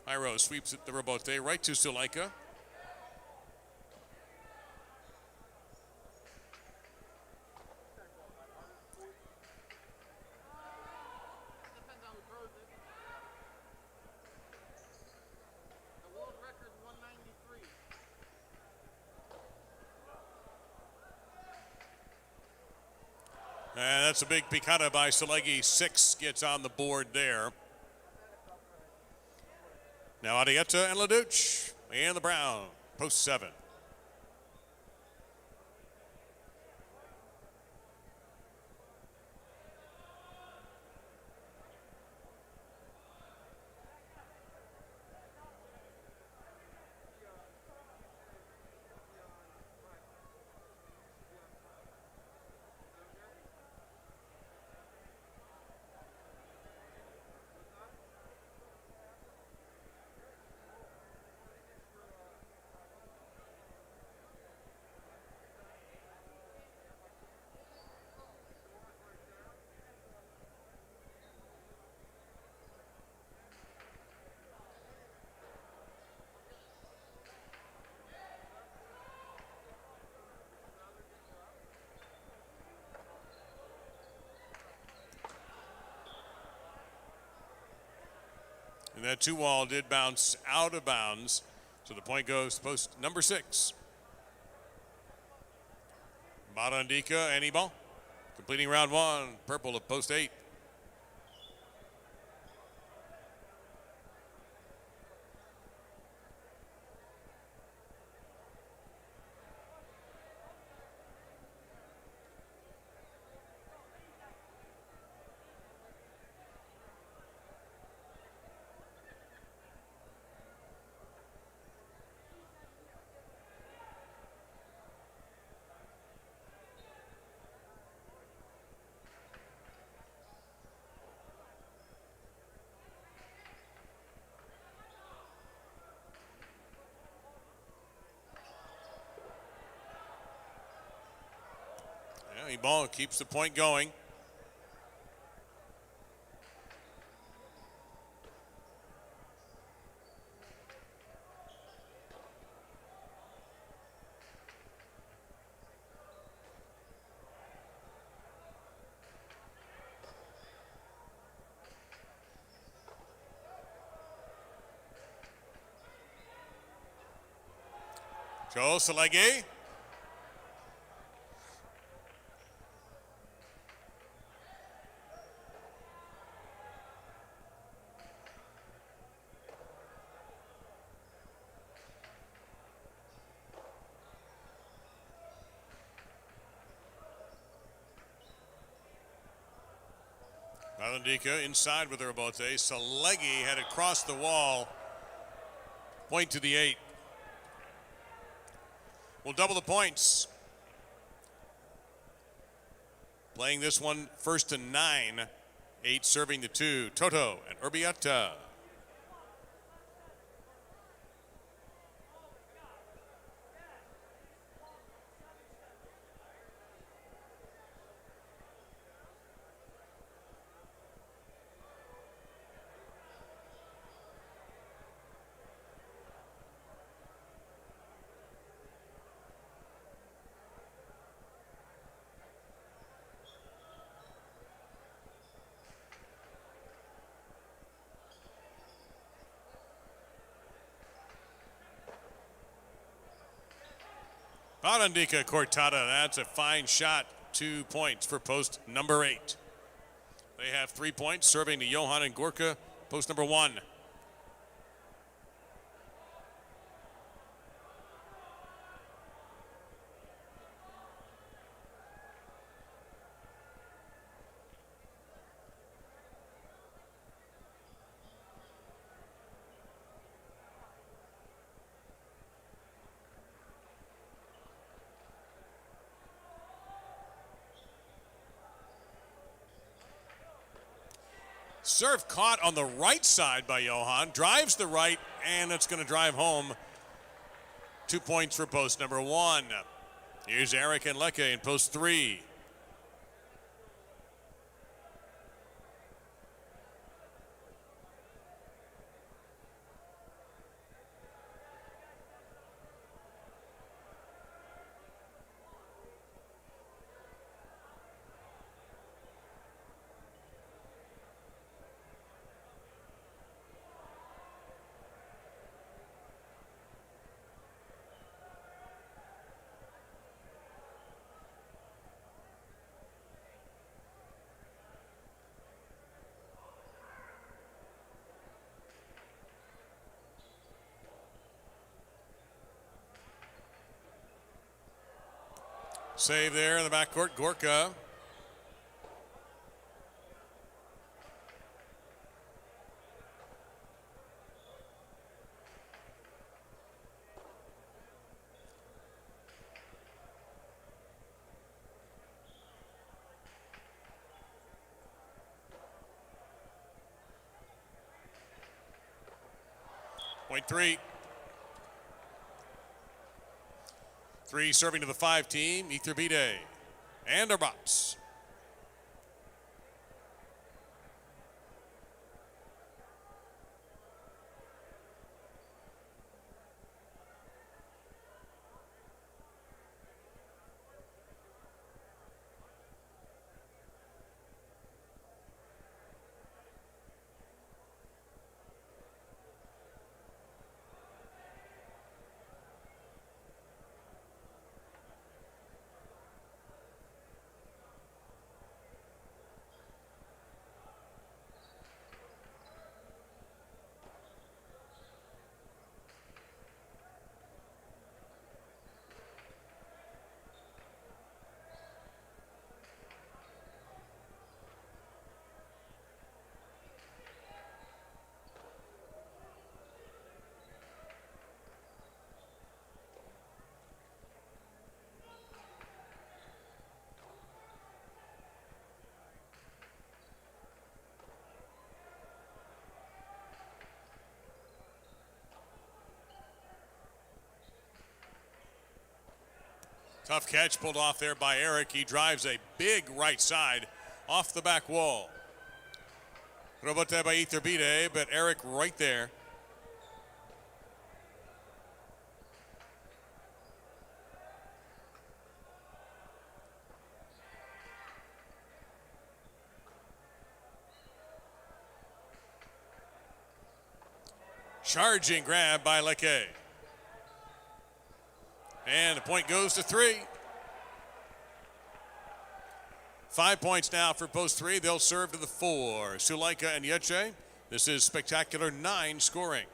Hyro sweeps it the rebote right to Suleika. And that's a big picata by Solegi. 6 gets on the board there. Now Adieta and Leduc and the Brown, post 7. And that 2-wall did bounce out of bounds. So the point goes to post number 6. Barandika, any ball. Completing round 1, purple of post 8. Yeah, ball keeps the point going. Joe Salege. Valandika inside with Robote. Salegi had it cross the wall. Point to the 8. We'll double the points. Playing this one first to 9. 8 serving the 2. Toto and Urbieta. Barandika Cortada, that's a fine shot. 2 points for post number 8. They have 3 points, serving to Johan and Gorka, post number 1. Serve caught on the right side by Johan. Drives the right, and it's going to drive home. 2 points for post number 1. Here's Eric and Lecce in post 3. Save there in the backcourt, Gorka. Point 3. 3 serving to the 5 team, Iturbide and Arbats. Tough catch pulled off there by Eric. He drives a big right side off the back wall. Rebote by Iturbide, but Eric right there. Charging grab by Leke. And the point goes to 3. 5 points now for post 3. They'll serve to the 4. Sulaika and Yeche. This is spectacular 9 scoring.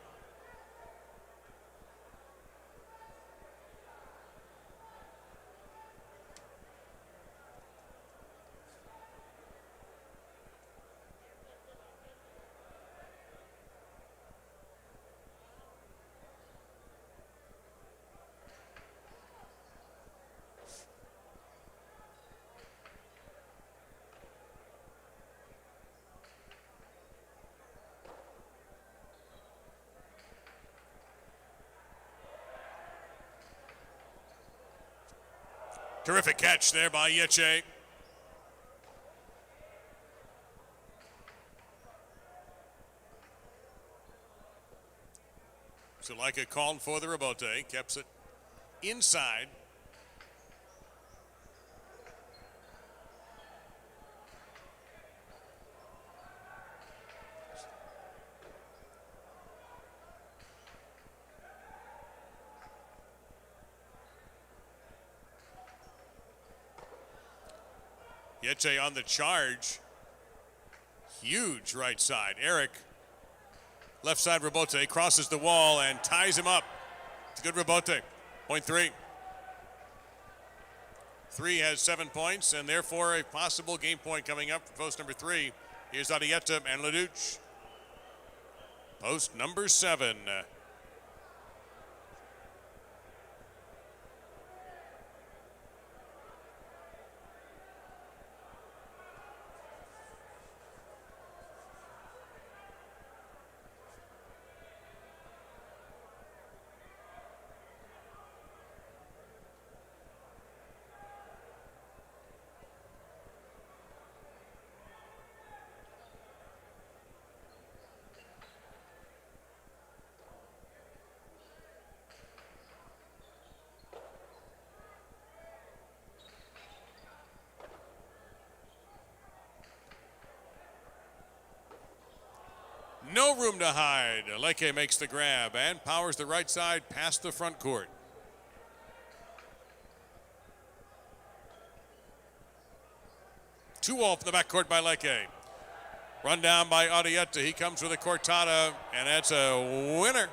Terrific catch there by Yeche. Sulaika called for the rebote, keeps it inside. Yeche on the charge. Huge right side. Eric, left side rebote, crosses the wall and ties him up. It's a good rebote. Point 3. 3 has 7 points, and therefore a possible game point coming up for post number 3. Here's Arrieta and Leduc. Post number 7. No room to hide. Leke makes the grab and powers the right side past the front court. Two off the backcourt by Leke. Run down by Arrieta. He comes with a cortada, and that's a winner.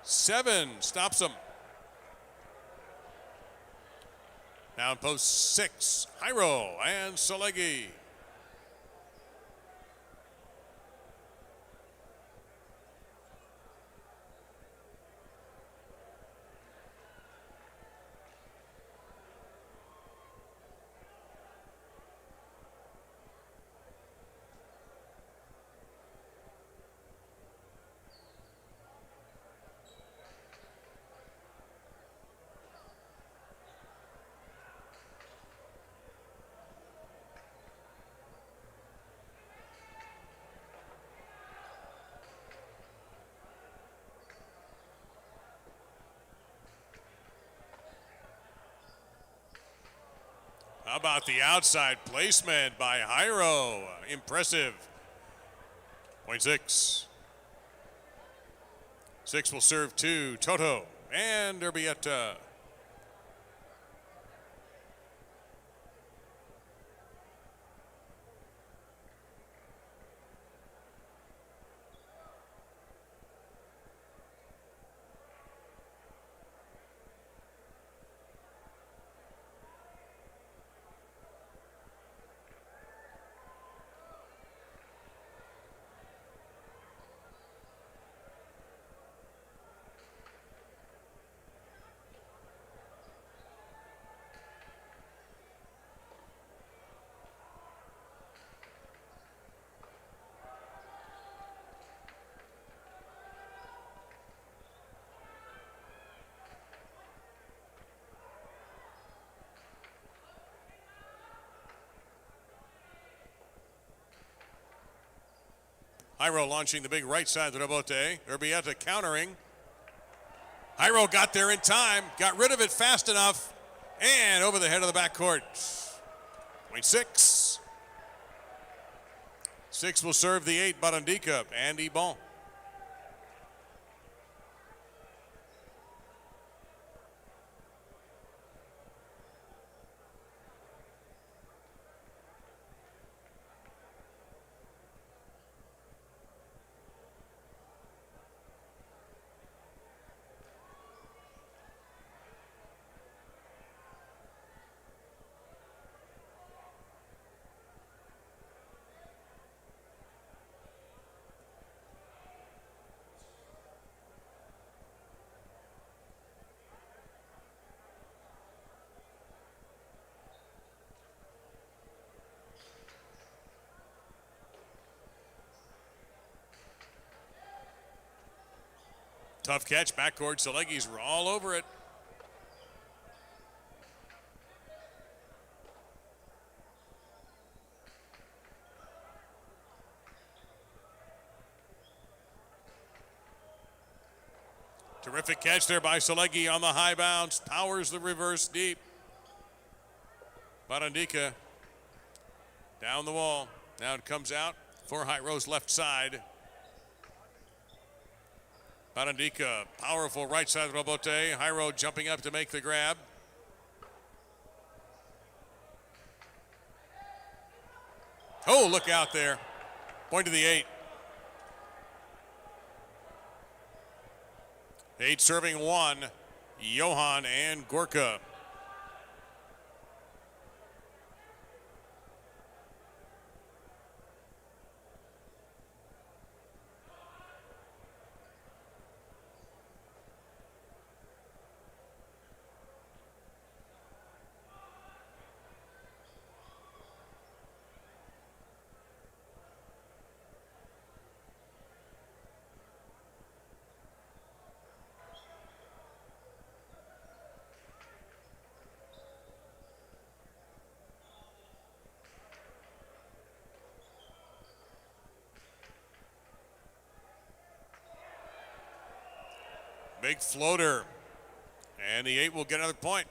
7 stops him. Now in post 6, Jairo and Solegi. How about the outside placement by Jairo? Impressive. Point 6. 6 will serve to Toto and Arrieta. Jairo launching the big right side of the rebote. Urbieta countering. Jairo got there in time, got rid of it fast enough, and over the head of the backcourt. Point six. Six will serve the 8, Barandika and Ibon. Tough catch, backcourt. Selegi's all over it. Terrific catch there by Selegi on the high bounce. Powers the reverse deep. Barandika down the wall. Now it comes out for Jairo's left side. Barandika, powerful right side of the rebote. Jairo jumping up to make the grab. Oh, look out there. Point to the 8. 8 serving 1. Johan and Gorka. Big floater. And the 8 will get another point.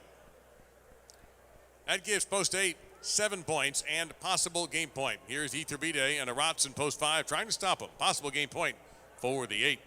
That gives post 8 7 points and possible game point. Here's Iturbide and Arats in post 5 trying to stop him. Possible game point for the 8.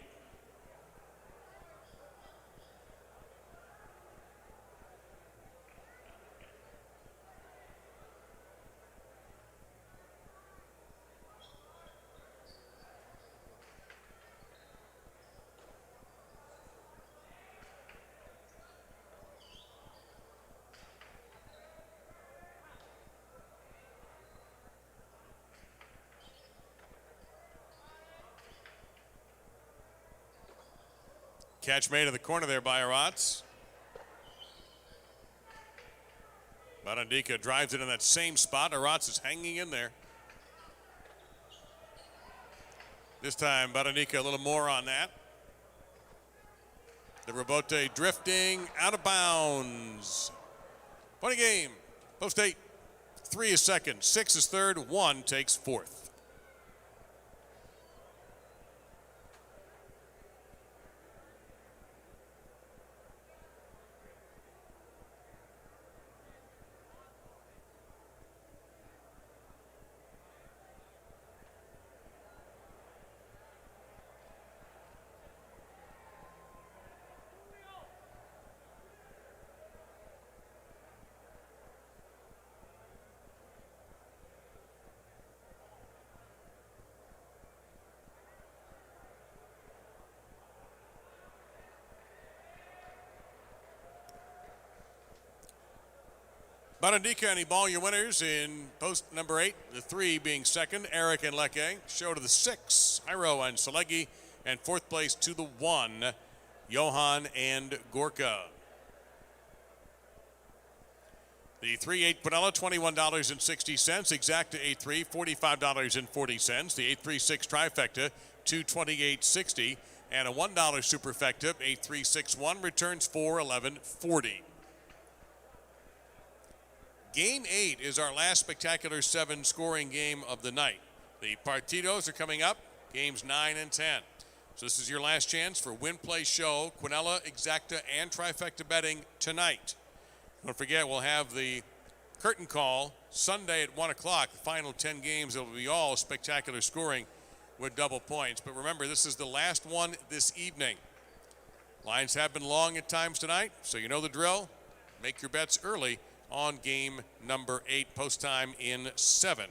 Catch made in the corner there by Arats. Barandika drives it in that same spot. Arats is hanging in there. This time, Barandika a little more on that. The rebote drifting out of bounds. Point of game. Post 8. 3 is second. 6 is third. 1 takes fourth. Barandika and Ibal, your winners in post number 8. The 3 being second, Eric and Leke. Show to the 6, Jairo and Selegi. And fourth place to the 1, Johan and Gorka. The 3-8 Pinella, $21.60. Exacta 8-3, $45.40. The 8-3-6 trifecta, $228.60. And a $1 superfecta, 8-3-6-1, returns $411.40. Game 8 is our last spectacular 7 scoring game of the night. The partidos are coming up. games 9 and 10. So this is your last chance for Win Play Show, Quinella, Exacta, and Trifecta betting tonight. Don't forget, we'll have the curtain call Sunday at 1 o'clock. The final 10 games, it'll be all spectacular scoring with double points. But remember, this is the last one this evening. Lines have been long at times tonight, so you know the drill. Make your bets early on game number 8, post time in 7.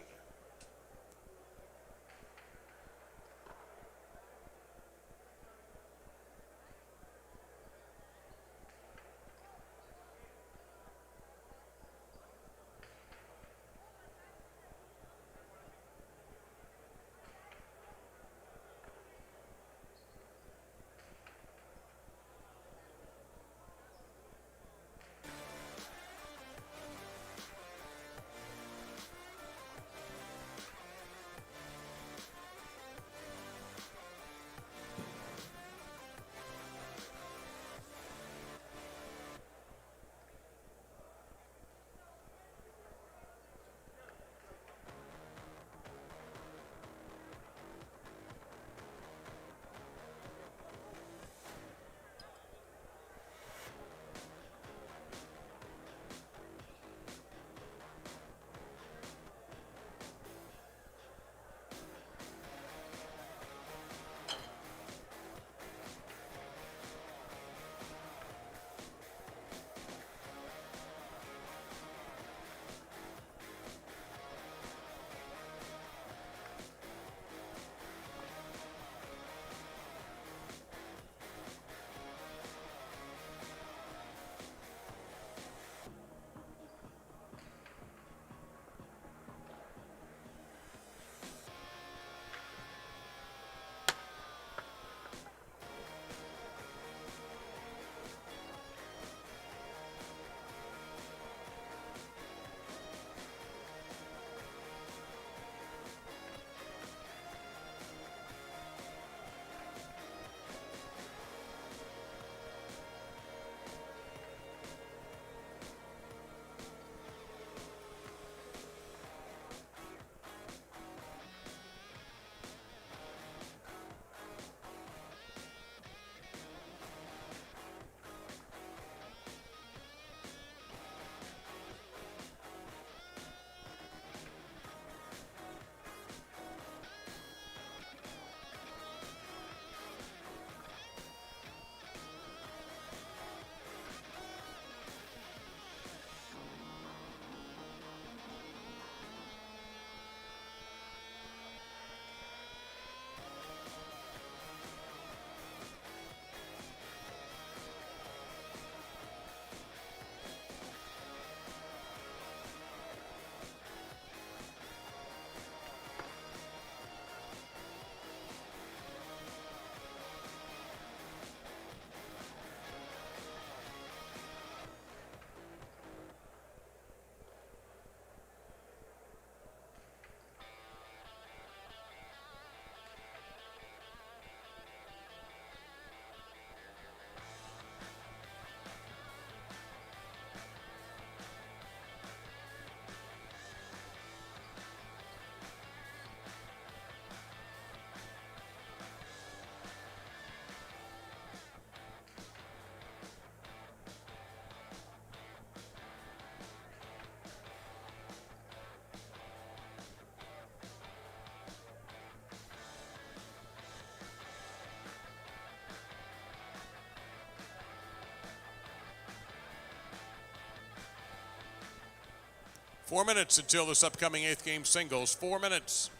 Four minutes until this upcoming 8th game singles. 4 minutes.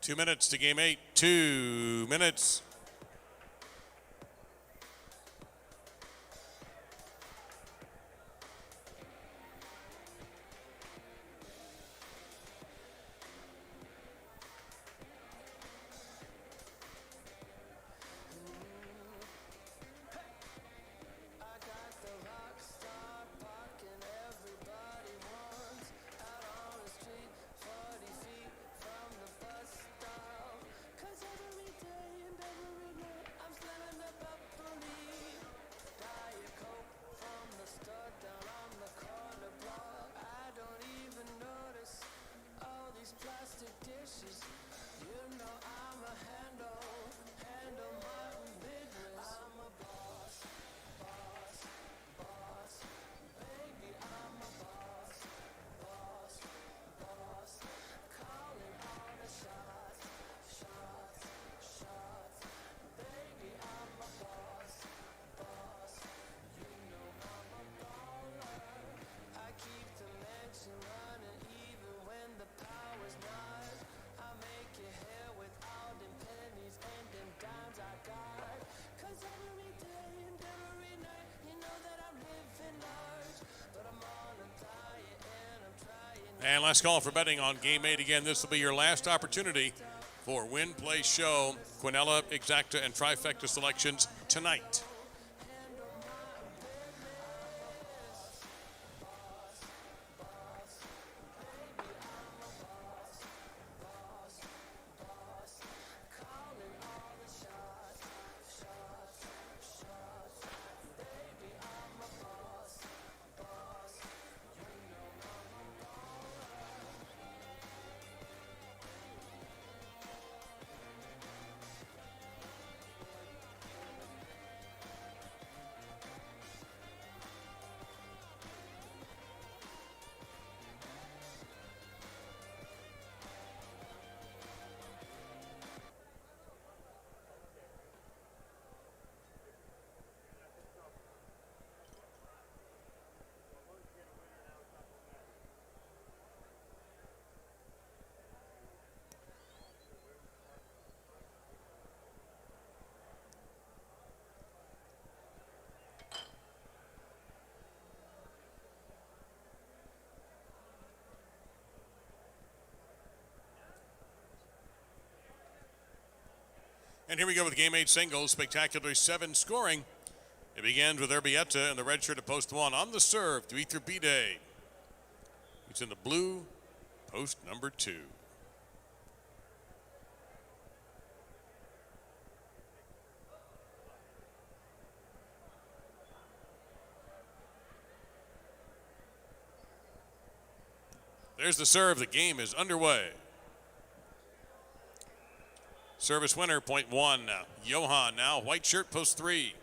2 minutes to game 8. 2 minutes. And last call for betting on Game 8. Again, this will be your last opportunity for Win, Play, Show, Quinella, Exacta, and Trifecta selections tonight. And here we go with Game 8 singles, spectacular 7 scoring. It begins with Urbieta in the red shirt at post 1 on the serve to Ether B-Day. He's in the blue, post number 2. There's the serve. The game is underway. Service winner, point 1 now. Johan now, white shirt, post 3.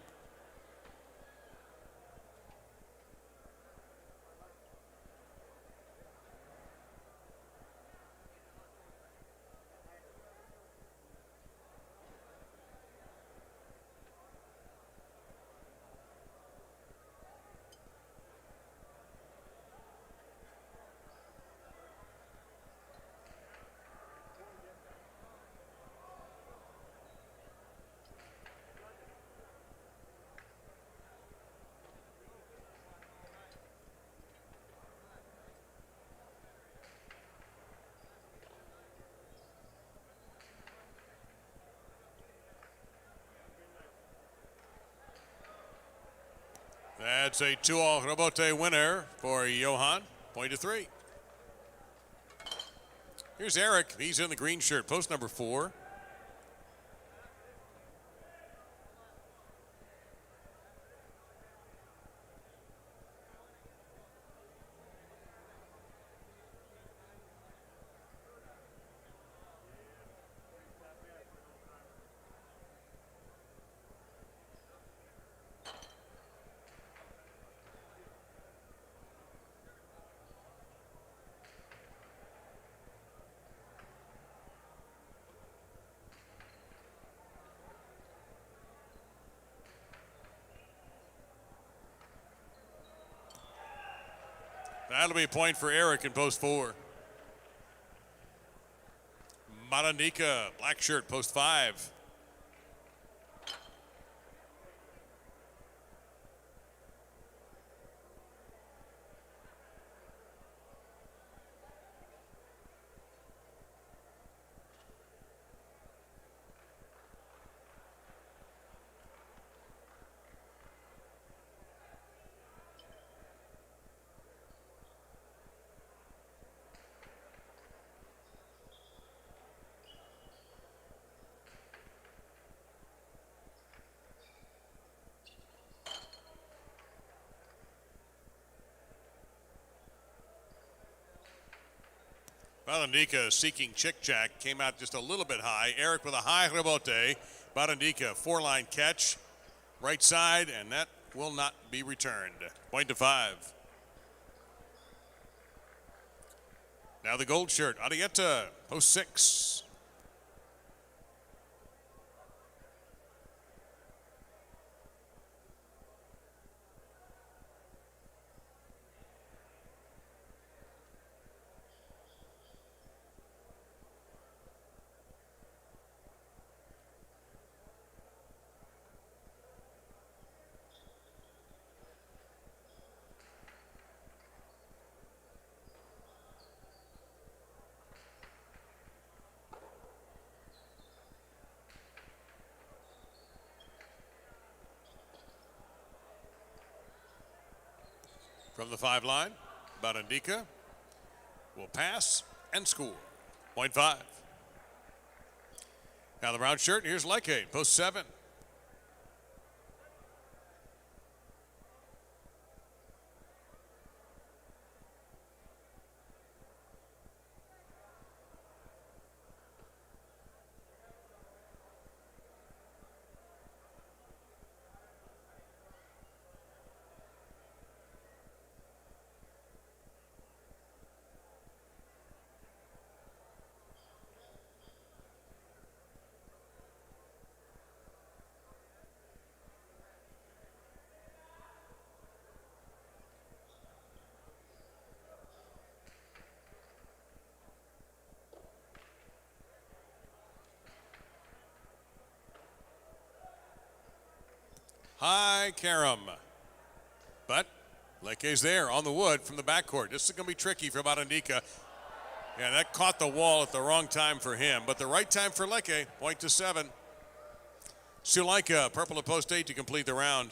That's a 2-all rebote winner for Johan, point to 3. Here's Eric. He's in the green shirt, post number 4. That'll be a point for Eric in post 4. Barandika, black shirt, post 5. Barandika seeking chick jack, came out just a little bit high. Eric with a high rebote. Barandika, 4-line catch, right side, and that will not be returned. Point to 5. Now the gold shirt, Arietta, post 6. From the 5 line, Barandika will pass and score. Point 5. Now the brown shirt, here's Leke, post 7. High carom. But Leke's there on the wood from the backcourt. This is going to be tricky for Barandika. Yeah, that caught the wall at the wrong time for him, but the right time for Leke. Point to 7. Sulaika, purple at post 8 to complete the round.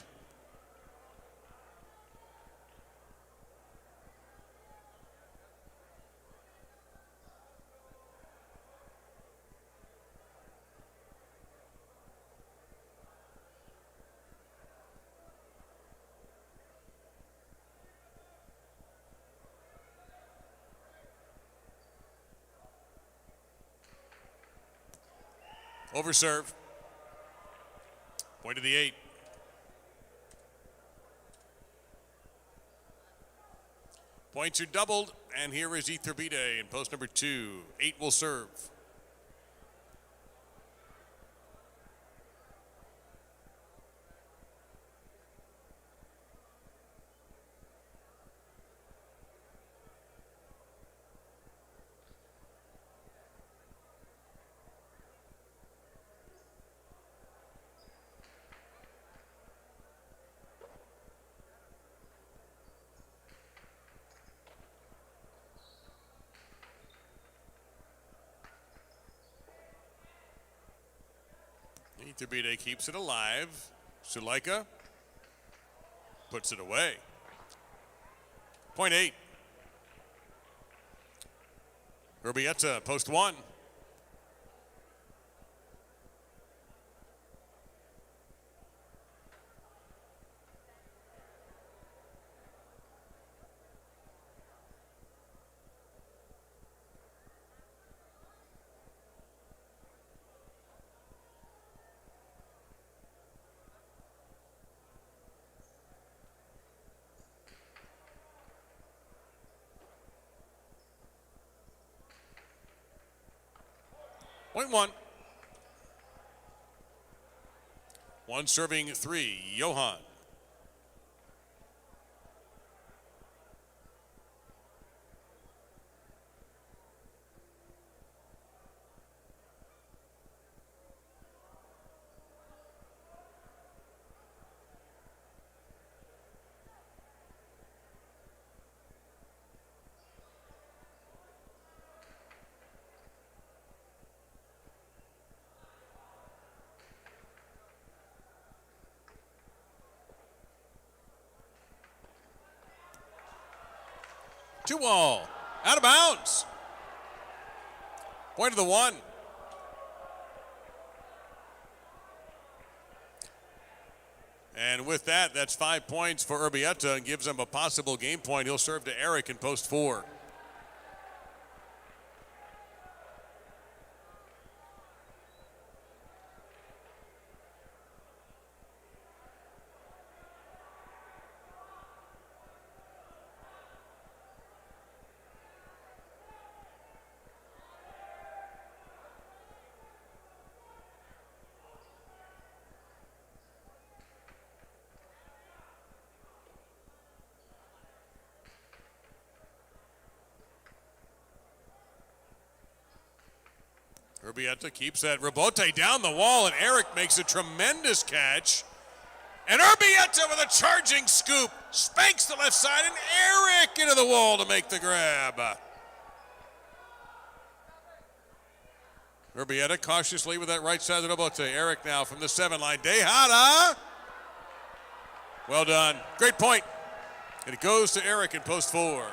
Overserve. Point to the 8. Points are doubled, and here is Iturbide in post number 2. 8 will serve. Iturbide keeps it alive. Sulaika puts it away. Point 8. Urbieta, post 1. Point 1. 1 serving 3, Johan. To wall. Out of bounds. Point of the one. And with that, that's 5 points for Urbieta and gives him a possible game point. He'll serve to Eric in post 4. Urbieta keeps that rebote down the wall, and Eric makes a tremendous catch. And Urbieta with a charging scoop spanks the left side, and Eric into the wall to make the grab. Urbieta cautiously with that right side of the rebote. Eric now from the 7 line. Tejada. Well done. Great point. And it goes to Eric in post 4.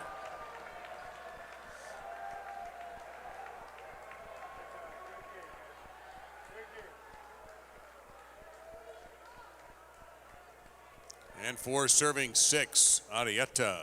And for serving 6, Arrieta.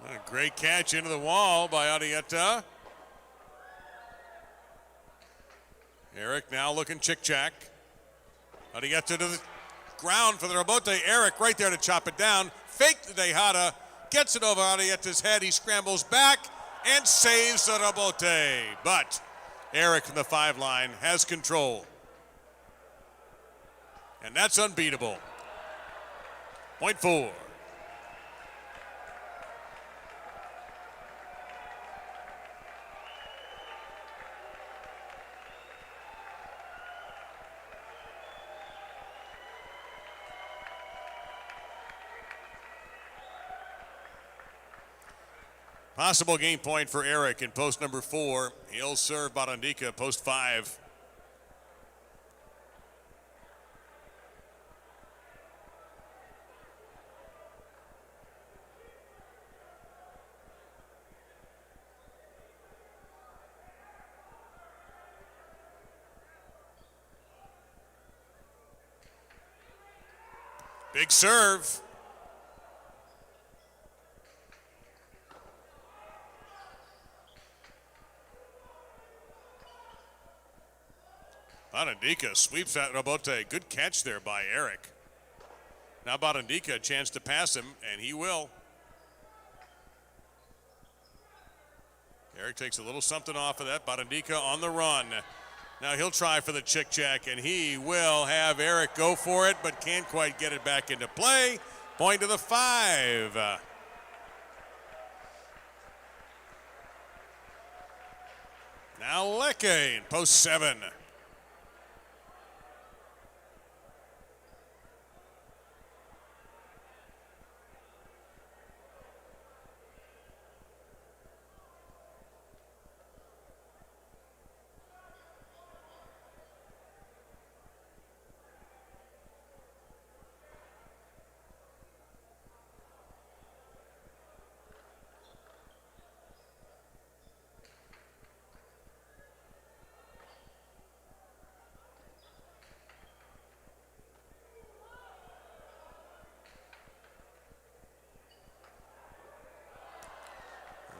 A great catch into the wall by Arrieta. Eric now looking chick-chack. Arrieta to the ground for the rebote. Eric right there to chop it down. Fake the Tejada. Gets it over Arrieta's head. He scrambles back and saves the rebote. But Eric from the 5 line has control. And that's unbeatable. Point 4. Possible game point for Eric in post number 4. He'll serve Barandika post 5. Big serve. Barandika sweeps that rebote. Good catch there by Eric. Now Barandika a chance to pass him, and he will. Eric takes a little something off of that. Barandika on the run. Now he'll try for the chick-chack, and he will have Eric go for it, but can't quite get it back into play. Point to the 5. Now Lecce in post 7.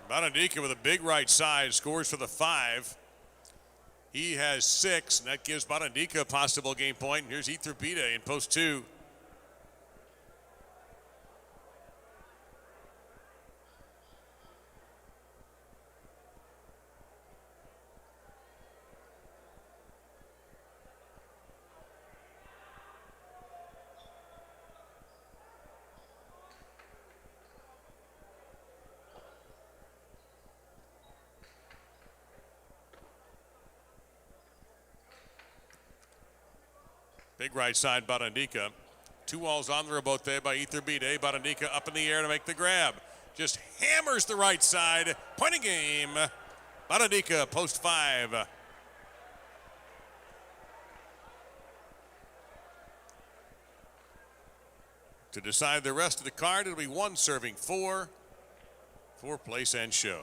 Barandika with a big right side scores for the 5. He has 6, and that gives Barandika a possible game point. Here's Iturbide in post 2. Big right side, Barandika. 2 walls on the rebote by Iturbide. Barandika up in the air to make the grab. Just hammers the right side. Point of game. Barandika, post 5. To decide the rest of the card, it'll be 1 serving 4 for place and show.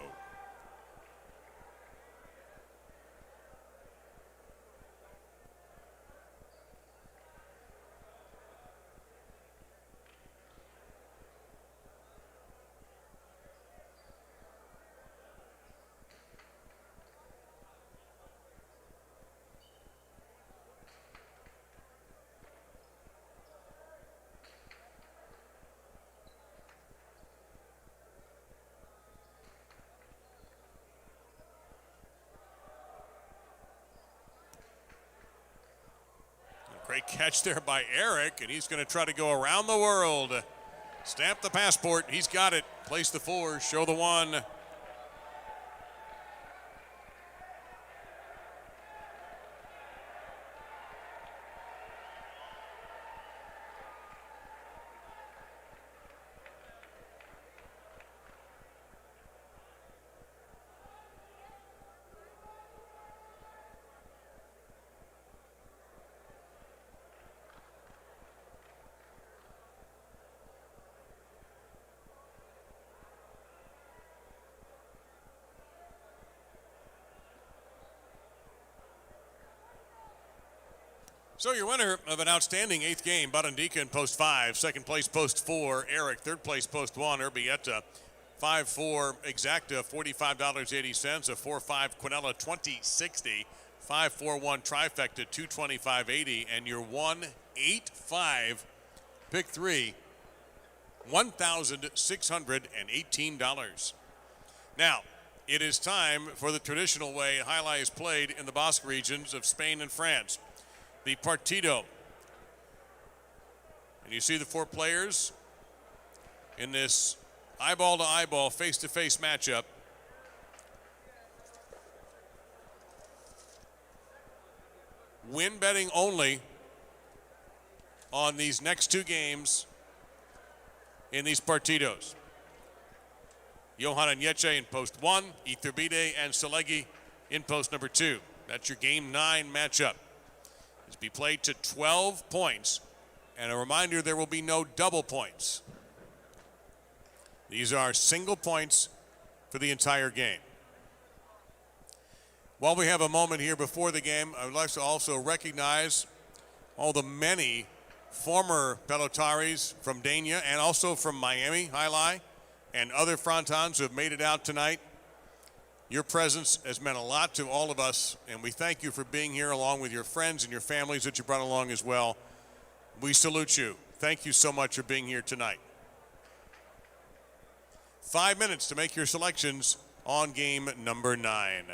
Great catch there by Eric, and he's going to try to go around the world. Stamp the passport. He's got it. Place the 4, show the 1. So your winner of an outstanding 8th game, Barandika in post 5. Second place, post 4, Eric. Third place, post 1, Urbieta. 5-4, Exacta, $45.80. A 4-5, Quinella, $20.60. 5-4-1, Trifecta, $225.80. And your 1-8-5, pick 3, $1,618. Now, it is time for the traditional way Jai Alai is played in the Basque regions of Spain and France. The Partido. And you see the 4 players in this eyeball-to-eyeball, face-to-face matchup. Win betting only on these next 2 games in these Partidos. Johan Anyeche in post 1, Iturbide and Selegi in post number 2. That's your game 9 matchup. It's be played to 12 points. And a reminder, there will be no double points. These are single points for the entire game. While we have a moment here before the game, I would like to also recognize all the many former pelotaris from Dania and also from Miami, Jai Alai, and other Frontons who have made it out tonight. Your presence has meant a lot to all of us, and we thank you for being here along with your friends and your families that you brought along as well. We salute you. Thank you so much for being here tonight. 5 minutes to make your selections on game number 9.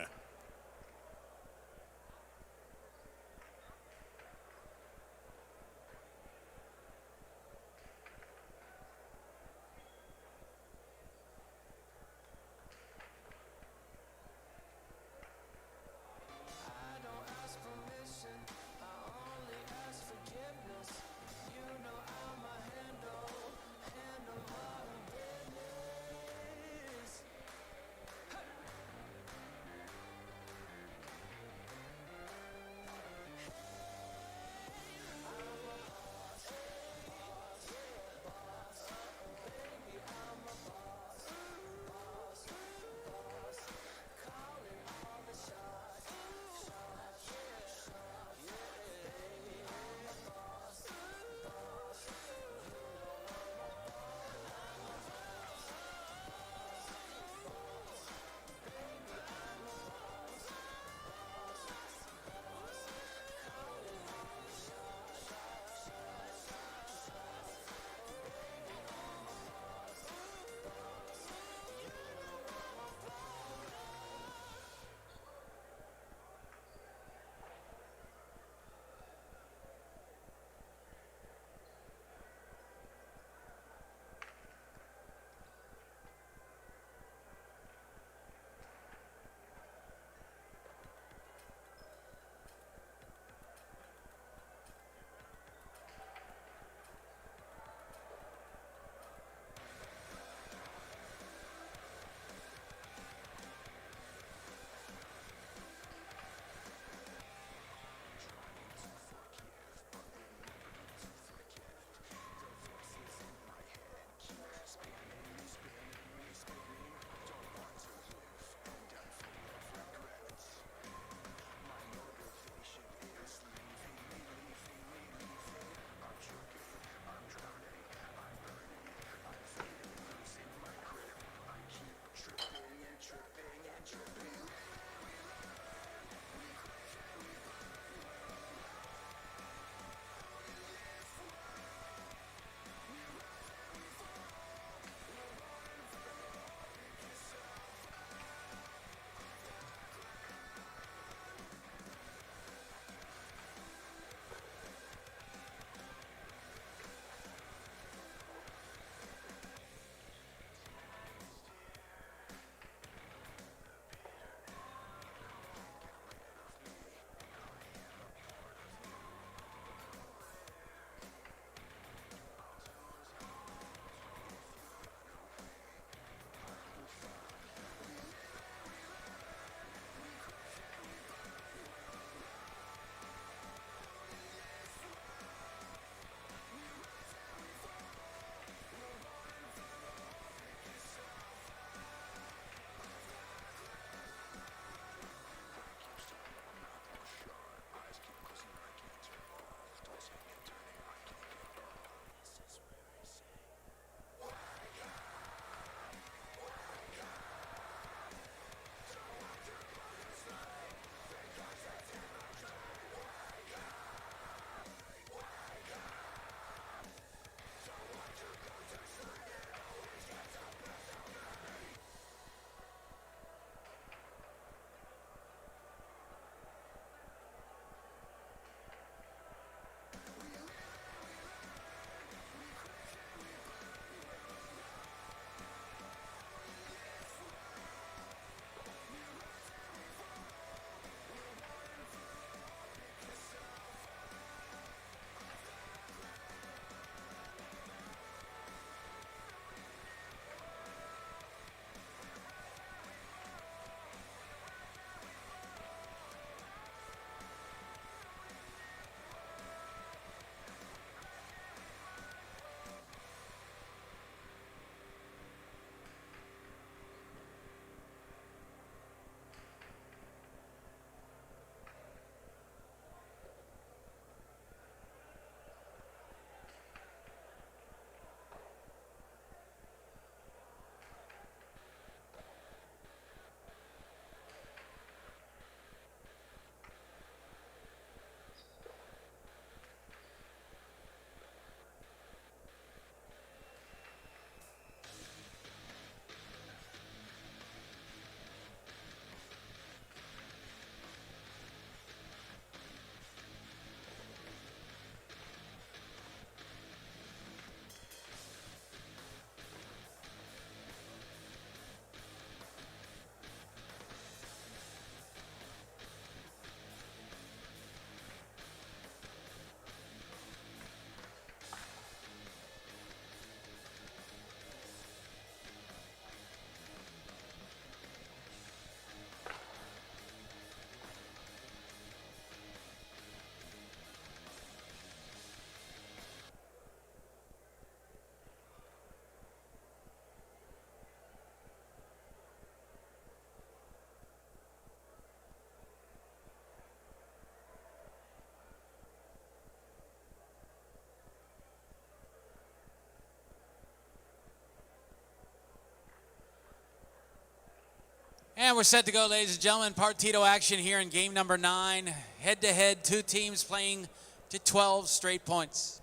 And we're set to go, ladies and gentlemen. Partido action here in game number 9. Head-to-head, two teams playing to 12 straight points.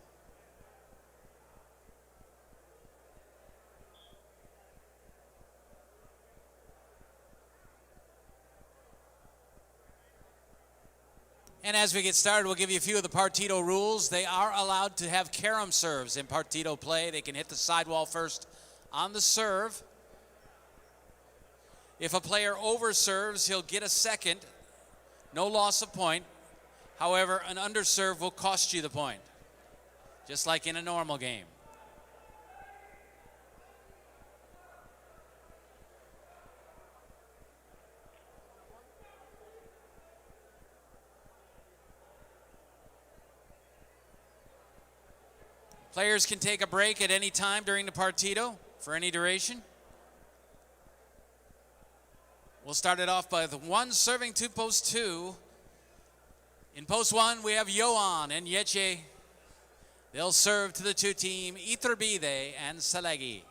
And as we get started, we'll give you a few of the Partido rules. They are allowed to have carom serves in Partido play. They can hit the sidewall first on the serve. If a player overserves, he'll get a second. No loss of point. However, an underserve will cost you the point, just like in a normal game. Players can take a break at any time during the Partido for any duration. We'll start it off by the one serving to post 2. In post 1, we have Johan and Yeche. They'll serve to the two team, Iturbide and Salegi.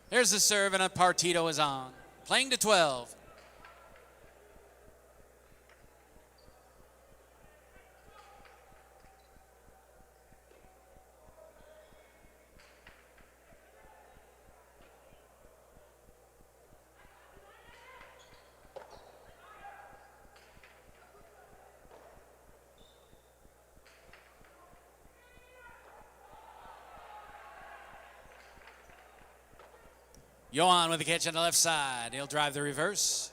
There's the serve, and a Partido is on. Playing to 12. Johan with the catch on the left side. He'll drive the reverse.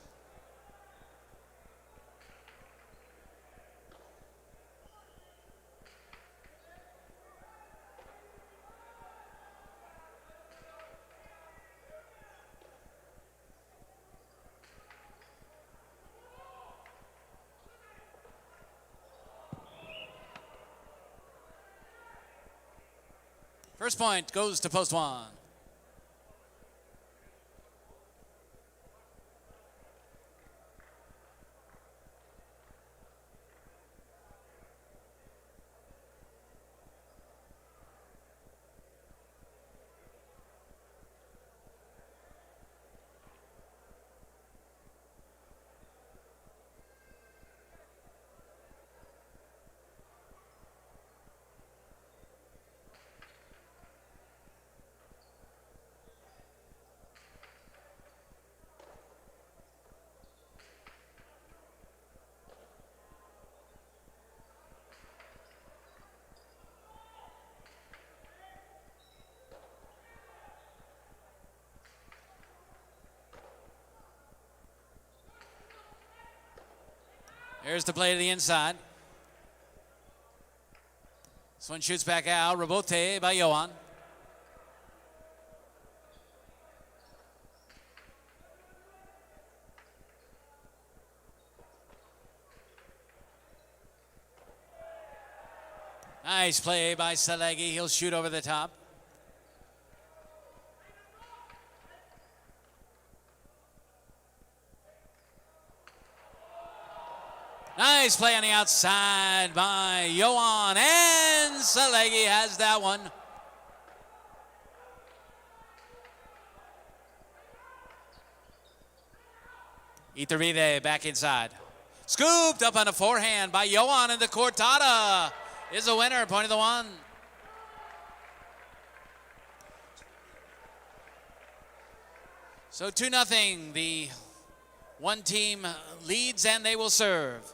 First point goes to post 1. There's the play to the inside. This one shoots back out. Rebote by Johan. Nice play by Salegi. He'll shoot over the top. Nice play on the outside by Johan, and Salegi has that one. Iturbide back inside. Scooped up on a forehand by Johan, and the Cortada is a winner, point of the 1. So 2-0, the one team leads and they will serve.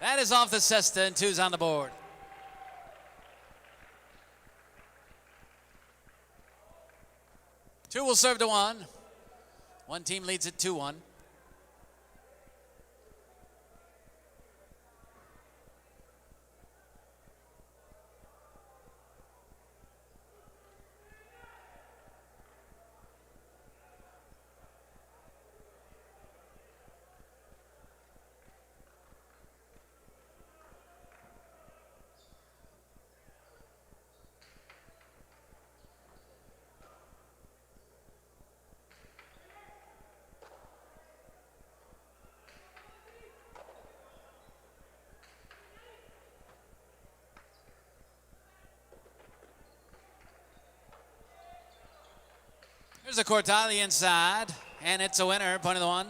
That is off the cesta, and 2's on the board. Two will serve to 1. One team leads it 2-1. Here's a Cortali inside, and it's a winner, point of the 1.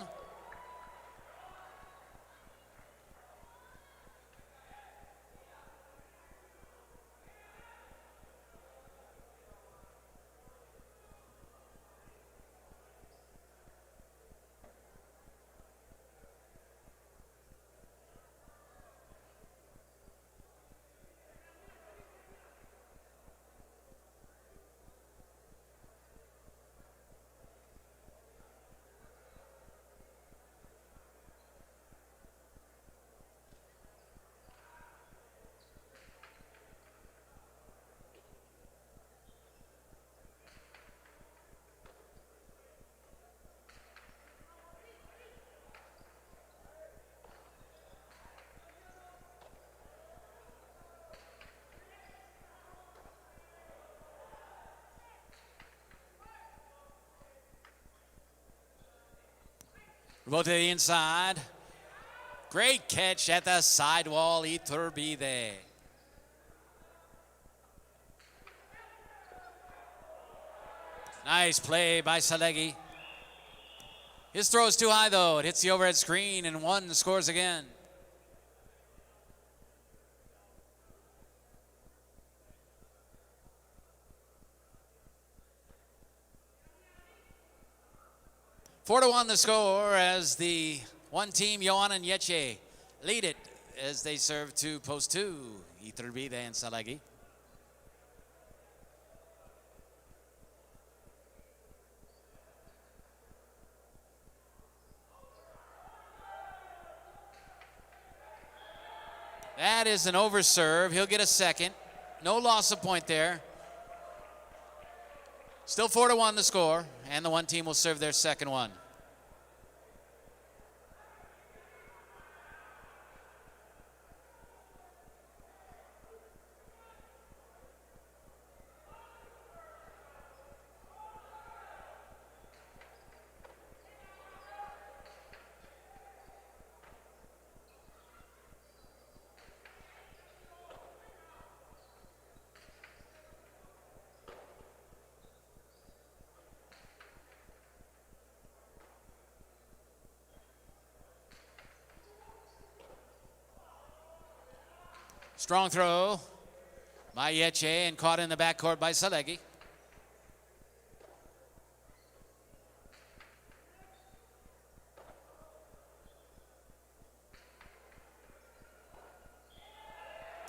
Rebote to the inside. Great catch at the sidewall, Iturbide. Nice play by Salegi. His throw is too high though. It hits the overhead screen and 1 scores again. Four to 1 the score as the one team, Johan and Yeche, lead it as they serve to post 2, Iturbide and Salegi. That is an overserve. He'll get a second. No loss of point there. Still 4 to 1 the score, and the one team will serve their second one. Strong throw by Yeche and caught in the backcourt by Salegi.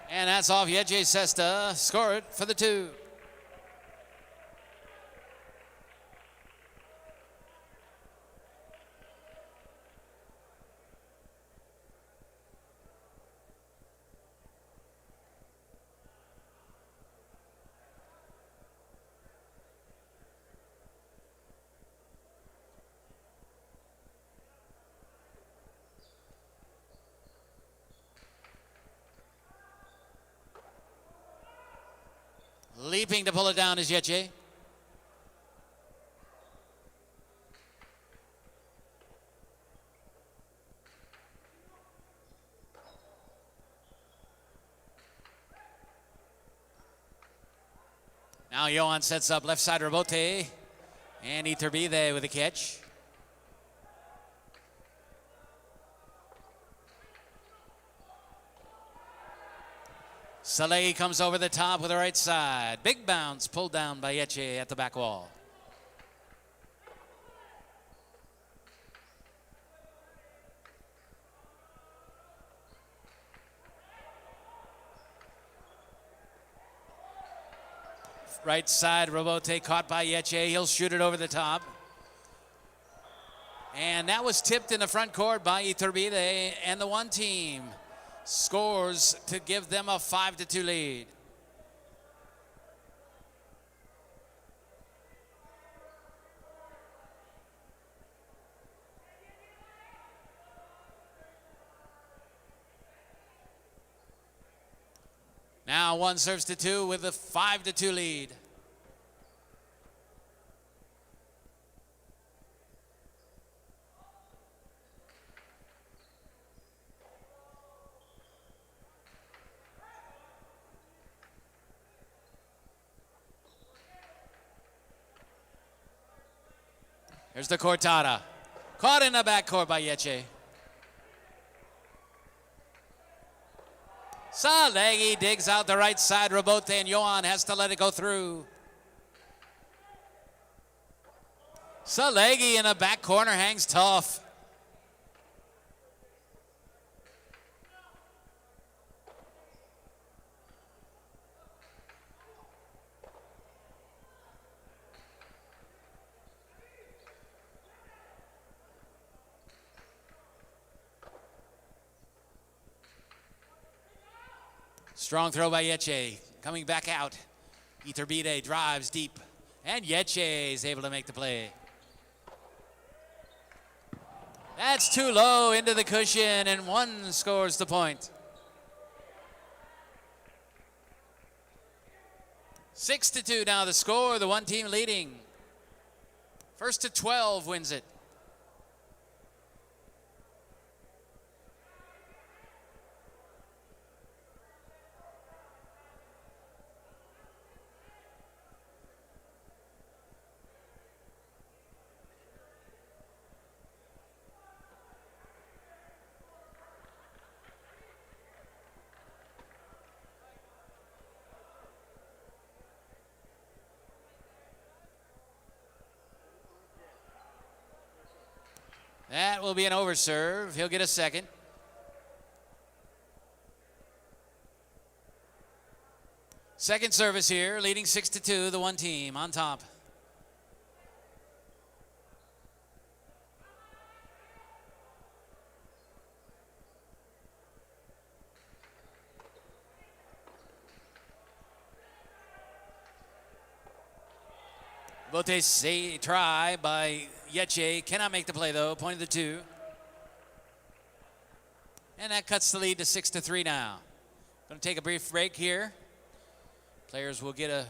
And that's off Yeche Cesta. Score it for the 2. Leaping to pull it down is Yeche. Now Johan sets up left side rebote, and Iturbide with a catch. Saleh comes over the top with the right side. Big bounce pulled down by Yeche at the back wall. Right side, Robote caught by Yeche. He'll shoot it over the top. And that was tipped in the front court by Iturbide, and the one team scores to give them a 5-2 lead. Now one serves to two with a 5-2 lead. Here's the Cortada. Caught in the backcourt by Yeche. Salegi digs out the right side. Robote and Johan has to let it go through. Salegi in the back corner hangs tough. Strong throw by Yeche. Coming back out. Iturbide drives deep. And Yeche is able to make the play. That's too low into the cushion, and one scores the point. 6-2 now the score, the one team leading. First to 12 wins it. That will be an overserve. He'll get a second. Second service here, leading 6-2, the one team on top. Bote say try by Yeche. Cannot make the play though. Point of the two. And that cuts the lead to 6-3 now. Going to take a brief break here. Players will get a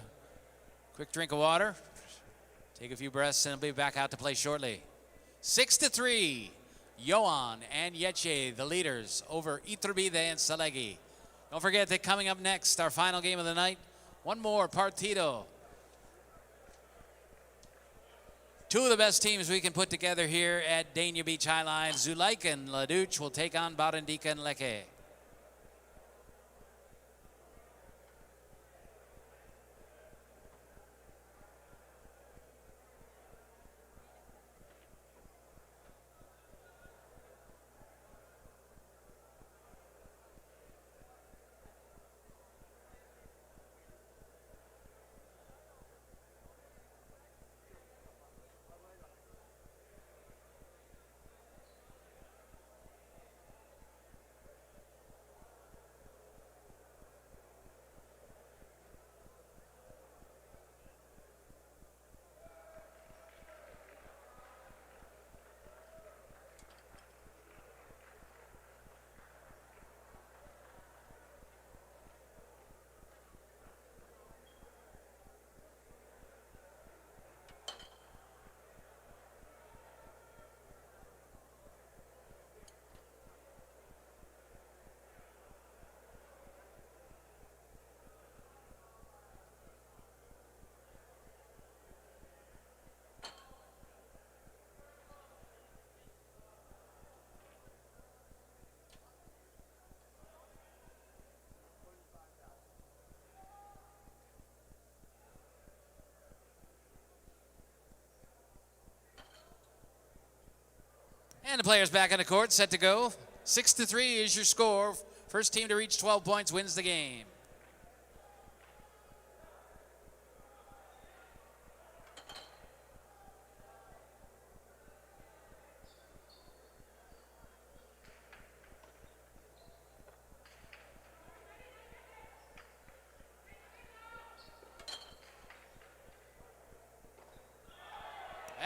quick drink of water. Take a few breaths and they'll be back out to play shortly. 6-3. Johan and Yeche, the leaders over Iturbide and Salegi. Don't forget that coming up next, our final game of the night. One more partido. Two of the best teams we can put together here at Dania Beach Highline. Zulaika and Ladouche will take on Barandika and Leke. And the players back on the court, set to go. 6-3 is your score. First team to reach 12 points wins the game.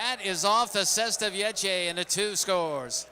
That is off the cesta of Yeche, and the 2 scores.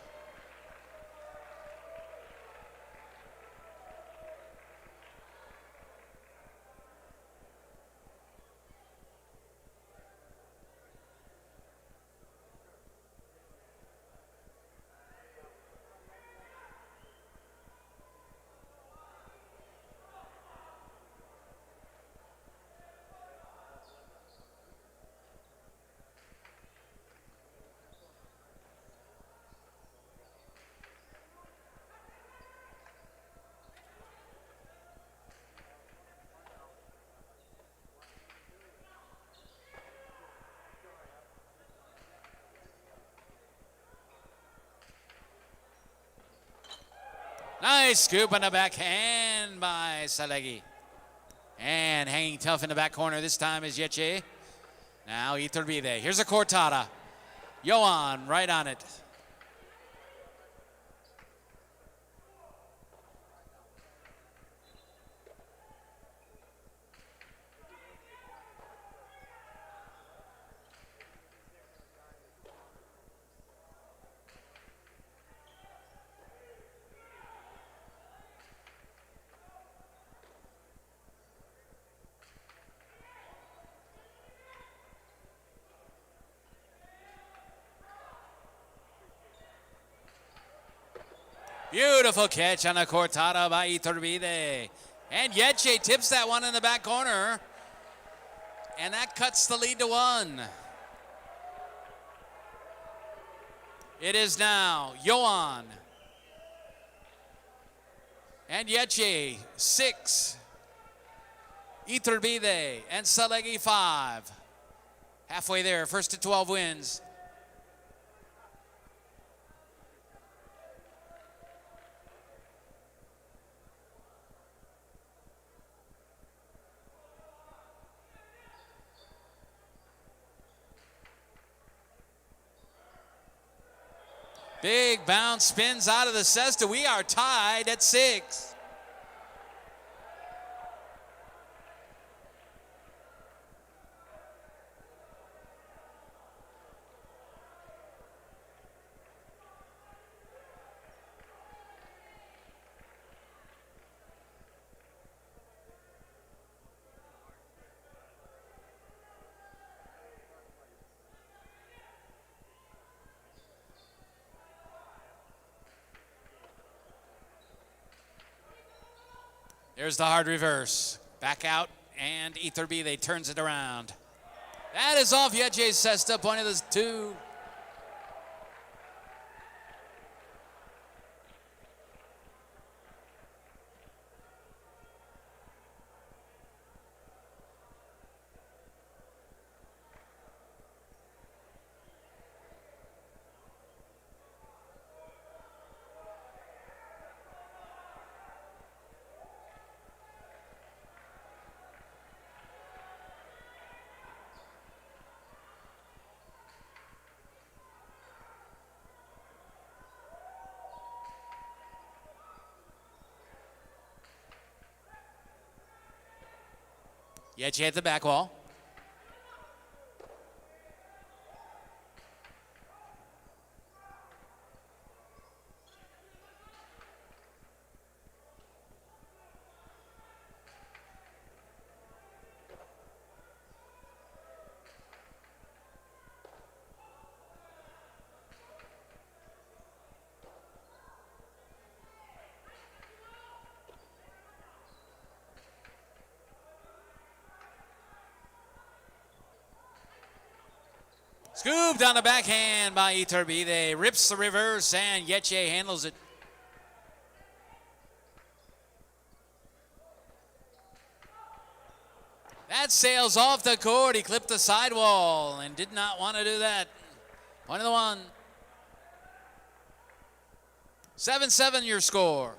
Nice scoop on the backhand by Salegi. And hanging tough in the back corner this time is Yeche. Now Iturbide. Here's a cortada. Yohan right on it. Beautiful catch on a cortada by Iturbide. And Yeche tips that one in the back corner. And that cuts the lead to 1. It is now Yohan. And Yeche, 6. Iturbide and Salegi, 5. Halfway there, first to 12 wins. Big bounce, spins out of the cesta. We are tied at 6. There's the hard reverse. Back out, and Iturbide turns it around. That is off Yeche's cesta, point of the 2. Yeche at the back wall. Scooped on the backhand by Iturbide. Rips the reverse, and Yeche handles it. That sails off the court. He clipped the sidewall and did not want to do that. Point of the 1. 7-7 your score.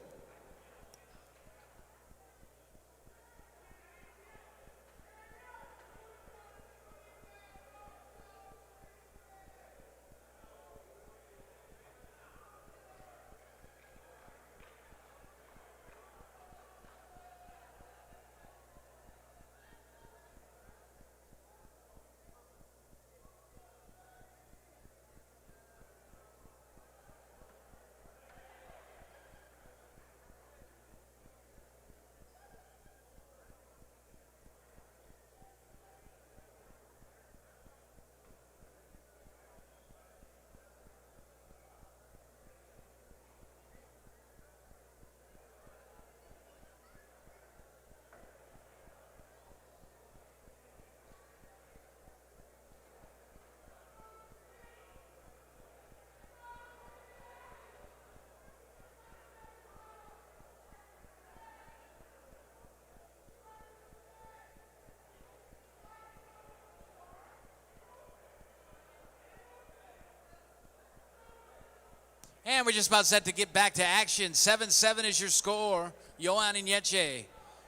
And we're just about set to get back to action. 7-7 is your score. Johan and Yeche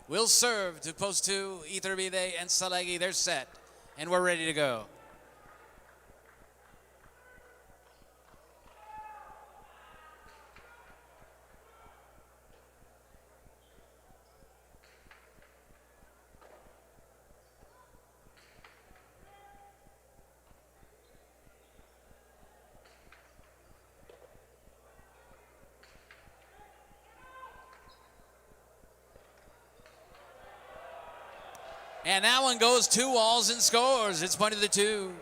will serve to post 2. Iturbide and Salegi, they're set. And we're ready to go. And that one goes 2 walls and scores. It's pointed to 2.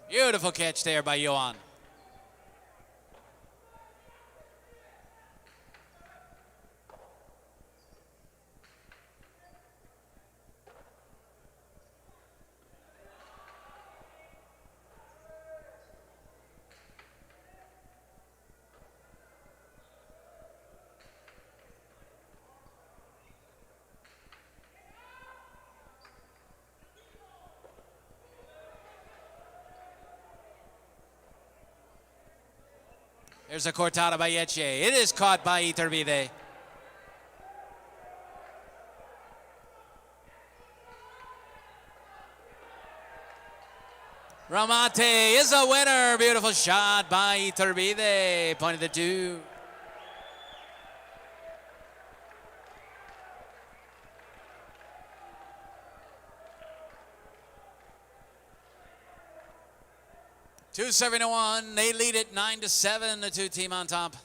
Beautiful catch there by Johan. There's a cortada by Yeche. It is caught by Iturbide. Ramate is a winner. Beautiful shot by Iturbide. Pointed to 2. Two serving to 1. They lead it 9-7. The 2 team on top.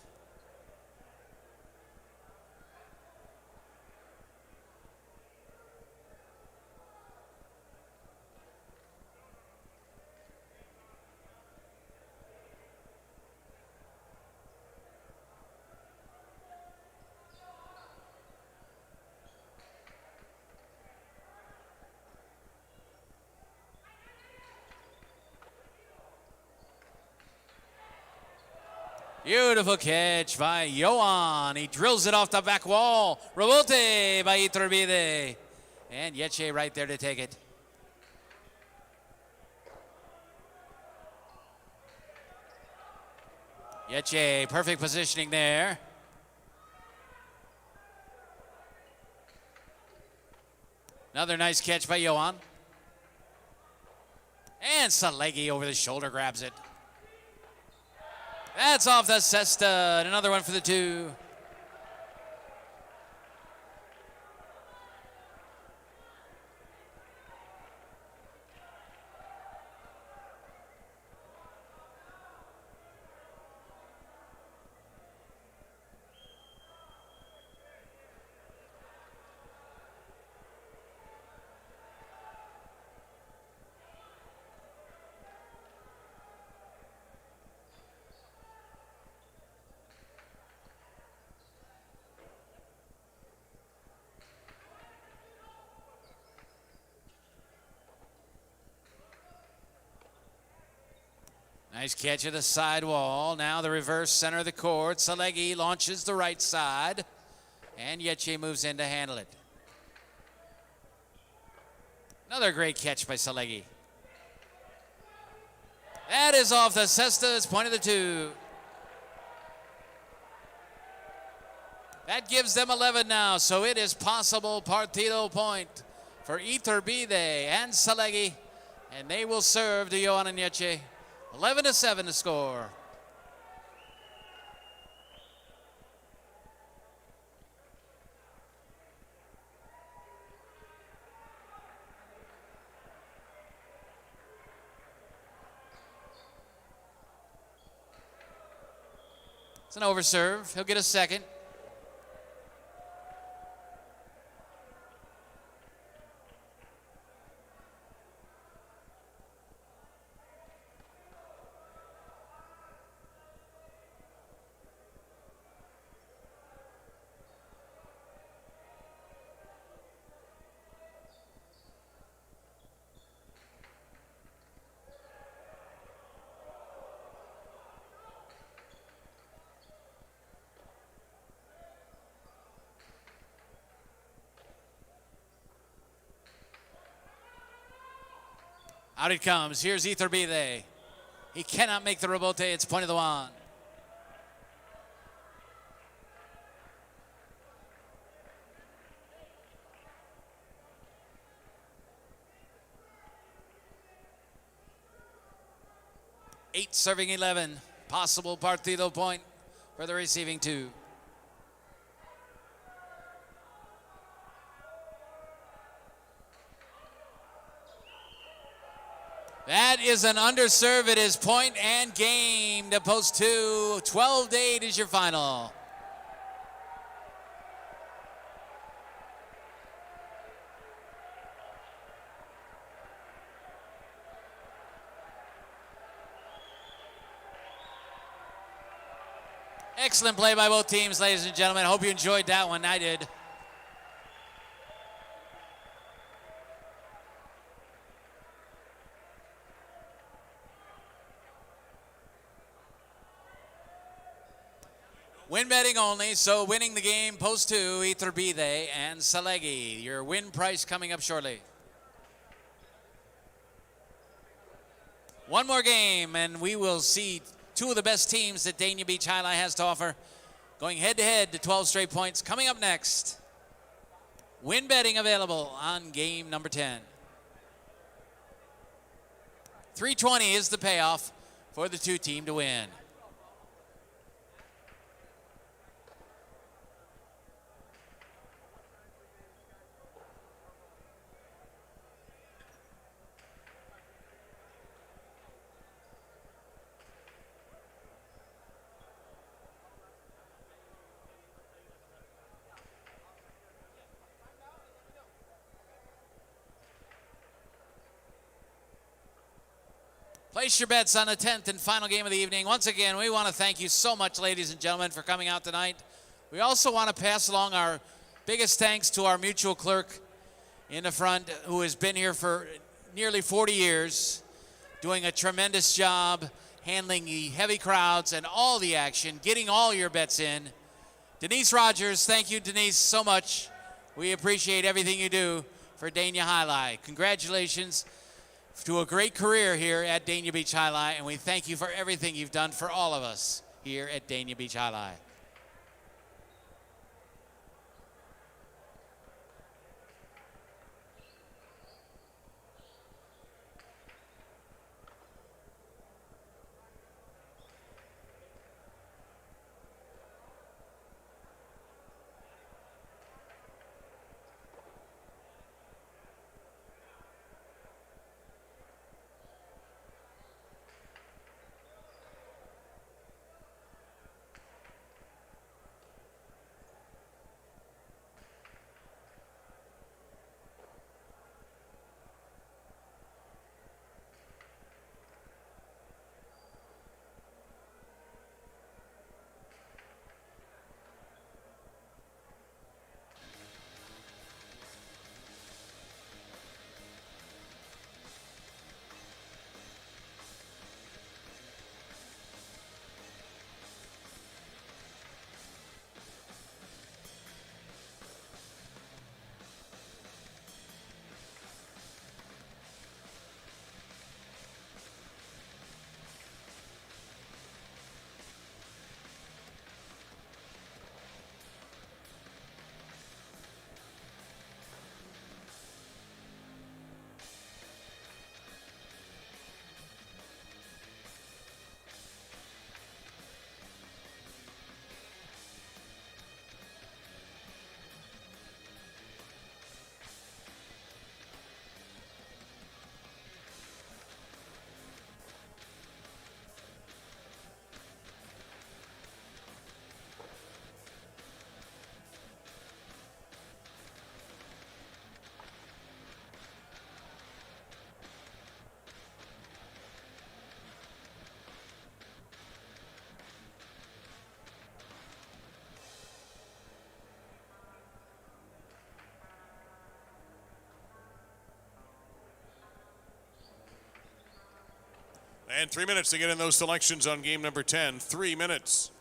Beautiful catch by Johan. He drills it off the back wall. Rebote by Iturbide. And Yeche right there to take it. Yeche, perfect positioning there. Another nice catch by Johan. And Salegi over the shoulder grabs it. That's off the cesta. Another one for the 2. Nice catch at the side wall. Now the reverse center of the court. Salegi launches the right side. And Yeche moves in to handle it. Another great catch by Salegi. That is off the cesta. It's pointed to 2. That gives them 11 now. So it is possible partido point for Iturbide and Salegi. And they will serve to Johan and Yeche. 11-7 to score. It's an overserve. He'll get a second. Out it comes. Here's Iturbide. He cannot make the rebote. It's point of the wand. Eight serving 11. Possible partido point for the receiving two. That is an underserve. It is point and game to post two. 12-8 is your final. Excellent play by both teams, ladies and gentlemen. I hope you enjoyed that one. I did. Win betting only, so winning the game, post two, Iturbide and Salegi. Your win price coming up shortly. One more game, and we will see two of the best teams that Dania Beach Highlight has to offer, going head-to-head to 12 straight points. Coming up next, win betting available on game number 10. $320 is the payoff for the two team to win. Place your bets on the 10th and final game of the evening. Once again, we want to thank you so much, ladies and gentlemen, for coming out tonight. We also want to pass along our biggest thanks to our mutual clerk in the front, who has been here for nearly 40 years, doing a tremendous job, handling the heavy crowds and all the action, getting all your bets in. Denise Rogers, thank you, Denise, so much. We appreciate everything you do for Dania Highlight. Congratulations to a great career here at Dania Beach Highlight, and we thank you for everything you've done for all of us here at Dania Beach Highlight. And 3 minutes to get in those selections on game number 10. 3 minutes.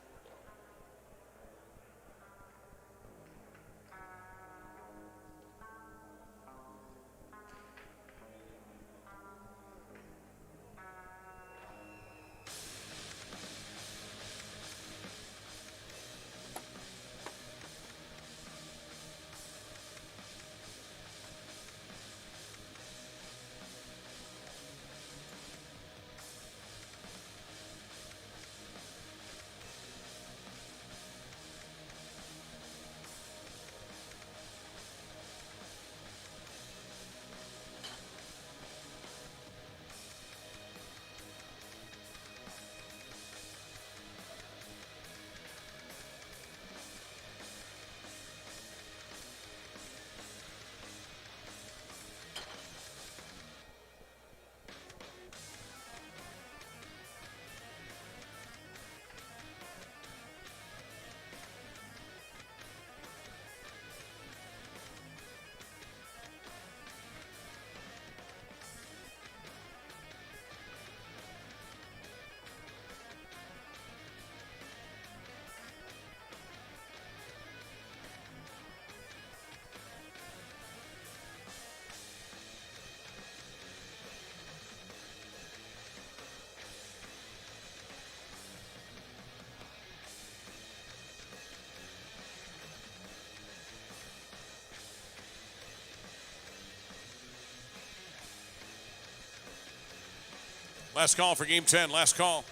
Last call for game 10. Last call.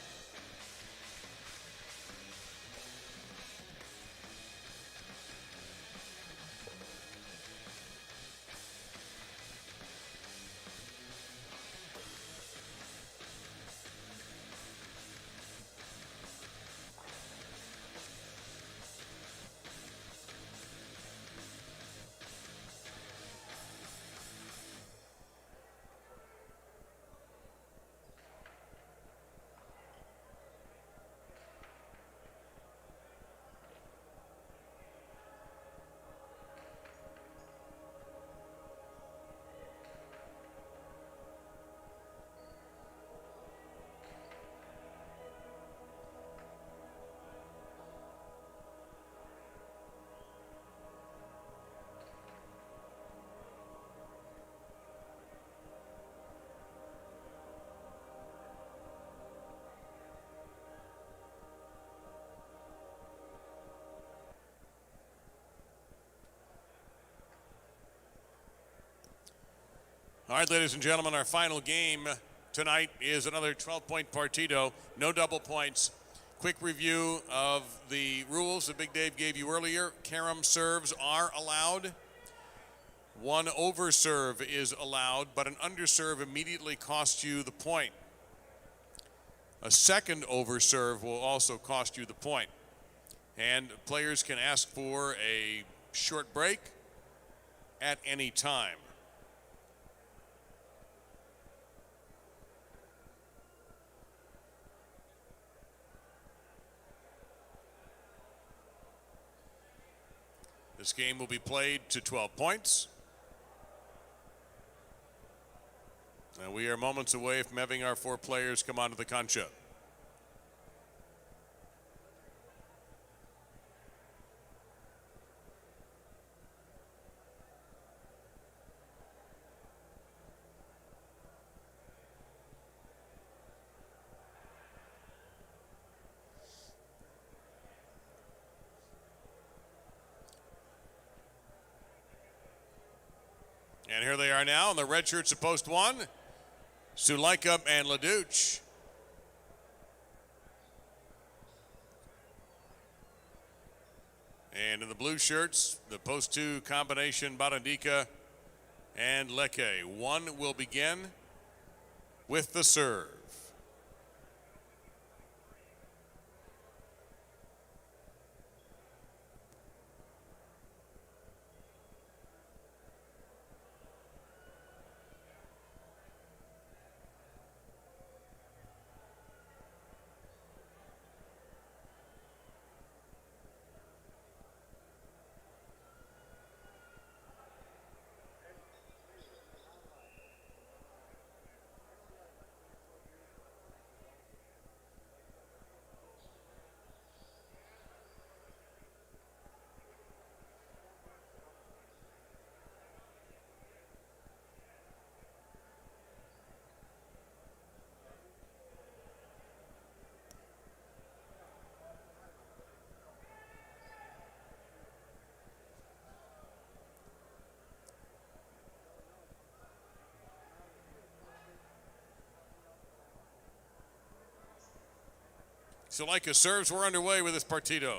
All right, ladies and gentlemen, our final game tonight is another 12-point partido. No double points. Quick review of the rules that Big Dave gave you earlier. Carom serves are allowed. One overserve is allowed, but an underserve immediately costs you the point. A second overserve will also cost you the point. And players can ask for a short break at any time. This game will be played to 12 points. And we are moments away from having our 4 players come onto the concha. And here they are now in the red shirts of post 1. Sulaika and Leduc. And in the blue shirts, the post 2 combination, Barandika and Leke. One will begin with the serve. Sulaika serves. We're underway with this partido.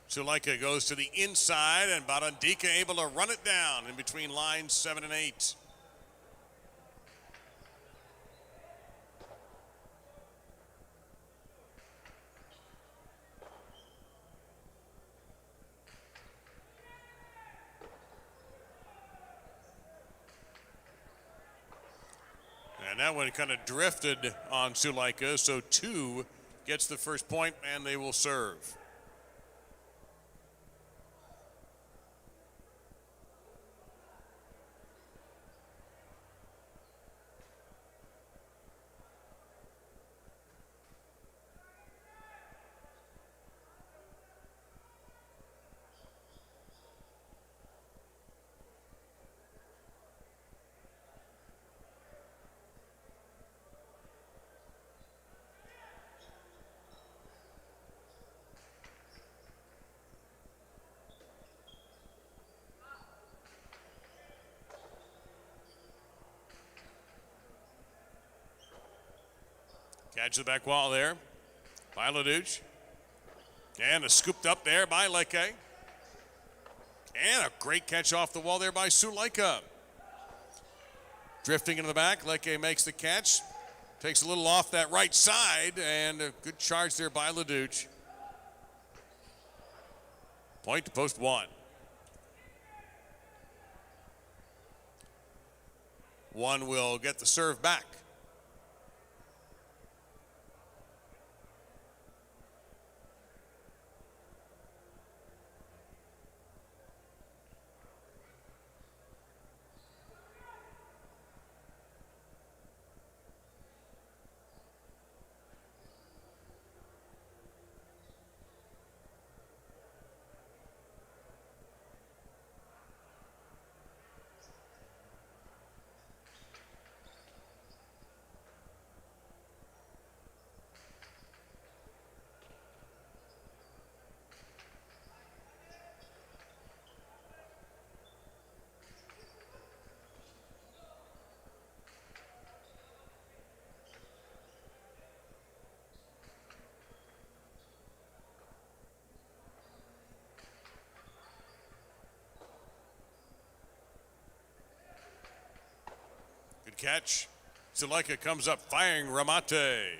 Sulaika goes to the inside, and Barandika able to run it down in between lines 7 and 8. And that one kind of drifted on Sulaika, so 2 gets the first point, and they will serve. Catch the back wall there by Leduc. And a scooped up there by Leke. And a great catch off the wall there by Suleika. Drifting into the back, Leke makes the catch. Takes a little off that right side, and a good charge there by Leduc. Point to post one. One will get the serve back. Good catch. Suleika comes up firing Ramate.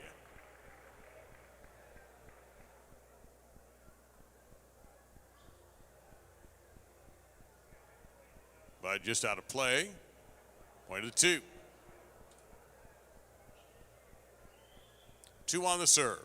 But just out of play. Point to two. Two on the serve.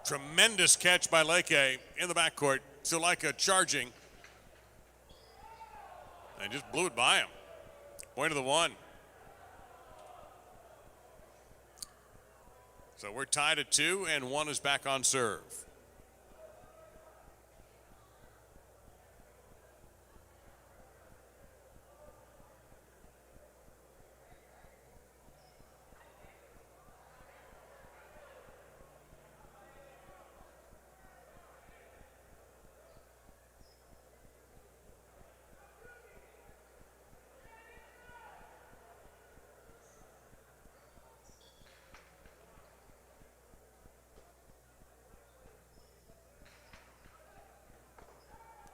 Tremendous catch by Leke in the backcourt. Suleika charging. And just blew it by him. Point of the one. So we're tied at two, and one is back on serve.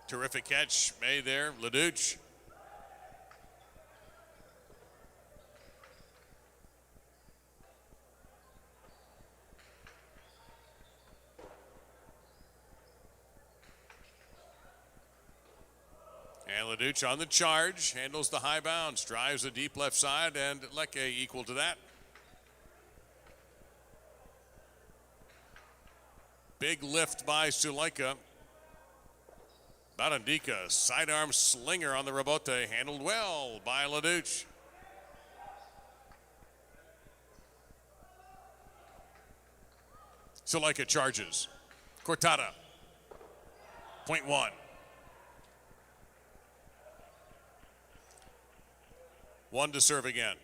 Terrific catch made there, Leduc. And Leduc on the charge, handles the high bounce, drives the deep left side, and Leke equal to that. Big lift by Suleika. Barandika, sidearm slinger on the rebote, handled well by Leduc. Suleika charges. Cortada. Point one. One to serve again.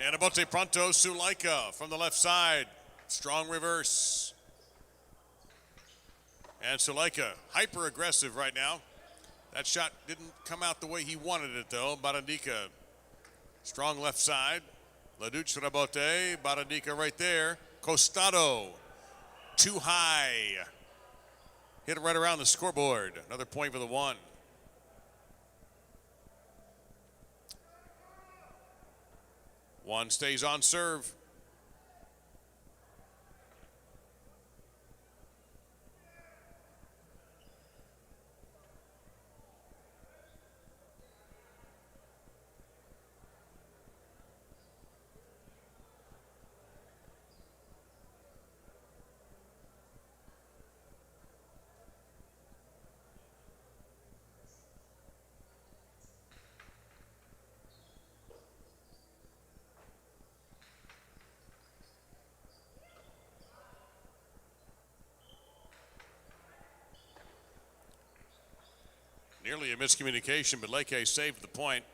And a bote pronto, Sulaika from the left side. Strong reverse. And Sulaika, hyper aggressive right now. That shot didn't come out the way he wanted it though. Barandika, strong left side. Laduc rebote, Barandika right there. Costado, too high. Hit it right around the scoreboard. Another point for the one. One stays on serve. Nearly a miscommunication, but Leke saved the point.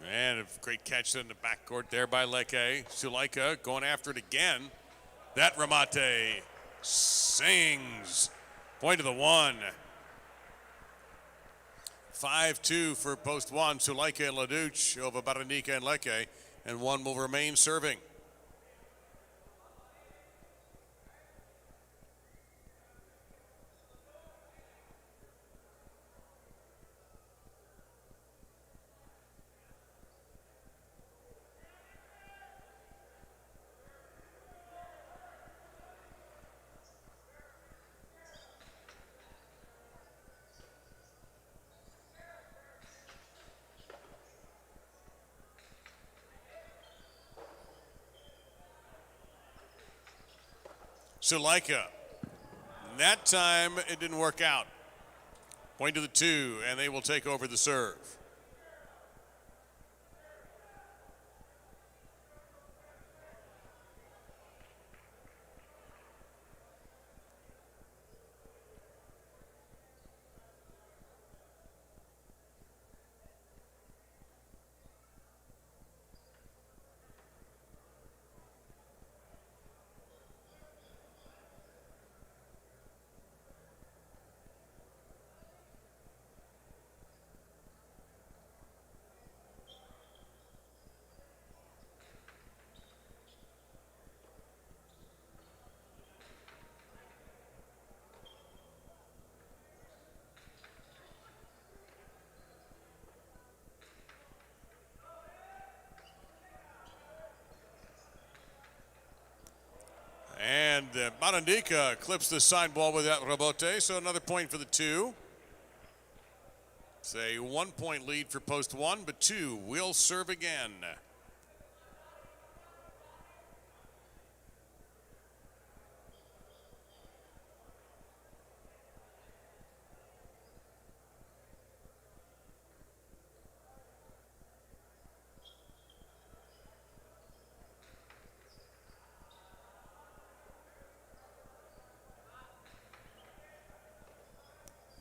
And a great catch in the backcourt there by Leke. Sulaika going after it again. That remate sings. Point to the one. 5-2 for post one. Sulaika and Laduc over Barandika and Leke. And one will remain serving. Sulaika. That time it didn't work out. Point to the two, and they will take over the serve. And Barandika clips the side ball with that rebote, so another point for the two. It's a 1 point lead for post one, but two will serve again.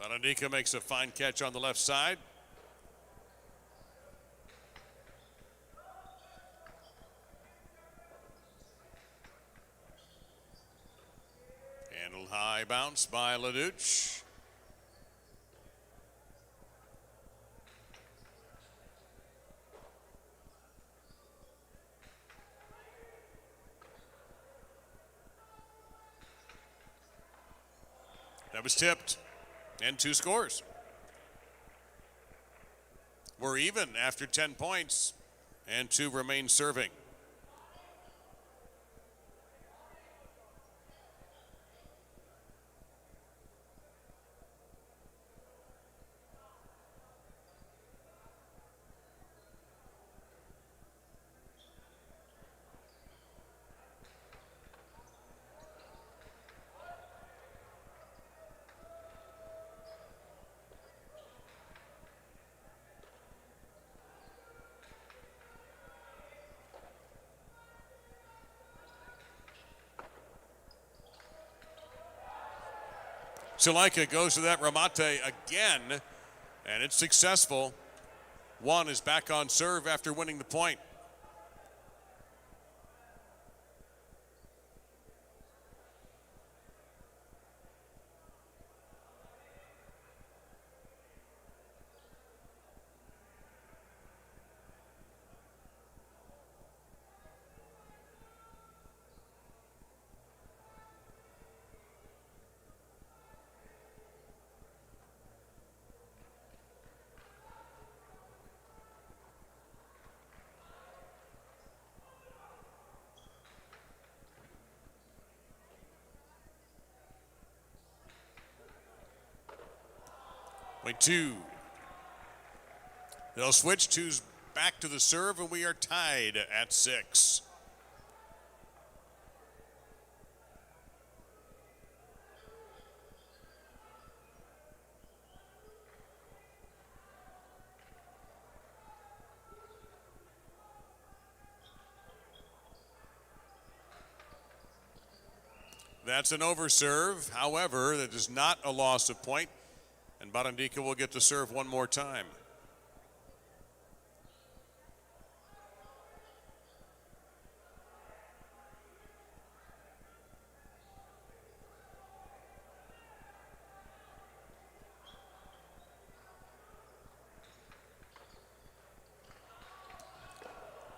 Barandika makes a fine catch on the left side. Handled high bounce by Laduc. That was tipped. And two scores. We're even after 10 points, and two remain serving. Sulika goes to that remate again, and it's successful. One is back on serve after winning the point. Point two. They'll switch. Two's back to the serve, and we are tied at 6. That's an overserve. However, that is not a loss of point. And Barandika will get to serve one more time.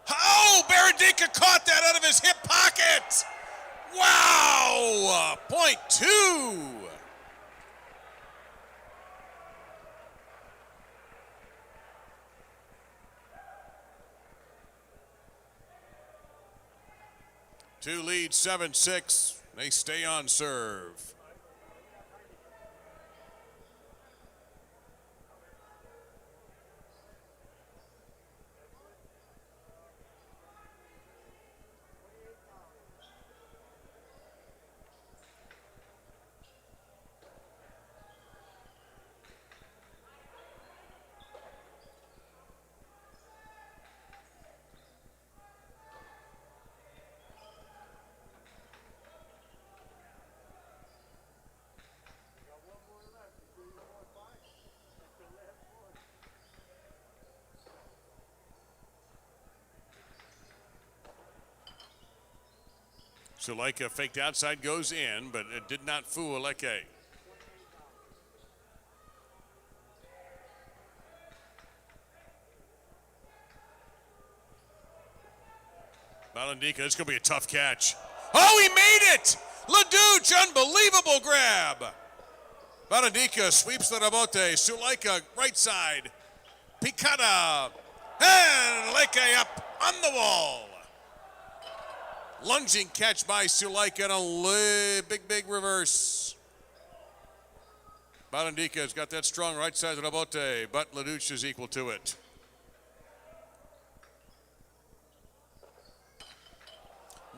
Oh, Barandika caught that out of his hip pocket. Wow, point two. Two lead, 7-6. They stay on serve. Sulika faked outside, goes in, but it did not fool Aleke. Barandika, it's going to be a tough catch. Oh, he made it! Leduc, unbelievable grab. Barandika sweeps the rebote. Sulika, right side. Picada. And Aleke up on the wall. Lunging catch by Sulika and a big reverse. Barandika's got that strong right side rebote, but Leduc is equal to it.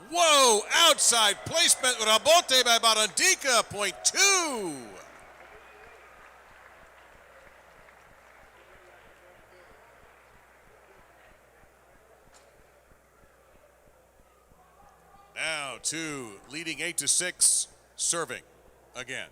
Whoa, outside placement, rebote by Barandika, point two. Now two, leading 8-6, serving again.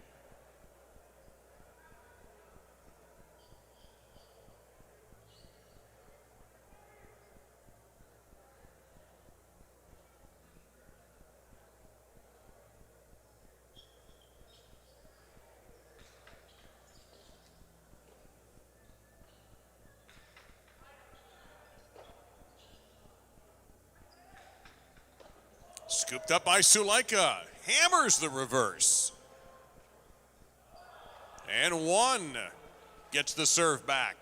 Scooped up by Sulika, hammers the reverse. And one gets the serve back,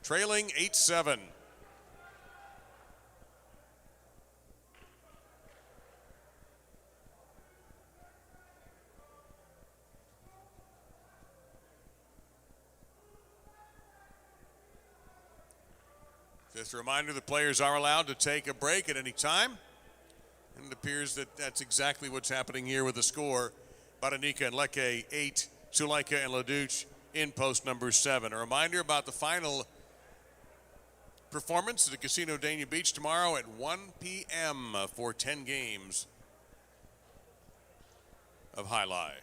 trailing 8-7. Just a reminder, the players are allowed to take a break at any time. And it appears that that's exactly what's happening here with the score. Barandika and Leke 8, Sulika and Leduc in post number 7. A reminder about the final performance at the Casino Dania Beach tomorrow at 1 p.m. for 10 games of High Lie.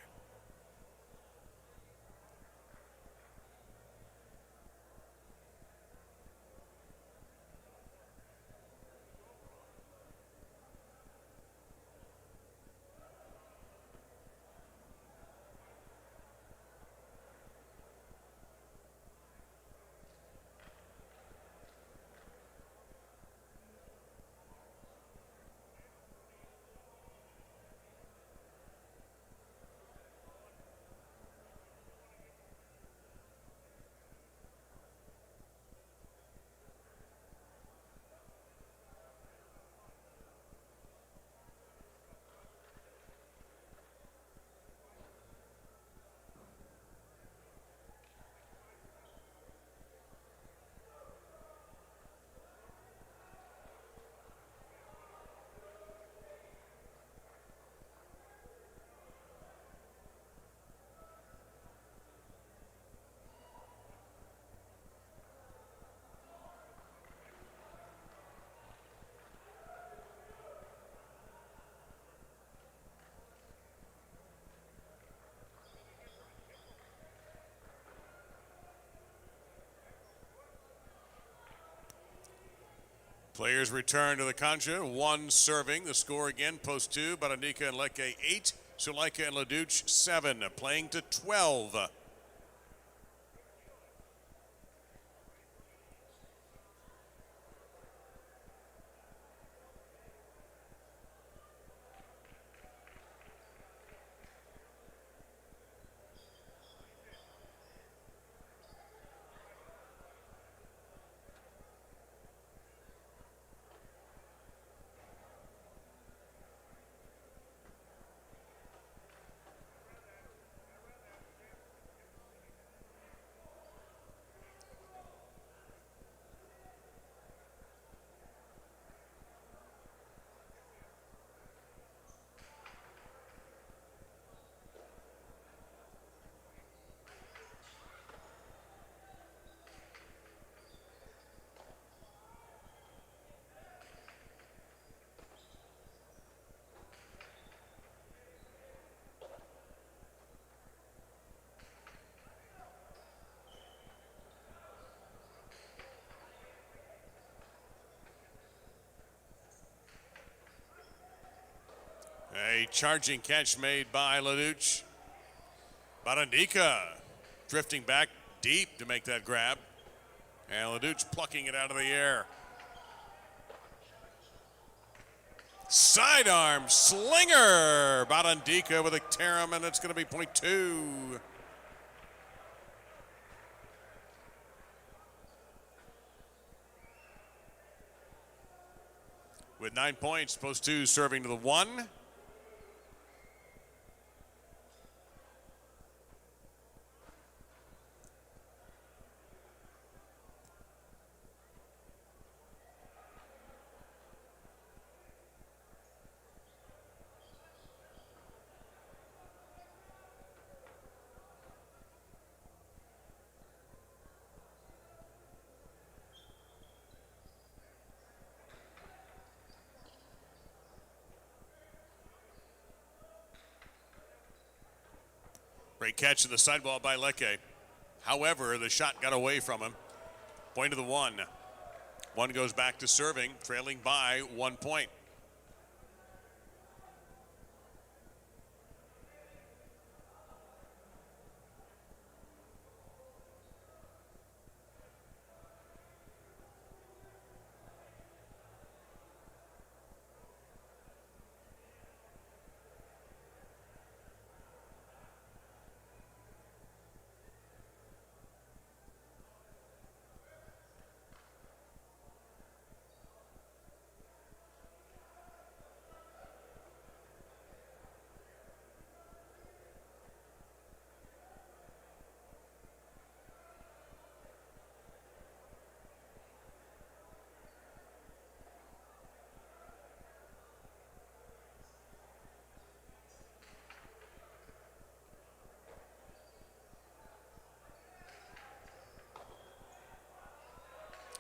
Players return to the Concha. 1 serving. The score again, post 2. Barandika and Lecce 8. Suleika and Leduc 7. Playing to 12. A charging catch made by Leduc. Barandika drifting back deep to make that grab. And Leduc plucking it out of the air. Sidearm slinger. Barandika with a tear, and it's going to be point 2. With 9 points, post 2 serving to the 1. Great catch in the sideball by Lecce. However, the shot got away from him. Point to the 1. 1 goes back to serving, trailing by 1 point.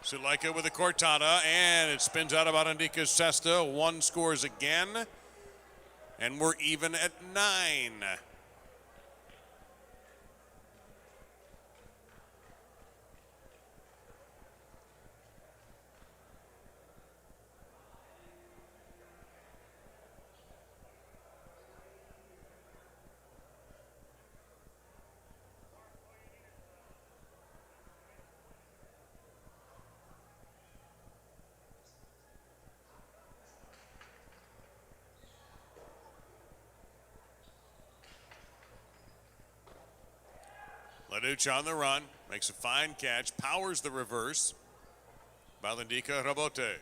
Suleika with a cortada, and it spins out of Barandika's cesta. 1 scores again, and we're even at 9. Leduc on the run, makes a fine catch, powers the reverse. Barandika Rabote.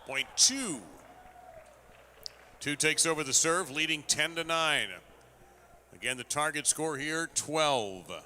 Point 2. 2 takes over the serve, leading 10-9. Again, the target score here, 12.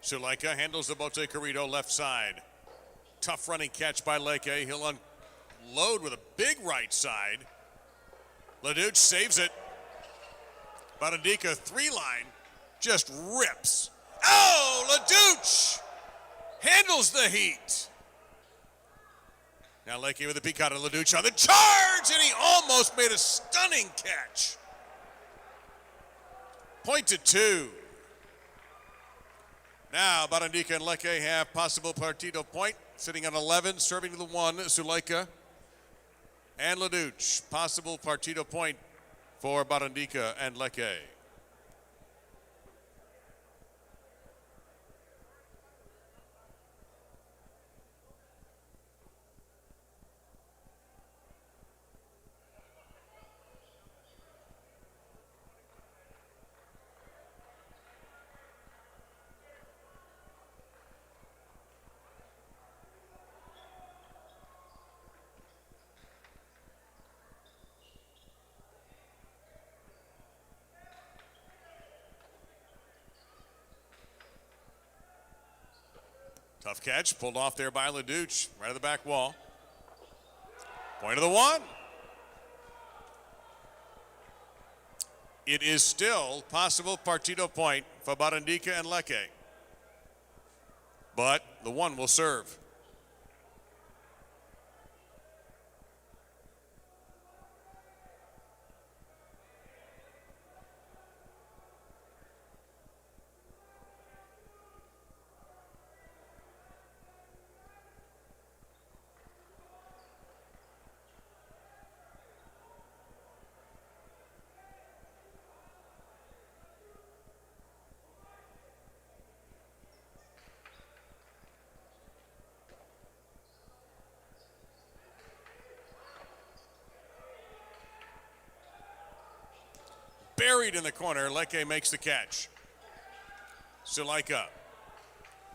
Suleika handles the Bote Carrito left side. Tough running catch by Leke. He'll unload with a big right side. Leduc saves it. Barandika 3-line just rips. Oh, Leduc handles the heat. Now Leke with a peek out of Leduc on the charge, and he almost made a stunning catch. Point to 2. Now Barandika and Leke have possible partido point. Sitting on 11, serving to the 1, Suleika and Leduc. Possible partido point for Barandika and Leke. Tough catch, pulled off there by Leduc, right of the back wall. Point of the 1. It is still possible partido point for Barandika and Leke. But the 1 will serve. Buried in the corner, Leke makes the catch. Suleika,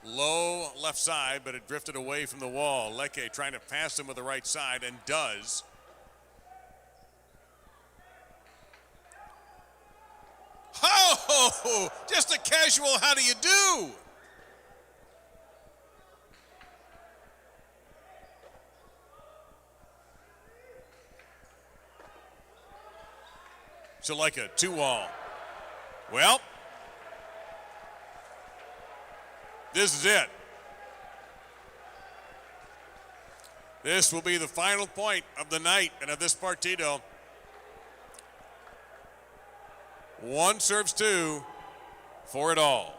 low left side, but it drifted away from the wall. Leke trying to pass him with the right side, and does. Oh, just a casual how do you do? Suleika, 2-wall. Well, this is it. This will be the final point of the night and of this partido. 1 serves 2 for it all.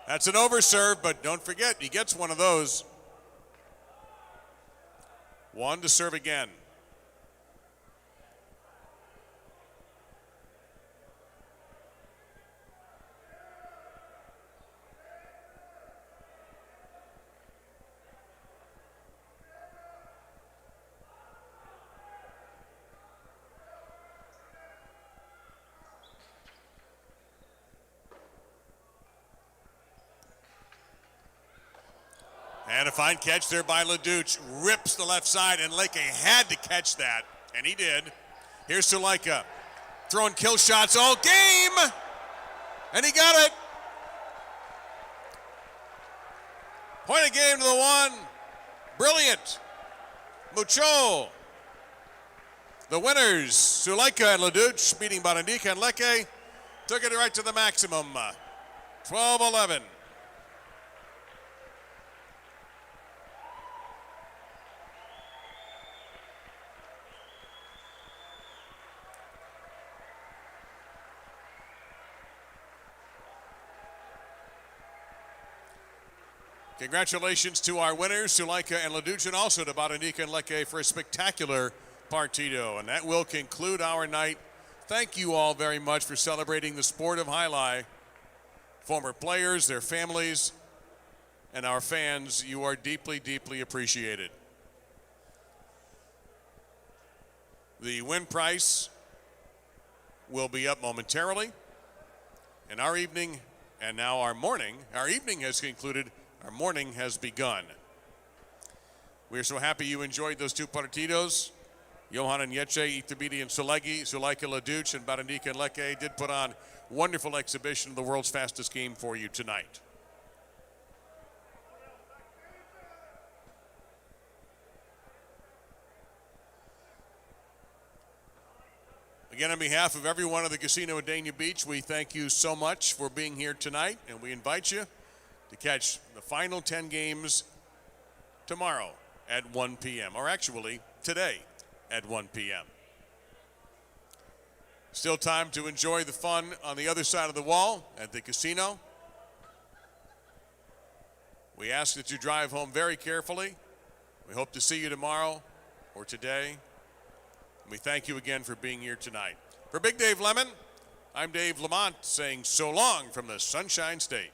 That's an overserve, but don't forget, he gets one of those. 1 to serve again. And a fine catch there by Leduc. Rips the left side, and Leke had to catch that, and he did. Here's Suleika throwing kill shots all game, and he got it. Point of game to the 1. Brilliant. Mucho. The winners, Suleika and Leduc, beating Barandika and Leke, took it right to the maximum. 12-11. Congratulations to our winners, Suleika and Leduc, and also to Barandika and Leke for a spectacular partido. And that will conclude our night Thank you all very much for celebrating the sport of Jai-Alai. Former players, their families, and our fans, you are deeply, deeply appreciated. The win price will be up momentarily. And our evening, and now our evening has concluded, our morning has begun. We are so happy you enjoyed those two partidos. Johan and Yeche, Itabidi and Sulegi, Zulaika Laduch, and Barandika and Leke did put on wonderful exhibition of the world's fastest game for you tonight. Again, on behalf of everyone at the casino at Dania Beach, we thank you so much for being here tonight, and we invite you to catch the final 10 games tomorrow at 1 p.m., or actually today at 1 p.m. Still time to enjoy the fun on the other side of the wall at the casino. We ask that you drive home very carefully. We hope to see you tomorrow or today. We thank you again for being here tonight. For Big Dave Lemon, I'm Dave Lamont saying so long from the Sunshine State.